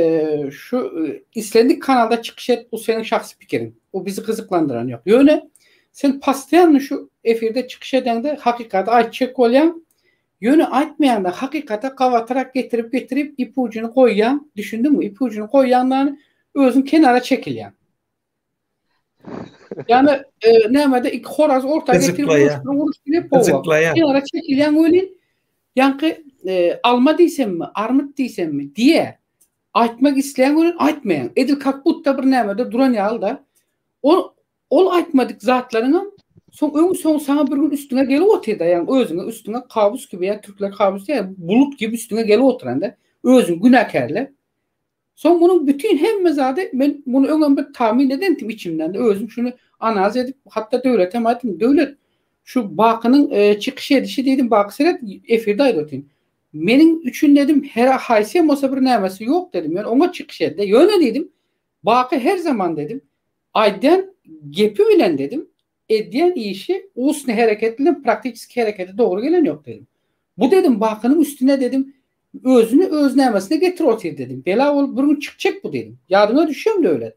şu İslendik kanalda çıkış et, bu senin şahsi pikirin. O bizi kızıklandıran yok. Ýöne sen pastayanlı şu efirde çıkış edende hakikati aýtjak bolýan, ýöne aýtmaýanda hakikata kawatarak getirip ipucunu koýýan, düşündünmü? İpucunu koýýanlaryny özün kenara çekilýän. Yani näme de iki horaz orta getirip vuruş bile powa. Kenara çekilýän ölin. Ýanky alma diýsemmi, armut diýsemmi diýe aýtmak isleýän ölin aýtmaýan. Edil kakbutta bir näme de duran ýalda. Ol aýtmadyk zatlaryň soň sana bir gün üstüne gelip oturda, yani özüňe üstüne kabus gibi ya Türkler kabus diye bulut gibi üstüne gelip oturanda özün günahkarla. Son bunun bütün hemme zade ben bunu öňe bir tahmin edendim içimden de özüm şunu analiz edip hatta döwlete maýtym döwlet şu bakynyň çykyş edişi dedim baky seret efirde aýdym. Meniň üçin dedim her haýsy bolsa bir nämesi ýok dedim. Yani oňa çykyş edde ýöne dedim. Baky her zaman dedim. Aýdan gepi bilen dedim. Edýän işi usny hereketli praktik herekete dogry gelen ýok dedim. Bu dedim bakynyň üstüne dedim Özünü öz nämesine getir otur dedim. Bela ol burun çıkacak bu dedim. Yardıma düşüyorum da öyle.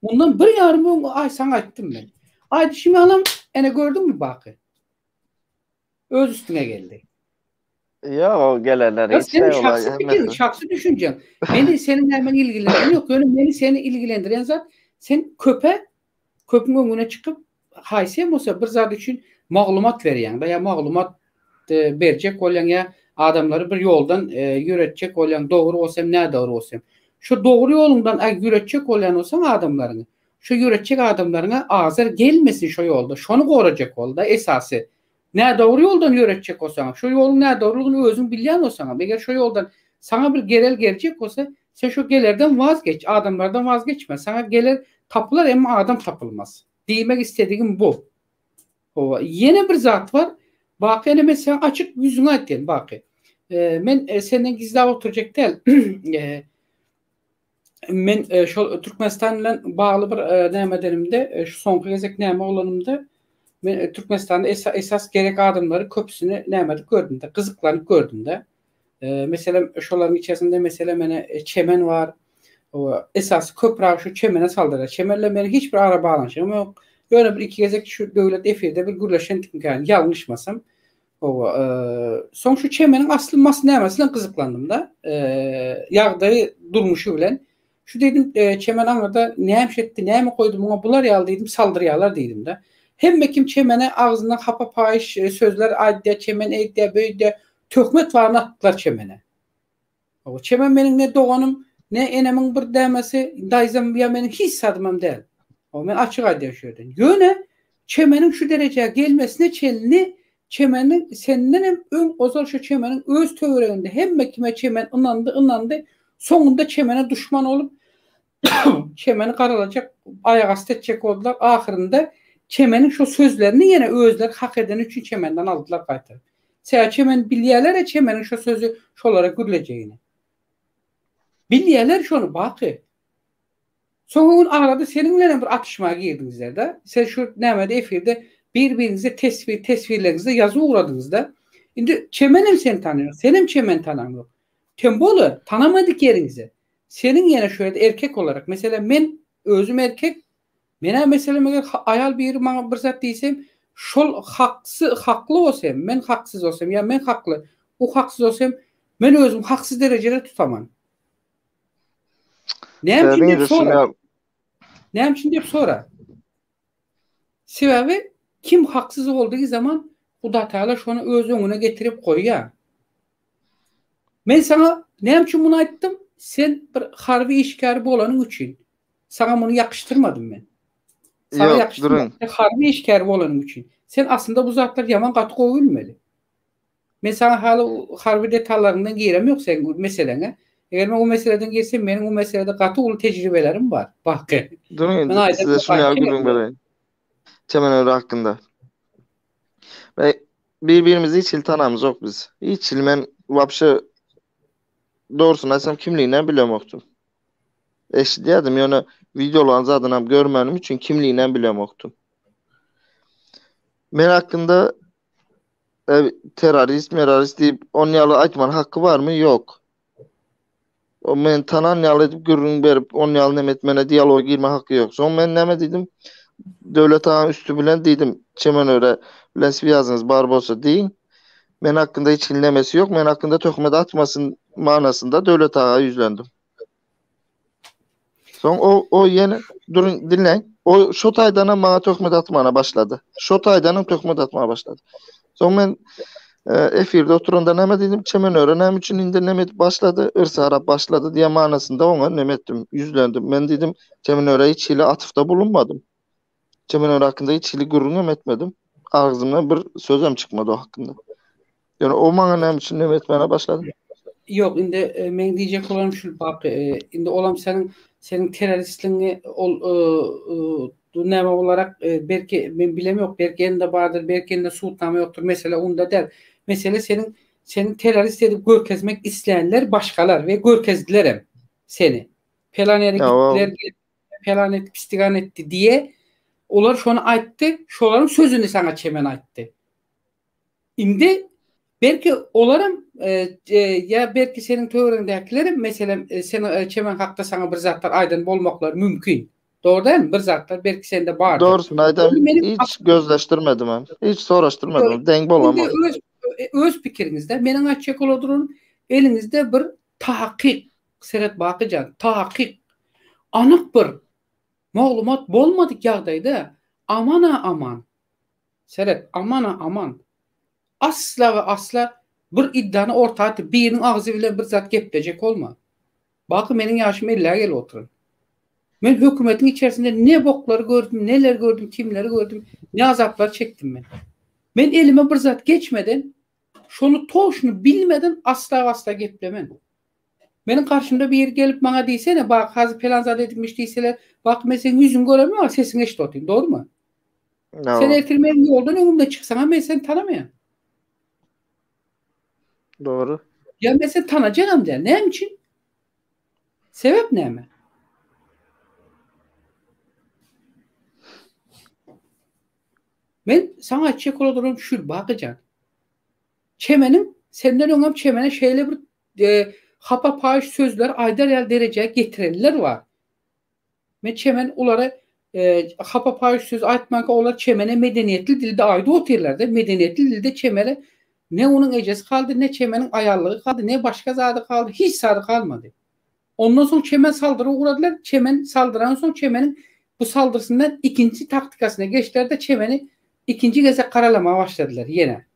Bundan bir yarım ay sana ayttım ben. Ay şimdi anam ene gördün mü bakı? Öz üstüne geldi. Ya o gelenler Ya hiç senin şey şahsi olay fikrin, mesela. şahsi düşüncen. Beni senin hemen ilgilendiren yok. Yani beni seni ilgilendiren zat sen köpün önüne çıkıp haysiyem olsa bir zat için maglumat veriyen veya maglumat verecek olan ya adamları bir yoldan yürütecek olan doğru olsam ne doğru olsam. Şu doğru yolundan yürütecek olan olsan adamlarını. Şu yürütecek adamlarına azar gelmesin şu yolda. Şunu koruyacak olda esası. Ne doğru yoldan yürütecek olsan, şu yolun ne doğruluğunu özün bilyen olsan, eğer şu yoldan sana bir gerel gelecek olsa, sen şu gelerden vazgeç, adamlardan vazgeçme. Sana gelir tapılar ama adam tapılmaz. Demek istediğim bu. O yeni bir zat var. Bak yani mesela açık yüzüne etken bak. Ben senden gizli oturacak değil. Ben şu Türkmenistan'la bağlı bir näme derimde şu sonki gezek näme olanımda ben Türkmenistan'da esas gerek adımları köpüsünü nämedik gördüm de kızıklanıp gördüm de. Mesela şoların içerisinde mesela mene çemen var. O esas köprü şu çemene saldırır. Çemenle mene hiçbir ara bağlanışım yok. Böyle bir iki gezek şu devlet efirde bir gürleşen yani yanlışmasam. O son şu çemenin aslı masne nämesinden kızıklandım da. Yağdayı durmuşu bilen. Şu dedim çemen anlarda näme etdi, näme koydu buna bular yal dedim saldırıyalar dedim de. Hem kim çemene ağzından hapa payış sözler ayda çemen eyde böyle töhmet varını attılar çemene. O çemen benim ne doğanım ne enemin bir demesi dayzam ya benim hiç sadmam değil. O ben açık ayda yaşıyordum. Yöne çemenin şu dereceye gelmesine çelini çemenin senden hem ön ozal şu çemenin öz töreğinde hem kime çemen ınandı sonunda çemene düşman olup çemeni karalacak ayak astı edecek oldular. Ahirinde çemenin şu sözlerini yine özler hak eden için çemenden aldılar kaytar. Seya çemen bilyeler çemenin şu sözü şolara gürleceğini. Bilyeler şunu bakı. Sonra onun arada seninle bir atışmaya girdinizler de. Sen şu nemede efirde birbirinize tesvirlerinizde yazı uğradınızda. Şimdi çemenim seni tanıyor. Senin çemen tanımıyor. Tembolu tanımadık yerinize. Senin yine şöyle erkek olarak mesela ben özüm erkek mena mesela ayal bir bana bir zat diysem şol haklı olsam ben haksız olsam ya ben haklı o haksız olsam ben özüm haksız derecede tutamam. Ne için deyip sonra sebebi kim haksız olduğu zaman Huda Teala şunu öz önüne getirip koyuyor. Ben sana ne için bunu ettim? Sen bir harbi işgari olanın için. Sana bunu yakıştırmadım ben. Sana yakıştırmadım. Harbi işgari olanın için. Sen aslında bu zatlar yaman katı kovulmalı. Ben sana hala harbi detaylarından girem yok sen meselene. Eğer ben o meseleden girsem benim o meselede katı ulu tecrübelerim var. Bak. Durun size şunu yargılayın böyle. Çemen öyle hakkında. Ve birbirimizi hiç tanımız yok biz. Hiç ben vapşı doğrusunu desem kimliğinden bilemoktum. Eşitledim yani videoların zaten görmenim için kimliğinden bilemoktum. Men hakkında terörist deyip on yalı aytman hakkı var mı? Yok. O men tanan yalı edip gürrün berip on yalı nemetmene diyaloğa girme hakkı yok. Son men neme dedim? Devlet ağam üstü bilen dedim. Çemen öyle bilen yazınız barbosa deyin. Men hakkında hiç inlemesi yok. Men hakkında töhmet atmasın manasında devlet ağa yüzlendim. Son o yeni durun dinleyin. O Şotaydan'a bana töhmet atmana başladı. Şotaydan'ın töhmet atmaya başladı. Son ben efirde oturanda neme dedim çemen öğrenem için indi nemet başladı. Irsa Arap başladı diye manasında ona nemettim. Yüzlendim. Ben dedim çemen öğre hiç ile atıfta bulunmadım. Çemen öğre hakkında hiç ile gururunu etmedim. Ağzımdan bir sözüm çıkmadı o hakkında. Yani o bana nem için nemetmene başladı. Yok indi men diyecek olarım şu bak indi olam senin teröristliğini neme olarak belki ben bilemiyorum belki elinde vardır belki elinde suutname yoktur mesela onda der mesela senin terörist edip görkezmek isteyenler başkalar ve görkezdiler seni pelanere gittiler pelan etti istigan etti diye onlar şunu ayttı şoların sözünü sana çemen ayttı indi belki olarım ya belki senin töwereňdekiler mesela sen çemen hakda sana bir zatlar aydın bolmaklar mümkün. Doğru değil mi? Bir zatlar belki sende bardır. Doğrusunu aýdam, hiç gözleşdirmedim hem. Hiç soraşdyrmadım. Deň bolamaz. Öz pikirinizde meniň açyk oladyryn elinizde bir tahkik seret bakyjan tahkik anyk bir maglumat bolmadyk ýagdaýda aman seret aman asla ve asla bir iddiany ortağa atyp biriniň agzy bilen bir zat gepleşek bolma. Baky meniň ýaşym 50'ge gelip oturyn. Men hökümetiň içerisinde ne boklary gördüm, neler gördüm, kimleri gördüm, ne azaplar çektim men. Men elime bir zat geçmeden, şonu toşunu bilmeden asla geplemen. Benim karşımda bir yer gelip bana diýsene, bak hazır falan zat etmiş diýseler, bak men senin yüzüň göremiyorum, sesini eşit otayım, doğru mu? No. Sen ertirmenin yoldan önümde çıksan, ben seni tanımayan. Doğru. Ya ben seni tanıyacağım der. Ne için? Sebep ne mi? Ben sana çek olarak şur bakacağım. Çemenin senden öňem çemene şeyle bir hapa paýş sözler aýdar ýa derejeye getirenler var. Men çemen olara hapa paýş söz aýtmak olar çemene medeniýetli dilde aýdy otirlerde medeniýetli dilde çemene ne onun ejesi kaldı, ne çemenin ayarlığı kaldı, ne başka zadı kaldı, hiç sarı kalmadı. Ondan sonra çemen saldırı uğradılar. Çemen saldıran sonra çemenin bu saldırısından ikinci taktikasına geçtiler de çemeni ikinci kez karalamaya başladılar yine.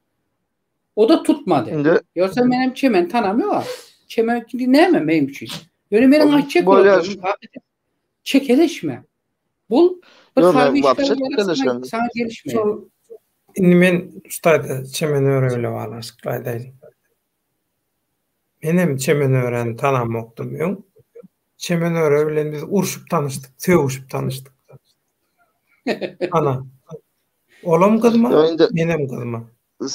O da tutmadı. Yoksa benim çemen tanımıyor. Çemen dinleyemem benim için. Yani benim açık oldum. Çekeleşme. Bu bir harbi işler sana gelişme. Men ustada çemen öreyle bağlaşıklaydaýyn. Menem çemen ören tanamokdum ýok. Çemen öre bilen biz urşup tanıştık, söwüşüp tanıştık. Ana. Olam kızma, menem kızma.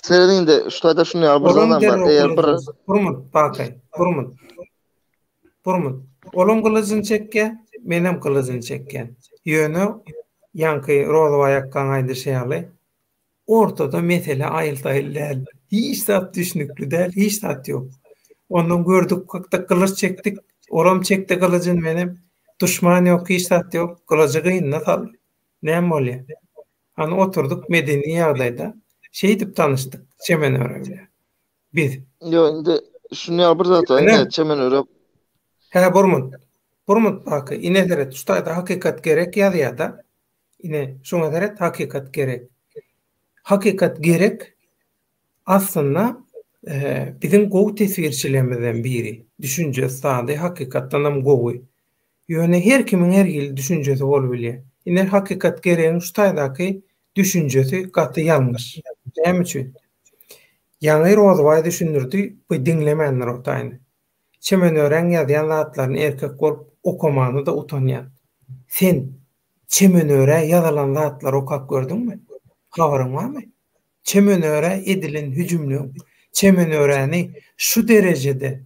Senin de ustada şunu ýalypyrzam bar. Eğer bir Burmut bakay, burmut. Olam kılıjyn çekke, menem kılıjyn çekken. Ýöne ýanky rozwa ýakkan aýdy şeýaly. Ortada mesele aýyl-taýyl däl. Hiç zat düşnükli däl, hiç zat ýok. Ondan gördük, kakda kılıç çektik. Olam çekti kılıjyn menem. Düşman ýok, hiç zat ýok. Kılıjy gynna sal. Näme bolýar? Ana oturduk medeni ýagdaýda. Şey dip tanıştık. Çemen öre. Biz. Yo, indi şunu ýalypyrzam, çemen öre. He, Burmut bakı. Ine deret, ustada hakikat gerek ýa-da. Ine şoňa deret hakikat gerek. Hakikat gerek aslında bizim gowy tesirçilerimizden biri. Düşünce sady hakikatdan hem gowy. Ýöne her kimiň her ýyl düşünjesi bolup bilýär. Ine hakikat geregiň ustadaky düşünjesi gaty ýalňyş. Näme üçin? Ýa-ni rozwa düşündirdi, bu diňlemenler otaýny. Çemen ören ýazýan zatlaryny erkek bolup okumany da utanýar. Sen çemen öre ýazylan zatlar okap gördüňmi? Habaryň barmy? Çemen öre edilen hüjümlüň, çemen öreni şu derejede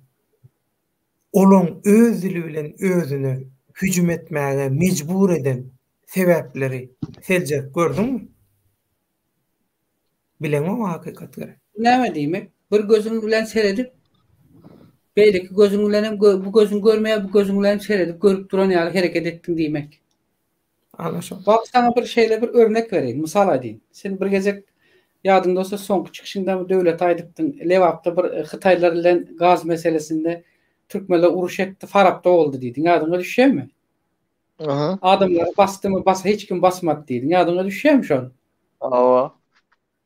olan öz dili bilen özüni hüjüm etmäge mecbur eden sebäpleri seljek gördüňmi? Bilemem hakikat gerek. Näme diýmek? Bir gözüň bilen seredip belki gözüň bilen bu gözüň görmeýär, bu gözüň bilen seredip görüp duran ýaly hereket etdiň diýmek. Anlaşıldı. Bak sana bir şeyle bir örnek vereyim. Misal edeyim. Sen bir gezek ýadynda olsa soňky çykyşynda döwlet aýdypdyň. Lewapda bir Hytaýlar bilen gaz meselesinde Türkmenler uruş etdi, Farapda boldy diýdiň. Ýadyňa düşýärmi? Aha. Adamlar basdymy, hiç kim basmady diýdiň. Ýadyňa düşýärmi şol? Awa.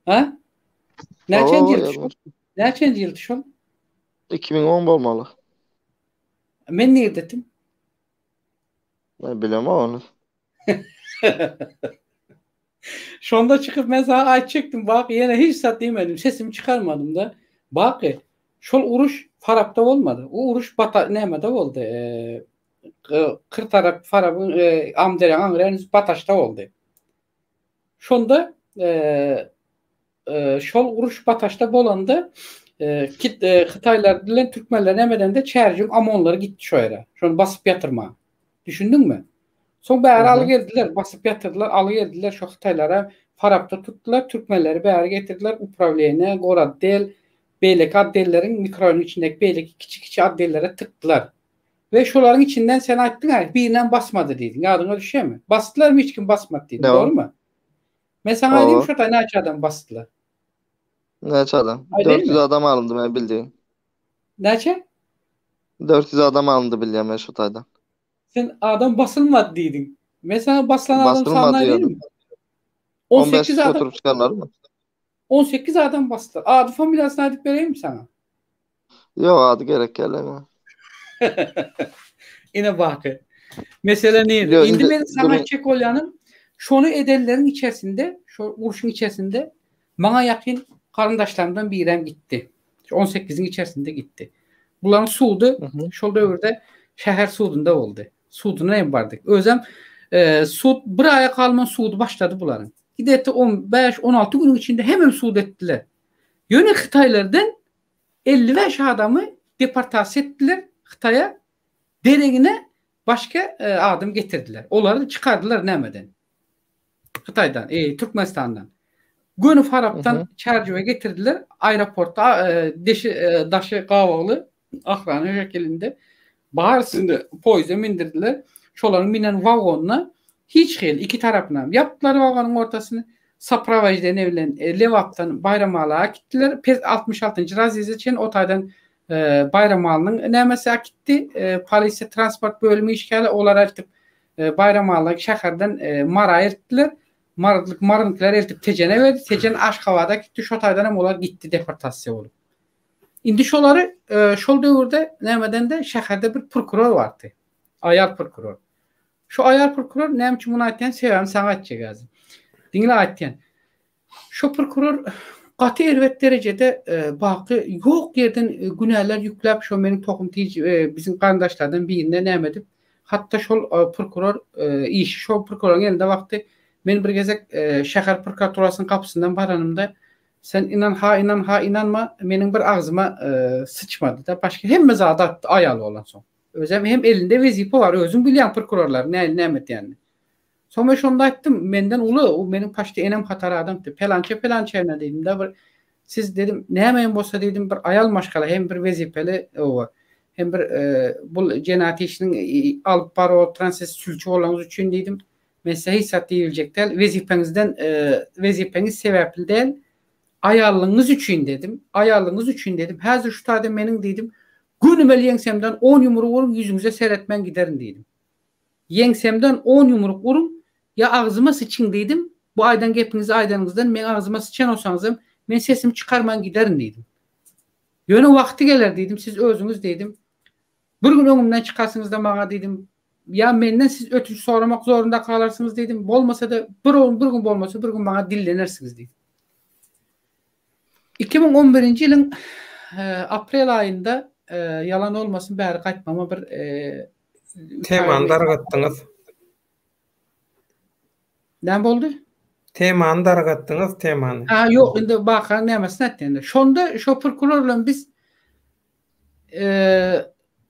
Ha? Näçenji ýyl şol? 2010 bolmaly. Men nerdedim? Ben bilemem onu. Şonda çıkıp ben sana ay çektim. Bak yine hiç sat demedim. Sesimi çıkarmadım da. Bak şol uruş Farapda olmadı. O uruş Nemede oldu. Kırtarap Farap'ın Amderen Angren Bataş'ta oldu. Şonda şol uruş Bataş'ta bolanda Hytaýlar bilen Türkmenler Nemeden de çärjüm amonları gitti şo ýere. Şonu basyp ýatyrma. Düşündün mü? Soň bäri aly geldiler, basyp ýatyrdylar, aly geldiler şo Hytaýlara Farapda tutdular, Türkmenleri bäri getirdiler, upravleniýe, Goraddel, beýleki addellerin mikroyunun içindeki beýleki kiçik addellere tıktılar. Ve şoların içinden sen aýtdyň, birinden basmadı diýdiň. Ýadyňa düşýärmi? Bastılar mı, hiç kim basmadı diýdiň. Doğru mu? Mesela aýdym O. şota näçe adam bastılar? Näçe adam? Ay, değil 400 mi? adam alındı ben bildiğim. Näçe? 400 adam alındı bilýän ben şu taýdan. Sen adam basılmadı diýdiň. Mesela basılan adam Basılmadı sanılan değil diýdim. mi? 15 18 kişi adam, oturup çıkarlar mı? 18 adam bastılar. Adı familyasını adıp vereyim sana. Yok adı gerek geleme. Yine bakı. Mesela neydi? Yo, Şimdi indi- ben sana durun. Çekolyan'ın şonu edenlerin içerisinde, şu uruşun içerisinde bana yakın karındaşlarımdan birem gitti. 18'in içerisinde gitti. Bunların suudu, şol dövrde şehir suudunda oldu. Suuduna en bardık. Özem suud bir aya kalman suudu başladı bunların. Gidetti 15-16 günün içinde hemen suud ettiler. Yönü Xitaylardan 55 adamı deportasyon ettiler Xitay'a. Deregine başka adım getirdiler. Onları çıkardılar nemeden. Xitay'dan, Türkmenistan'dan. Gönü Farap'tan çerçeve getirdiler. Aeroportta daşı qavaqlı ahranı şekilinde bağırsında poyza mindirdiler. Şoların minen vagonuna hiç xeyl iki tarafına yaptılar vagonun ortasını. Sapravaj'dan evlen Levap'tan Bayramalı'ya gittiler. 66. raziyesi için o taydan Bayramalı'nın nämesi gitti. Polisiya transport bölümü işgali olar eltip Bayramalı şäherden Mara ertdiler. Marınkiler eltip Tejene verdi. Tejen Aşgabat'a gitti. Şo taydan hem olar gitti deportasiya olup. Indi şolary şol döwürde nämeden de şäherde bir prokuror vardı. Ayar prokuror. Şu ayar prokuror näme üçin muny aýtýan sebäbini saňa aýtjak. Diňle aýtýan. Şu prokuror gaty elbet derecede baky ýok yerden günäler ýükläp şo meniň tokumty bizim garandaşlardan birine näme edip hatda şol prokuror işi şo prokurorun elinde wagty men bir gezek şäher prokuraturasynyň kapysyndan baranymda sen inanma meniň bir agzyma sıçmadı da başka hemme zada aýaly bolan soň. Özüm hem elinde wezipe var, özüm bilýän prokurorlar näme etýänini. Sonra şonda aýtdym, menden uly, o meniň paşda enem hatar adamdy. Pelança näme dedim de bir siz dedim näme bolsa dedim bir aýal maşgala hem bir wezipeli o hem bir bul jenaat işini alyp baro transes sülçü bolanyňyz üçin dedim. Men size hissat diýiljekler, wezipeniz sebäpli däl, aýallygyňyz üçin dedim. Aýallygyňyz üçin dedim. Häzir şu taýda meniň dedim. Günüme ýeňsemden 10 yumruk vurup yüzüňize seretmen giderin dedim. Ýeňsemden 10 yumruk vurup ya ağzıma sıçın dedim. Bu aydan gepinizi aydanınızdan men ağzıma sıçan olsaňyz men sesimi çıkarman giderin dedim. Ýöne wagty geler dedim. Siz özüňiz dedim. Bir gün öňümden çıkarsınız da maňa dedim. Ya menden siz ötünç soramak zorunda kalarsınız dedim. Bolmasa da bir gün bolmasa bir gün maňa dillenersiniz dedim. 2011-nji ýylyň aprel aýynda yalan olmasın bäri gaýtmama bir temany dargatdyňyz. Näme boldy? Temany dargatdyňyz, temany. Ha ýok, indi bakan nämesin etdi. Şonda şo prokuror bilen biz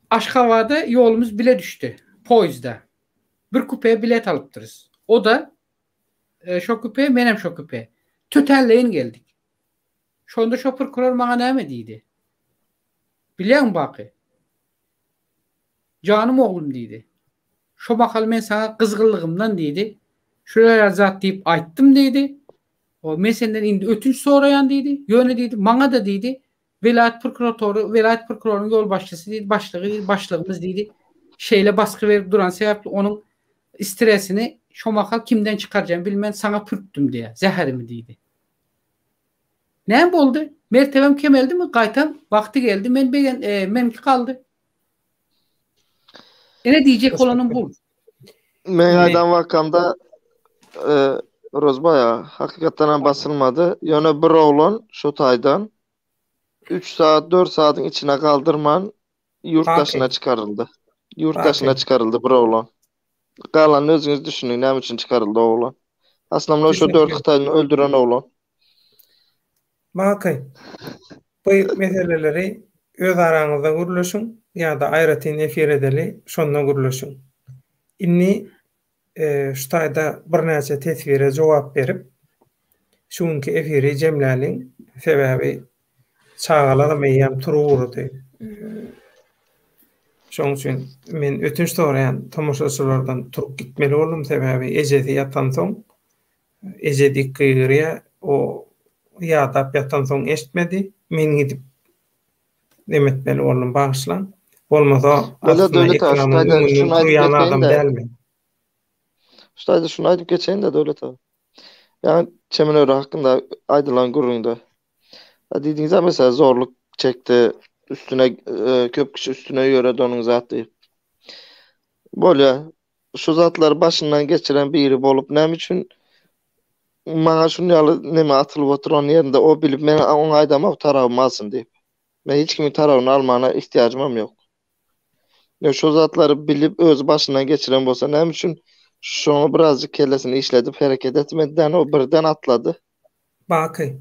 Aşgabatda ýolumuz bile düştü. Poyzda. Bir kupeye bilet alypdyrys. O da şo kupeye menem şo kupeye. Tötelleýin geldik. Şonda şo prokuror maňa näme diýdi? Bilýän baky. Canım oğlum diýdi. Şo bakal men sana kızgınlığımdan diýdi. Şuraya zat diýip aýtdym diýdi. O men senden indi ötünç sorayan diýdi. Ýöne diýdi, maňa da diýdi. Vilayet prokurorunyň ýol başçysy diýdi, başlygymyz diýdi. Şeýle baskı berip duran sebäpli onuň stresini şo makal kimden çıkarjam bilmän sana pürktüm diýe. Zäherimi diýdi. Näme boldy? Mertebem kemeldi mi? Gaýtan wagty geldi. Men begen menki kaldy. Ene diýjek bolanım bu. Men aýdan wakamda Rozbaya hakykatdan basılmadı. Ýöne bir oglan şu taýdan 3 saat 4 saatyň içine kaldırman yurttaşına çıkarıldı. Yurttaşına çıkarıldı bir oglan. Galan özüňiz düşünin näme üçin çıkarıldı o oglan. Aslında şu 4 Xitaylyny öldüren oglan. Bakay. Bu meseleleri öz araňyzda gürleşiň ýa-da aýratyn efir edeli, şonda gürleşiň. Inni şu taýda bir näçe tesbire jogap berip, şuňky efiri jemläliň sebäbi çağalara meýem tururdy. Şoň üçin men ötünç soraýan tomoşaçylardan turup gitmeli boldum sebäbi ejedi ýatan soň ejedi kygyrya o ýadap ýatan soň eşitmedi. Men gidip demetmeli boldum bagyşlan. Bolmasa Böyle aslında devlet abi, ekranyň şurada öňünden şunu ayıp turýan geçeyim adam de. dälmi? Şurada şunu ayıp geçeyim de devlet abi. Yani Çemenöre hakkında aydılan gurrunda. Dediğiniz gibi mesela zorluk çekti. Üstüne köp kişi üstüne göre donun zatı. Böyle şu zatları başından geçiren biri bolup nem için bana şunu yalı neme atılıp oturan yerinde o bilip beni on aydama tarafım alsın deyip. Ben hiç kimin tarafını almana ihtiyacım yok. Ya şu zatları bilip öz başından geçiren bolsa nem için şunu birazcık kellesini işledip hareket etmeden o birden atladı. Bakı.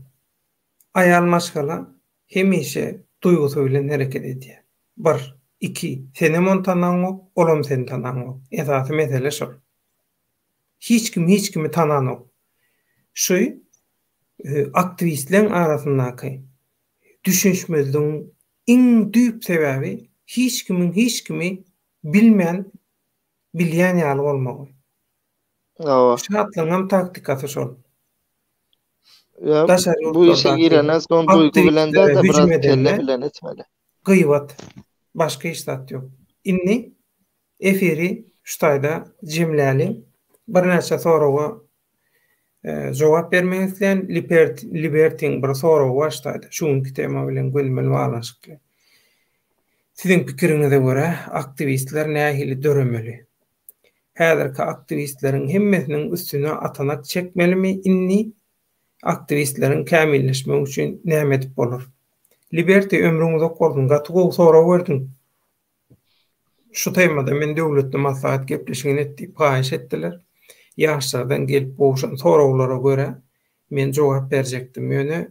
Ayal maşgala hemişe duygusu bilen hareket edýär. 1, 2. Senem on tananok, olam sen tananok. Esasy mesele şol. Hiç kimi tananok. Şu aktivistlerin arasyndaky düşünşmezliğin iň düýp sebäbi hiç kimi bilmeýän bilýän ýaly bolmagy. Ava. Şartlanan taktikasy şol. Ya Daşary bu işe ýurtlardaki girenen son duygu bilen de aktivistlere biraz hüjüm kelle edenler bilen etmeli. gıybat. Başka işlat yok. Inni efiri şutayda jemläli bir näçe soraga jogap bermeňizden Libertyň bir soragy başlaýdy. Şuňky tema bilen gülmeli balanşykly. Siziň pikiriňize görä aktivistler nähili döremeli? Häzirki aktivistleriň hemmesiniň üstüne atanak çekmelimi? Inni aktivistlerin kämilleşmek üçin näme edip bolar? Liberty ömrüňizi okurdun, gaty soraw berdin. Şu temada men döwletde maslahat gepleşigini etdik, paýş etdiler. Ýaşlardan gelip boşan sorawlara görä men jogap berjekdim. Ýöne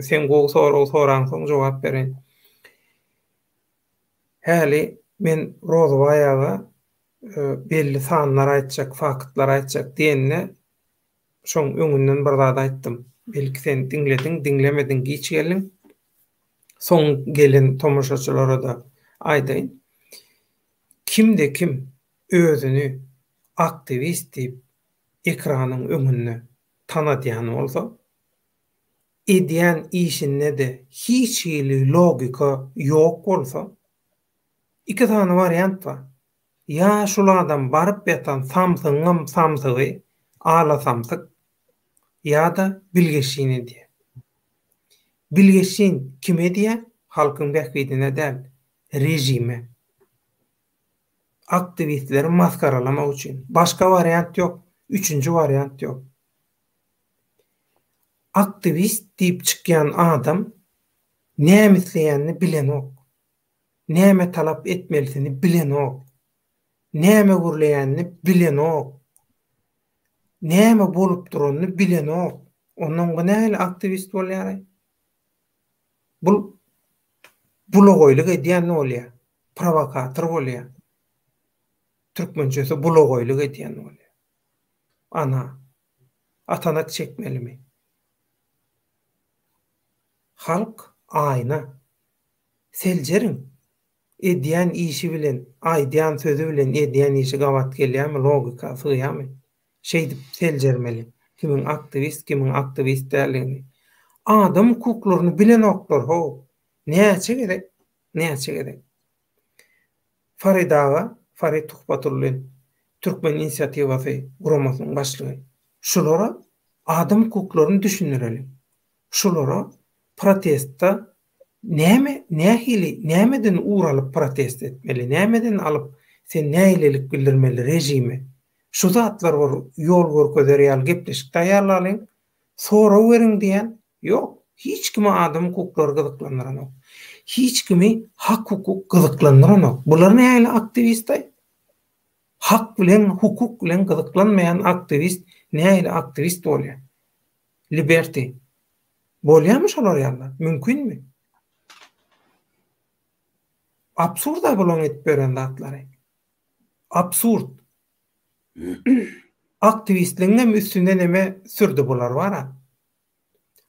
sen soraň soň jogap berin. Häli men rozawaýaga belli sanlar aýtjak, faktlar aýtjak diýenne şoň öňünden bir zat aýtdym. Belki sen dinlemedin, giç gelin. Son gelen tomoşaçylara da aýdaýyn. Kimde kim özüni aktivist diýip ekranyň öňünde tanadýan bolsa, edýän işinde de hiç logika ýok bolsa, iki tane variant bar. Ya şulardan barıp ýatan samsygy alasamsyk, ya da bilgeşini diye. Bilgeşin kime diye? Halkın behbidine däl, rejime. Aktivistleri maskaralamak üçin. Başka variant yok. Üçüncü variant yok. Aktivist diýip çykýan adam näme isleýänini bilen ok. Näme talap etmelisini bilen ok. Näme gurlaýanyny bilen ok. Näme bolup duranyny bilen ok. Ondan näme aktivist bolýar? Bu blogoýluk edýän bolýar. Provokator bolýar. Türkmençesi blogoýluk edýän bolýar. Ana atanak çekmelimi? Halk aýna. Seljeriň edýän işi bilen, aýdýan sözü bilen edýän işi gawat gelýärmi, logika sığýarmy? Şeýdip seljermeli. Kimin aktivist däligini. Adam hukuklaryny bilen oklar ho. Näçe gerek? Farid Tuhbatully Türkmen inisiativasy guramasynyň başlygy. Şulara adam hukuklaryny düşünýärler. Şulara protestda nämeden uğralyp protest etmeli, nämeden alıp sen näýlelik bildirmeli rejime. Şu zatlar bar, ýol görkezýär, gepleşik taýýarlalyň, sora beriň diýen ýok. Hiç kimi adam hukuklary gyzyklandyran ok. Hiç kimi hak hukuk gyzyklandyran ok. Bular näýle aktivistler? Hak bilen, hukuk bilen gyzyklanmayan aktivist näýle aktivist bolýar? Liberty bolýarmy şolar ýaly? Mümkinmi? Absurda bolan etip beren zatlary. Absurd. Aktivistliğine üstünde neme sürdü bular var ha.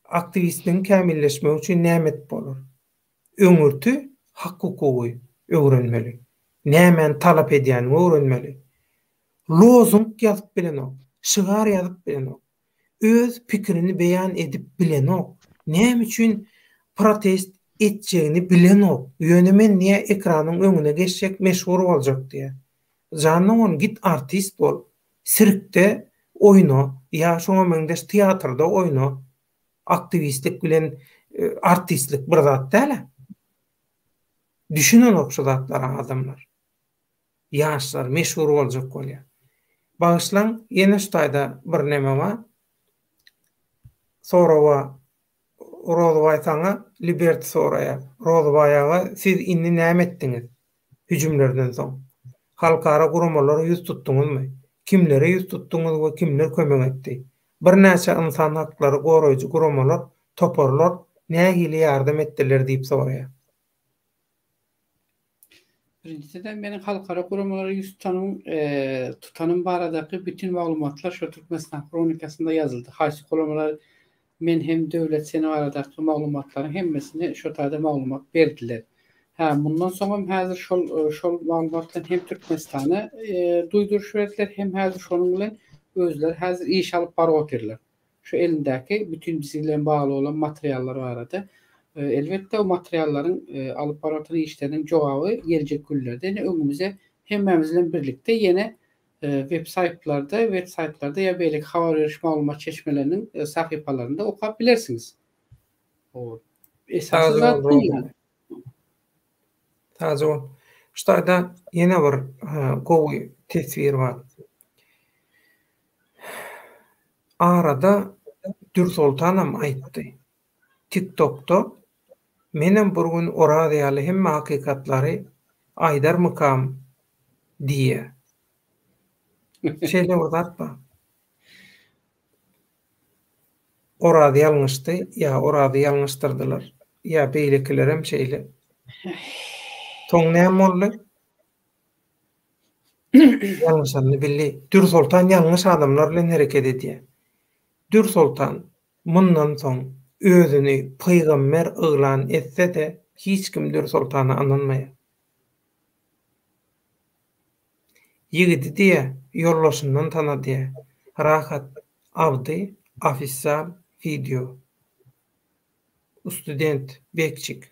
aktivistin kämilleşmegi üçin nämet bolar? Öňürtü hak hukugy öwrenmeli. Nämen talap edýän öwrenmeli. Lozung ýazyp bilenok, şygar ýazyp bilenok, öz pikirini beýan edip bilenok, näme üçin protest etjegini bilenok, ýönemen niýe ekranyň öňüne geçjek, meşhur boljak diýe. Jannon git artist bol, sirkde oyna, ýa şoňa meňdeş teatrda oyna. Aktivistlik bilen artistlik bir zat däl. Düşünen okşadatlar adamlar. Ýaşlar meşhur boljak bolýar. Bağışlaň, ýene ştaýda bir näme bar. Sorawa Rozbaýtaňa Liberty soraýar. Rozbaýaga siz inni näme etdiňiz? Hüjümlerden soň. Halkara guramalara ýüz tutduňyzmy? Kimlere ýüz tutduňyz we kimler kömek etdi? Bir näçe insan haklary goraýjy guramalar, toparlar nähili ýardam etdiler diýip soraýar. Birinciden benim halkara kurumları yüz tutanım baradaky bütün maglumatlar şu Türkmenistan kronikasında yazıldı. Haýsy kurumlar men hem döwlet seni baradaky maglumatlaryň hemmesini şu taýda maglumat berdiler. Bundan soňra häzir şol maglumatlar hem Türkmenistana duýduruş berdiler hem häzir şonuň bilen özler häzir iş alyp baryp oturlar. Şu elindäki bütün bizle bagly olan materiallar barada. Elbette o materialların alıp baratını işlerinin jogaby gelecek günlerde öňümüze hemmemizle birlikte yine web saytlarda ya beýle habar beriş maglumat çeşmelerinin sahypalarında okap bilersiniz. O esasy zat yani. Taze ol. Ştaýda ýene bir gowy tesbir bar. Arada Dürsultanam aýtdy. TikTok'ta menem bir gün ora diýäli hemme hakykatlary aýdar mykam diýe. Şeýle uzatma. Ora diýalňyşdy, ýa ora diýalňyşdyrdylar. Ýa beýlekiler hem şeýle. Toň näme boldy? Ýalňyşyny bildi. Dürsultan ýalňyş adamlar bilen hereket edýär. Dürsultan mundan soň özüni peýgamber yglan etse-de hiç kim Dürsultany ananmaýar. Ýigidi diýe, ýollaşyndan tanady diýe. Rahat, Abdy, ofisial video. Student, bekçik.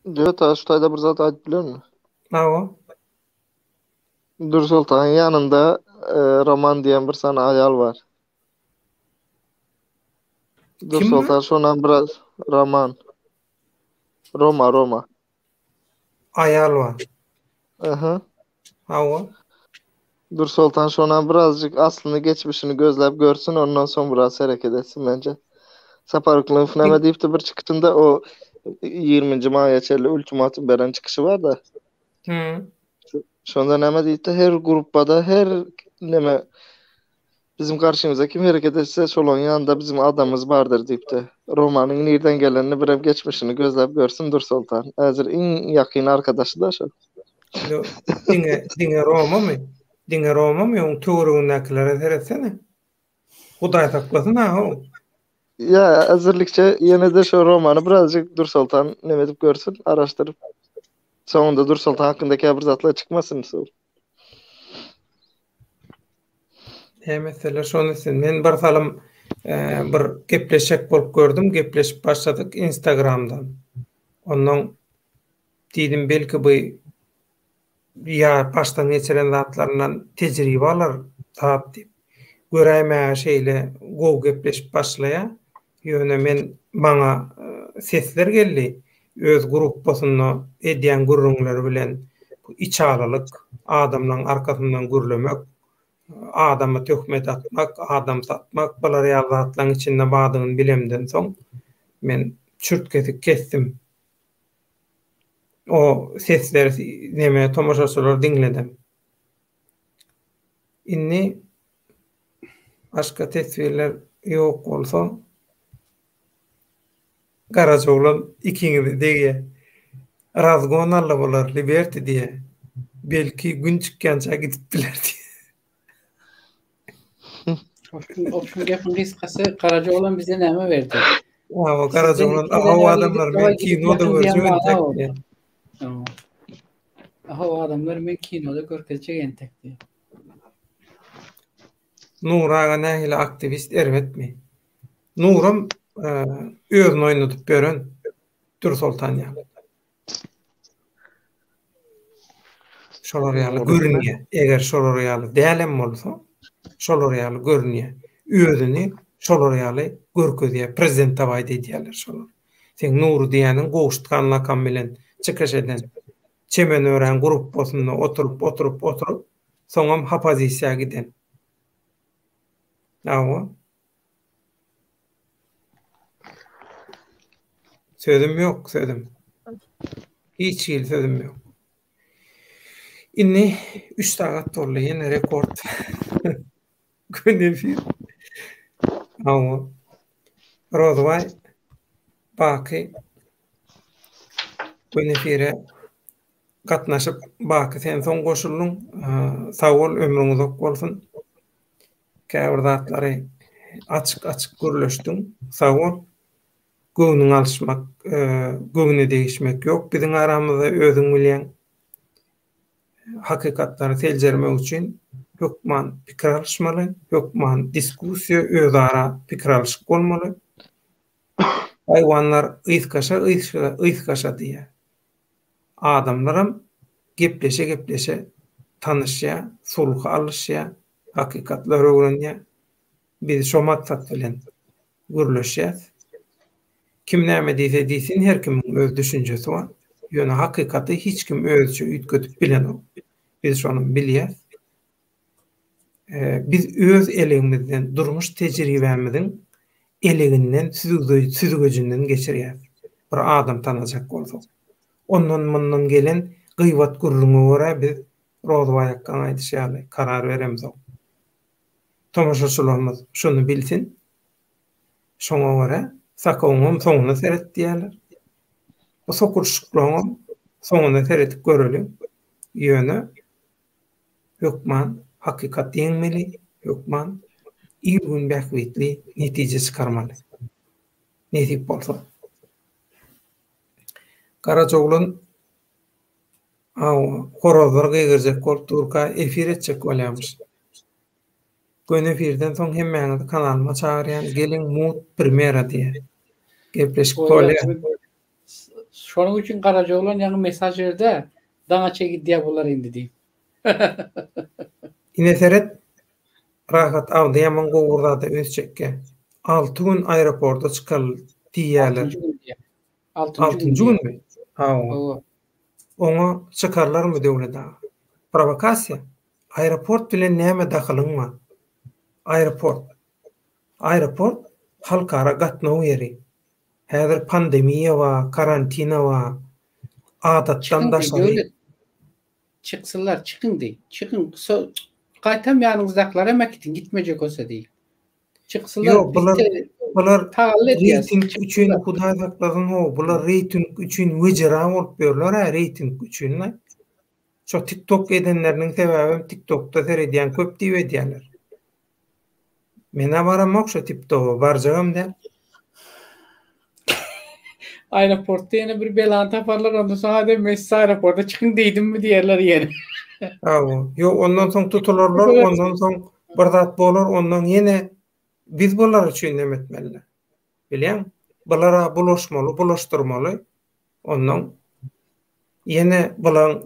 Evet, ştaýda bir zat aýdyp bilermi? Awa. Dürsultan ýanynda Roman diýen bir sana aýal bar. Dürsultan şondan biraz Roman. Roma. Aýal bar. Aha. Awa. Dürsultan şondan birazjyk aslyny geçmişini gözläp görsün, ondan soň biraz hereket etsin bence. Saparyklyň näme diýipdi bir çykydynda o 20-nji maýa çelli ultimatum beren çykyşy bar da. Şonda näme diýdi? Her gruppada her näme bizim karşımıza kim hareket etse şolon yanında bizim adamımız vardır diýipdi. Romanyň nerden gelenini birem geçmişini gözläp görsün Dürsultan. Häzir iň ýakyn arkadaşy da şo. Diňe Romamy? Diňe Romamy oň töweregindäkilere teretsene. Hudaý saklasyn ha. Ya hazırlıkça yine de şu romanı birazcık Dürsultan näme dip görsün, araştırıp sonunda Dürsultan hakkındaki bir zatlar çıkmasın. Mesela şonu sen men bir salym bir gepleşek bolup gördüm, gepleşip başladık Instagram'dan. Ondan diýdim belki bu ya baştan geçiren zatlarından tecrübe alır taap diýip. Göräýme şeýle go gepleşip başlaýa. Ýöne men baňa sesler geldi. Öz gruppasyny edýän gurrunlar bilen içalalyk, adamlaryň arkasyndan gürlemek, adamy töhmet atmak, adam satmak, bular ýazatlaryň içinde badygyny bilemden soň men çürtkesik kesdim. O sesler näme tomoşaçylar diňledim. Inni başka tesbirler ýok bolsa Garajoglan ikiňizi diýe. Razgonarla bolar Liberty diýe. Belki gün çykýança gidipdiler diýe. Option gapin kıskası Karacaoğlan bize näme berdi? O Karacaoğlan o adamlar men kinoda görjüň tekdi. O adamlar men kinoda görkezjek entekdi. Nuraga nähili aktivist erbetmi. Nurum özüni oynatyp beren Dursultan ýa. Şolar ýaly görünýär. Eger şolar ýaly dälem bolsa, şolar ýaly görünýär. Özüni şolar ýaly görkezýär, prezident tabaýdy diýerler şolar. Sen Nuru diýäniň gowuştgan lakam bilen çykyş eden çemen ören grup bolsunda oturup soňam opozisiýa giden. Awa. Sözüm yok, sözüm. Hiç sözüm yok. Inni 3 saat torlu yine rekord. Günde bir. Ama Rodway Bakı günde bir katnaşıp Bakı sen son koşulun sağ ol ömrüňiz ok bolsun. Käwirdatlary açık görleşdin. Sağ ol. Göwnüň alışmak, göwne değişmek yok. Biziň aramyzda özüň bilen hakikatlary teljermek üçin hökman pikir alışmaly, hökman diskussiýa, özara pikir alışyk bolmaly. Haýwanlar ýyskaşa diýär. Adamlarym gepleşe tanışýa, sulh alışýa, hakikatlary öwrenýär. Biz şo maksat bilen görleşýär. Kim näme diýse diýsin, her kimiň öz düşünjesi bar. Ýöne hakikaty hiç kim özçe üýtgetip bilen. Biz şonu bilýär. Biz öz elegimizden, durmuş tejribämizden eleginden, süzgüjünden geçirýär. Bir adam tanajak bolsak. Ondan mundan gelen gıйбат gurruna görä biz Rodway'dan aýdyşýaly karar beremiz. Tomaşaçylarymyz şonu bilsin. Şoňa görä sakawyňam soňuna seret diýerler. O sokurşuklaryň soňuna seretip görelim. Ýöne hökman hakikat diýmeli, hökman iýün bähwetli netije çykarmaly. Netip bolsa. Karacaoğlan horozlar gygyrjak kolturka efir etjek bolýarmyş. Gün efirden soň hemmeňizi kanalyma çagyrýan geliň Mut Primera diýe. Gepleşip bolýar. Şonuň üçin Karacaoğlan ýa-ni mesaj berde, daňa çekip diýe bolar indi diýip. Ineseret rahat awdyýaman gowurda özçekke. 6 gün aeroportda çykal diýerler. 6-njy günmi? Oňa çykarlarmy döwlete? Provokasiýa. Aeroport bilen näme dahylyň bar? Aeroport halkara gatnaw ýeri. Häzir pandemiýa we karantina we adatdan daşary. Çıksınlar, çıkın diýip. Çıkın. Gaýtam ýanynızdakylar emek gidin, gitmejek olsa diýip. Çıksınlar. Yok, bular reyting üçin Hudaý sakladyň, bular reyting üçin wejera bolup berler, reyting üçin. Şo TikTok edenleriniň sebäbi TikTokda seredýän köp diýip edýärler. Mene baramok şo TikTok'a barjagam da. Aeroportda ýene bir belan taparlar, ondan soňra da Messi aeroportda çıkın diýdimmi diýerler ýene. Yo, ondan soň tutularlar, ondan soň bir zat bolar, ondan ýene biz bolar üçin demetmeli. Bilýän? Bulara bulaşdyrmaly. Ondan ýene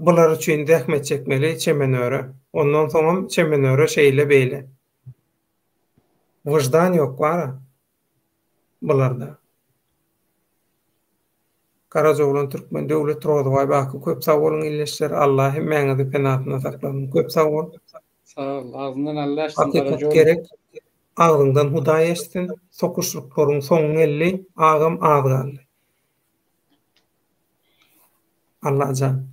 bular üçin zähmet çekmeli, çemenöre. Ondan soň çemenöre şeýle beýle. Wyjdan ýok bar. Bularda. Karacaoğlan Türkmen döwlet Rodway Bakı köp sag bolun illeşler. Allah hemmeňizi penatyna saklasyn. Köp sag bol. Sağ ol. Ağzından Allah açsın Karacaoğlan. Gerek. Ağzından Hudaý açsın. Sokuşlyklaryň soňuny elli. Ağam ağdaldy. Allah can.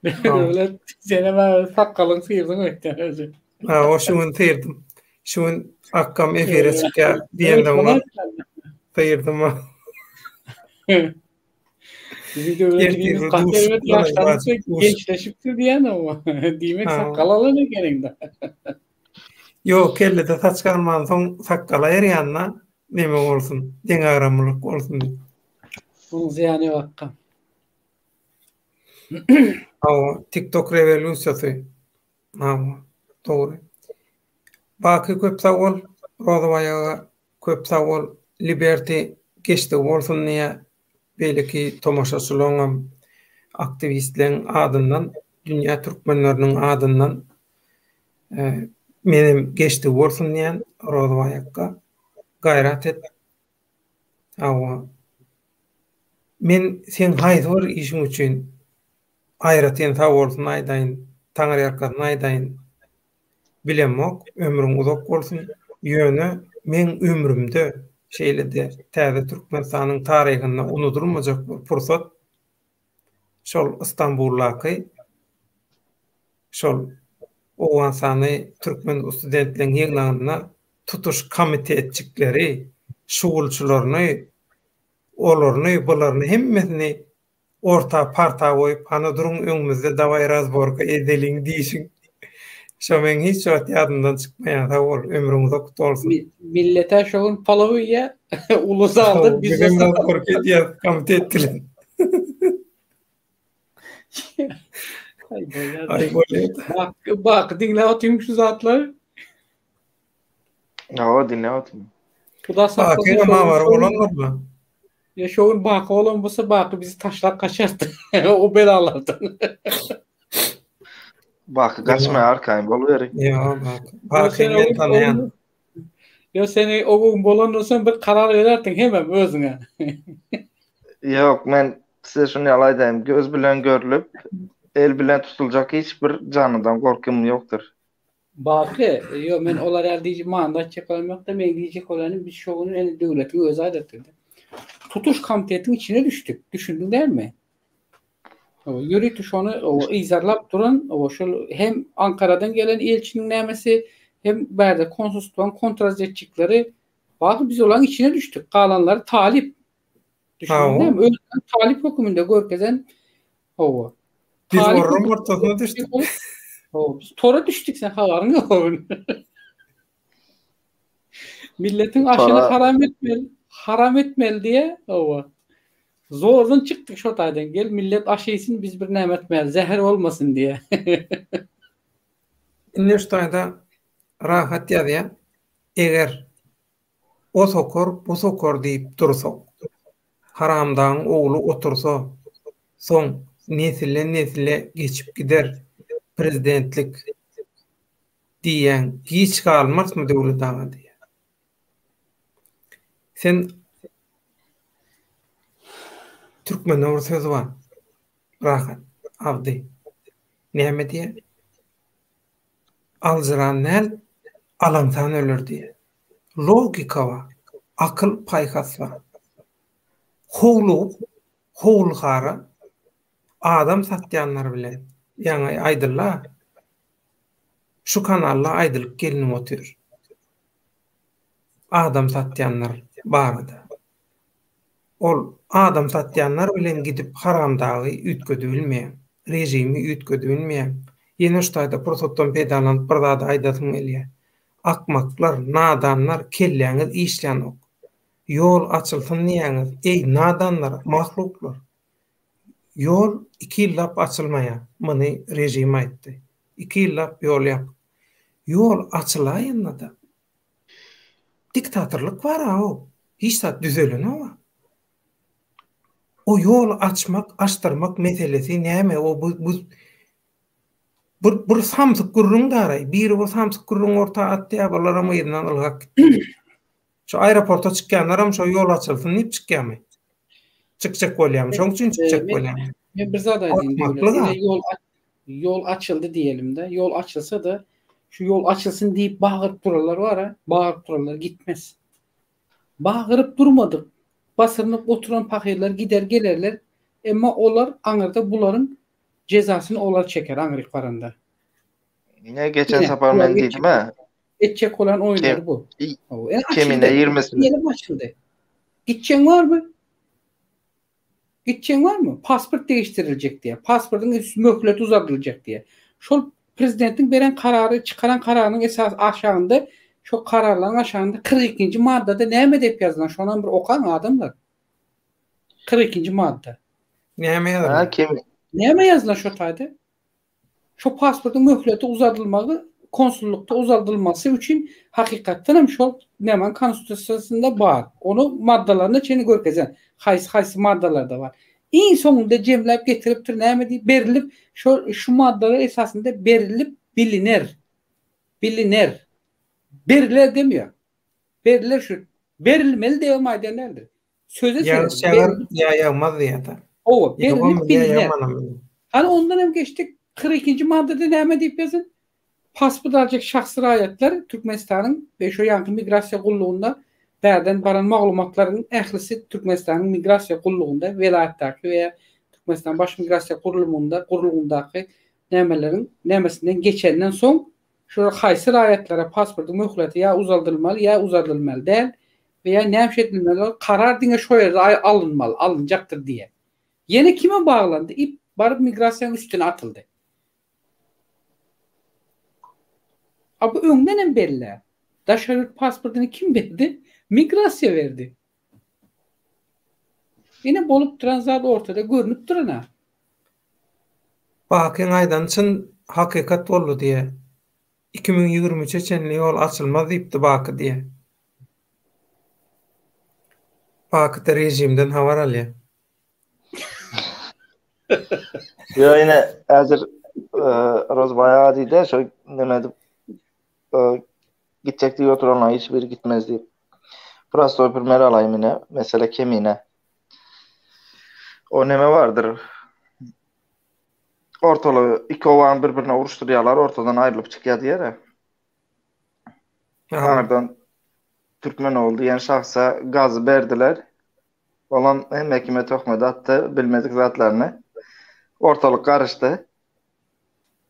Döwlet sene bäri sakalyň sıyırdyň öýtden. O şuň sıyırdım. Şuň akkam efire çykýar diýenden bar. Sıyırdım. Bizim devletimiz Gerçi kaç Rus evet yaşlandıkça Rus. gençleşipti diyen ama demek Ha. sakkalalı gerinde. Yo kellede saç kalman soň sakkala erýänna neme bolsun? Deň aramlyk bolsun. Bunun ziyani vakka. Awa TikTok revolýusiýasy. Awa dogry. Baky köp sagol, Rozawaýaga köp sagol, Liberty geçdi bolsun diýe belki tomaşaçylaryň aktivistleriň adyndan, dünýä türkmenleriniň adyndan menim geçdi bolsun diýen Rozawaýaga gaýrat et. Awa men sen haýdyr işiň üçin aýratyn sag bolsun aýdaýyn, taňry ýarkasyny aýdaýyn. Bilemok, ömrüň uzak bolsun. Ýöne men ömrümde şeýlede täze Türkmenistanyň taryhynda unudulmajak bir pursat şol Istanbullaky şol owan sany türkmen studentleriň ýygynyna tutuş komitetçikleri, şugulçylaryny, olaryny, bularyny hemmesini orta parta goýup, "Hana duruň öňümizde dawai razborka edeliň" diýişiň. Şo men hiç wagt ýadymdan çykmaýan da bol, ömrüňiz okut bolsun. Millete şoň palawyýa ulusa aldyk biz Bizim razborka diýip komitet bilen. Ay bolet. Bak dinle atayım şu zatlar. Ya dinle atayım. Bu da saklasın. Bakın ama var olanlar mı? Ya şovun bakı olan busa bakı bizi taşlar kaçardı. O belalardan. Bak kaçmaya arkayım boluverin. Ya bak. Bakın men tanıyan. Ya seni o gün bolanırsan bir karar vererdin hemen özüne. Yok men size şunu yalaydım. Göz bilen görülüp el bilen tutulacak hiçbir canlıdan korkum yoktur. Bakı, yo men olar elde manda çekalım yok da men diyecek olanın biz şovunun en devleti öz adetinde. Tutuş komitetinin içine düştük. Düşündün değil mi? O yürütü şonu o izarlap duran o şu hem Ankara'dan gelen elçinin nämesi hem berde konsolosluğun kontrazetçikleri bakı biz olan içine düştük. Kalanları talip. Düşündün değil mi? Öyle talip hükümünde görkezen o. Biz orrum ortasına düştük. Biz tora düştük sen havarın yok. Milletin aşını haram etmeli diye o. Zordan çıktık şu taydan gel millet aşıysın biz bir näme etmeli zehir olmasın diye. İnne şu tayda rahat ýadyň. Eger o sokor, bu sokor diýip dursa, haramdan oğlu otursa, soň nesille geçip gider prezidentlik diýen hiç kalmazmy döwlet daga diýe. Sen Türkmen or sözü var. Rahat, avdi. Näme diýe? Alzyran näl, alansan ölür diye. Logika var. Akıl paykası var. Howlgara adam satýanlar bilen. Ýa-ni aýdyrlar. Şu kanalla aýdylyp gelin otur. Adam satýanlar barada. Ol adam satýanlar bilen gidip haramdagy ütgödü bilmeýän, rejimi ütgödü bilmeýän. Ýene şu taýda pursatdan peýdalanyp bir zat aýdasym gelýär. Akmaklar, nadanlar kelläňiz işlänok. Yol açylsyn diýäňiz. Ey nadanlar, mahluklar. Yol 2 ýyllap açylmaýar. Muny rejim aýtdy. 2 ýyllap yol ýap. Yol açylaýanda diktatorluk var o. Hiç zat düzelen o. O yol açmak, açtırmak meselesi näme? O bu samsyk gurrun daray. Bir o samsyk gurrun orta atdy, balaram ýerden algak. Şu aeroporta çykýanlaram şu yol açylsyn diýip çykýarmy? Çykjak bolýarmy, şoň üçin çykjak bolýarmy. Men bir zat aýdym. Yol açıldı diyelim de. Yol açılsa da şu yol açılsın deyip bağırıp durarlar var ha. Bağırıp durarlar gitmez. Bağırıp durmadık. Basırınıp oturan pakirler gider gelirler. Ama olar anırda buların cezasını olar çeker anırıklarında. Ne geçen sefer ben dedim ha. Etçek olan oynar bu. Kemine 20'sini. Diyelim açıldı. Gideceksin var mı? Gideceğin var mı? Pasport değiştirilecek diye. Pasportun möhleti uzatılacak diye. Şol prezidentin veren kararı, çıkaran kararının esas aşağında, şu kararların aşağında 42. maddede näme dep yazılan? Şondan bir okan adamlar. 42. madde. Näme Ha, ýazylýar? kim? Näme yazılan şu taýda? Şu pasportun möhleti uzatılmagy konsullukta uzatılması için hakikaten hem şol näme konstitusiyasında bar. Onu maddelerinde çeni görkezen. Haýsy maddeler var. En sonunda cemlep getiripdir näme diýip berilip şu maddeler esasında berilip bilinir. Bilinir. Beriler demiyor. Beriler şu. Berilmeli diye maýdanlardır. Söze Ýaşagar ýaýamaz diýär. o berilip bilinir. Ýaýamaz. Hani ondan hem geçtik 42. maddede näme diýip yazın? Pasport alacak şahsy raýatlar Türkmenistan'ın ve şu yankı migrasiya gulluğunda bärden baran maglumatlaryň ählisi Türkmenistan'ın migrasiya gulluğunda welayatdaky veya Türkmenistan baş migrasiya gurulundaky nämesinden geçenden soň şu haýsy raýatlara pasportyň möhleti ýa uzaldyrylmaly ýa uzadylmaly däl veya näme edilmeli karar diňe şo ýerde alınmaly, alınjakdyr diye. Yeni kime bağlandı? İp barıp migrasiyanın üstüne atıldı. Abi öňden belli. Daşarıt pasportunu kim verdi? Migrasiya verdi. Yine bolup duran zat ortada görünüp durana. Bakyň aýdan çyn hakykat boldy diye. 2023 çenli ýol açylmaz diýipdi baky diye. Baky rejimden habar alýar. Yo yine hazır Rozbaya diýdi, şo näme dip gidecek diye oturanlar hiçbir gitmez diye. Prosto bir meral aymine, mesela kemine. O neme vardır. Ortalığı iki ovan birbirine uruşturuyorlar, ortadan ayrılıp çıkıyor diye. Ardından Türkmen oldu, yani şahsa gazı verdiler. Olan hem hekime tohmada attı, bilmedik zatlarını. Ortalık karıştı.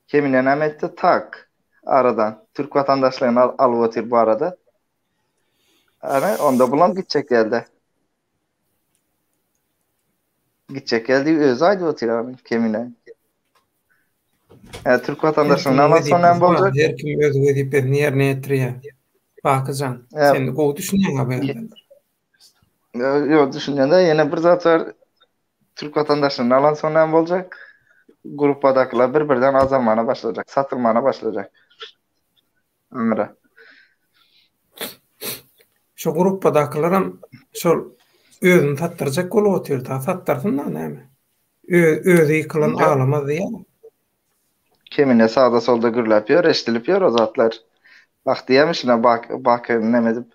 Kemine nem etti, tak. Aradan. Türk vatandaşlarını alıp otur bu arada. Yani onda bulan gidecek geldi. Gidecek geldi, öz aydı otur kemine. Yani Türk vatandaşlarını alan sonra ne olacak? Her kim öz wezipesini ýerine ýetirýär. Bakyjan, sen de gowy düşünýän haberler. Yok düşüncende yine bir zat var. Türk vatandaşlarını alan sonra ne olacak? Grupadakiler birbirden azalmana başlayacak, satılmana başlayacak. Ömre. Şu grupadakilerim şol özünü tattıracak golu otur da tattırsın da näme? Özü yıkılan ağlamaz diýär. Kemine sağda solda gürläpýär, eşdilipýär o zatlar. Bak diýemişine bak näme dip.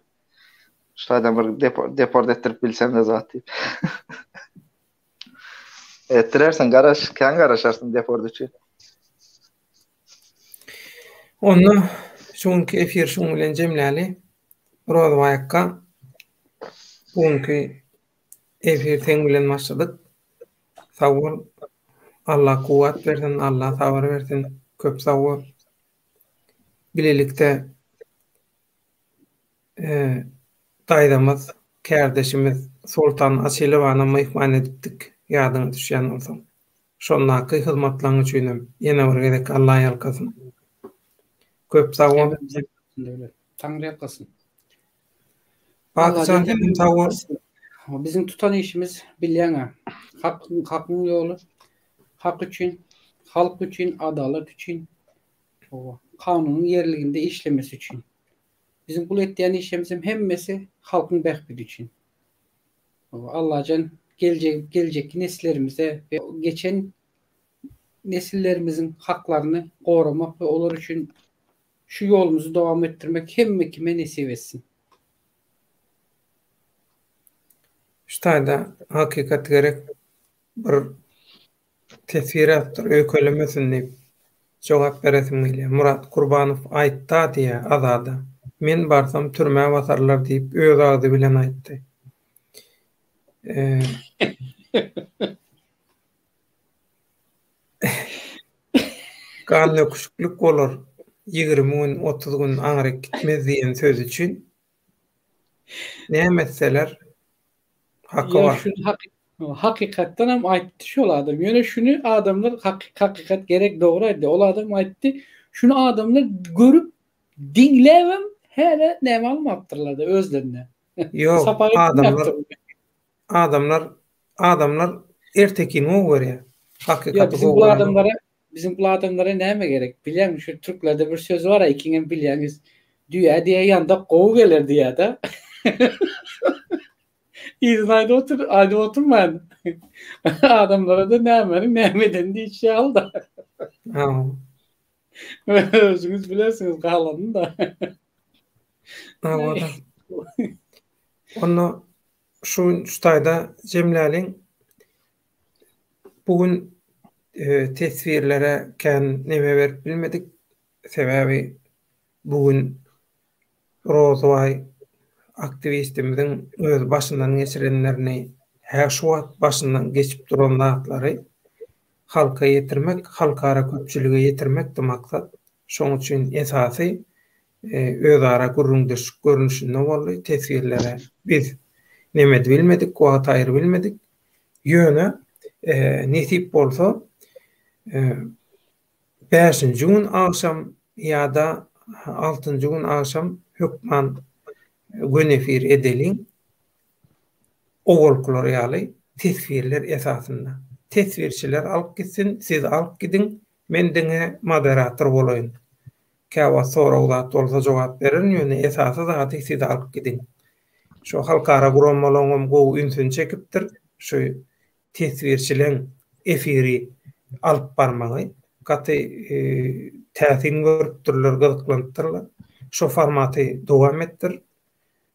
Şaýdan bir deport ettirip bilsem de zat diýip. Ettirersin garaş, kan garaşarsın deport üçin. Onu şonki efir şoň bilen jemläli. Rozbaýakka buňky efir teň bilen başladyk. Sag bol. Allah kuwat bersin, Allah sabar bersin. Köp sag bol. Bilelikde daýdamyz, kärdeşimiz Sultan Asilowany myhman edipdik. Ýadyna düşýän bolsam. Şondaky hyzmatlaryň üçin ýene bir gerek Allah ýalkasyn. Köp sag bol. Tanrı yakasın. Pakistan hem sag bol. Bizim tutan işimiz bilýän hakyň ýolu. Hak üçün, halk üçün, adalet üçün, kanunun yerliginde işlemesi üçün. Bizim bu etdiğen işimizin hemmesi halkın bähbidi üçün. Allah'can gelecek nesillerimize ve geçen nesillerimizin haklarını korumak ve onlar için şu yolumuzu devam ettirmek hem kime nesip etsin. Ştaýda hakikat gerek bir tesviratdyr, öýkelemesin diýip jogap beresim gelýär. Murat Gurbanow aýtdy diýe azada. Men barsam türmäge basarlar diýip öz agdy bilen aýtdy. Ganly kuşukluk bolar. 20 gün, 30 gün aňryk gitmez diýen söz üçin näme etseler hakkı var. Hakikatten hem aytti şol adam. Yöne şunu adamlar hakikat gerek doğruydu. Ol adam aytti. Şunu adamlar görüp dinlewem hele näme almaptırlardı özlerine. Yok, Sapağı adamlar ertekini o görýär. Ya Hakikaty gowy. bizim bu adamlara näme gerek? Bilýän şu Türklerde bir söz var ya, ikiniň bilýäňiz. Düýä diýe ýanda gowy geler diýär da. Ayda oturmayan adamlara da nämeden diýişi aldı. Ha. Özüňiz bilersiniz galanyn da. Ha, onu şu ustayda Cemlal'in bugün tesvirlere kän neme berip bilmedik. Sebebi bugün Rozway aktivistimizin öz başından geçirenlerini her şu wagt başından geçip duran natlary halka yetirmek, halkara köpçülüge yetirmek de maksat. Şoň üçin esasy özara görünüşinde boldy tesvirlere biz neme bilmedik, o hatayır bilmedik. Yönü nesip bolsa 5-nji gün akşam ýa-da 6-njy gün akşam hükman gönefir edeliň ogolkular ýaly tesvirler esasında. Tesvirçiler alıp gitsin, siz alıp gidin, men diňe moderator bolayyn. Käwa sorawlar bolsa jogap berin, ýöne esasy zaty siz alıp gidin. Şu halkara guramalaňam gowy ünsün çekipdir. Şu tesvirçileň efiri alıp barmagy gaty täsir görüpdirler, gyzyklandyrylar. Şu formaty dowam etdir.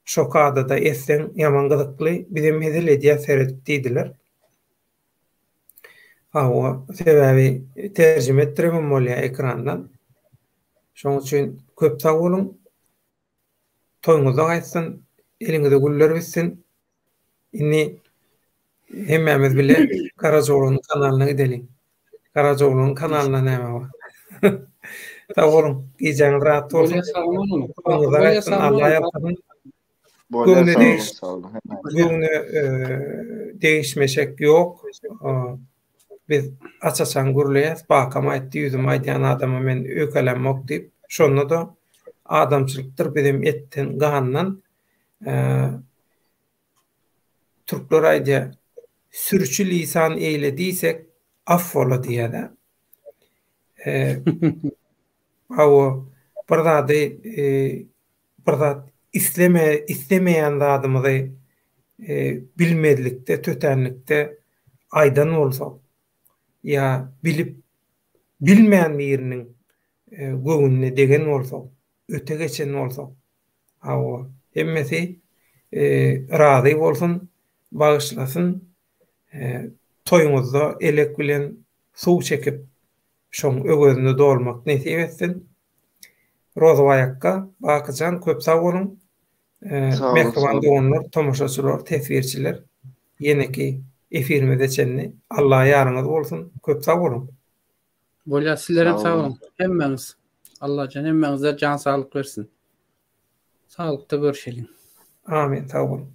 Şu kadada esen ýaman gyzykly bizim medel edýä seretdiler. O sebebi terjime ettiremem bolýar ekrandan. Şoň üçin köp sag bolun. Toýuňyza gaýtsyn, eliňizde güller bitsin. Inni hemmemiz bile Karacaoğlu'nun kanalyna gidelim. Karacaoğlu'nun kanalyna näme bar? Sag bolun, giýjäňiz rahat bolsun. Allah ýartsyn. Göňüne değişmeşek yok. Biz açaçan gürleýäs, bakam aýtdy, ýüzüm aýdýan adama men ökelenmek diýip, şonu da adamçylykdyr bizim etten gahandan Türkler aýdýar, sürçü lisan eýle diýsek affola diýär. O bir zat istemeýän zadymyzy bilmedlikde, tötenlikde aýdan bolsa ýa bilip bilmeýän biriniň göwnüne degen bolsa, öte geçen bolsa, o hemmesi razy bolsun, bağışlasın, toýuňuzda elek bilen suw çekip şoň ögözünde dolmak nesip etsin. Rozwayakka bakyjan köp sag bolun. Mehriban doganlar, tomoşaçylar, tesvirçiler, ýeneki efirime deçenni Allah ýarňyz bolsun. Köp sag bolun. Bolýar, sizlere sag bolun. Hemmeňiz. Allah hemmeňize can sağlyk bersin. Sağlykda görüşelim. Amin. Sag bolun.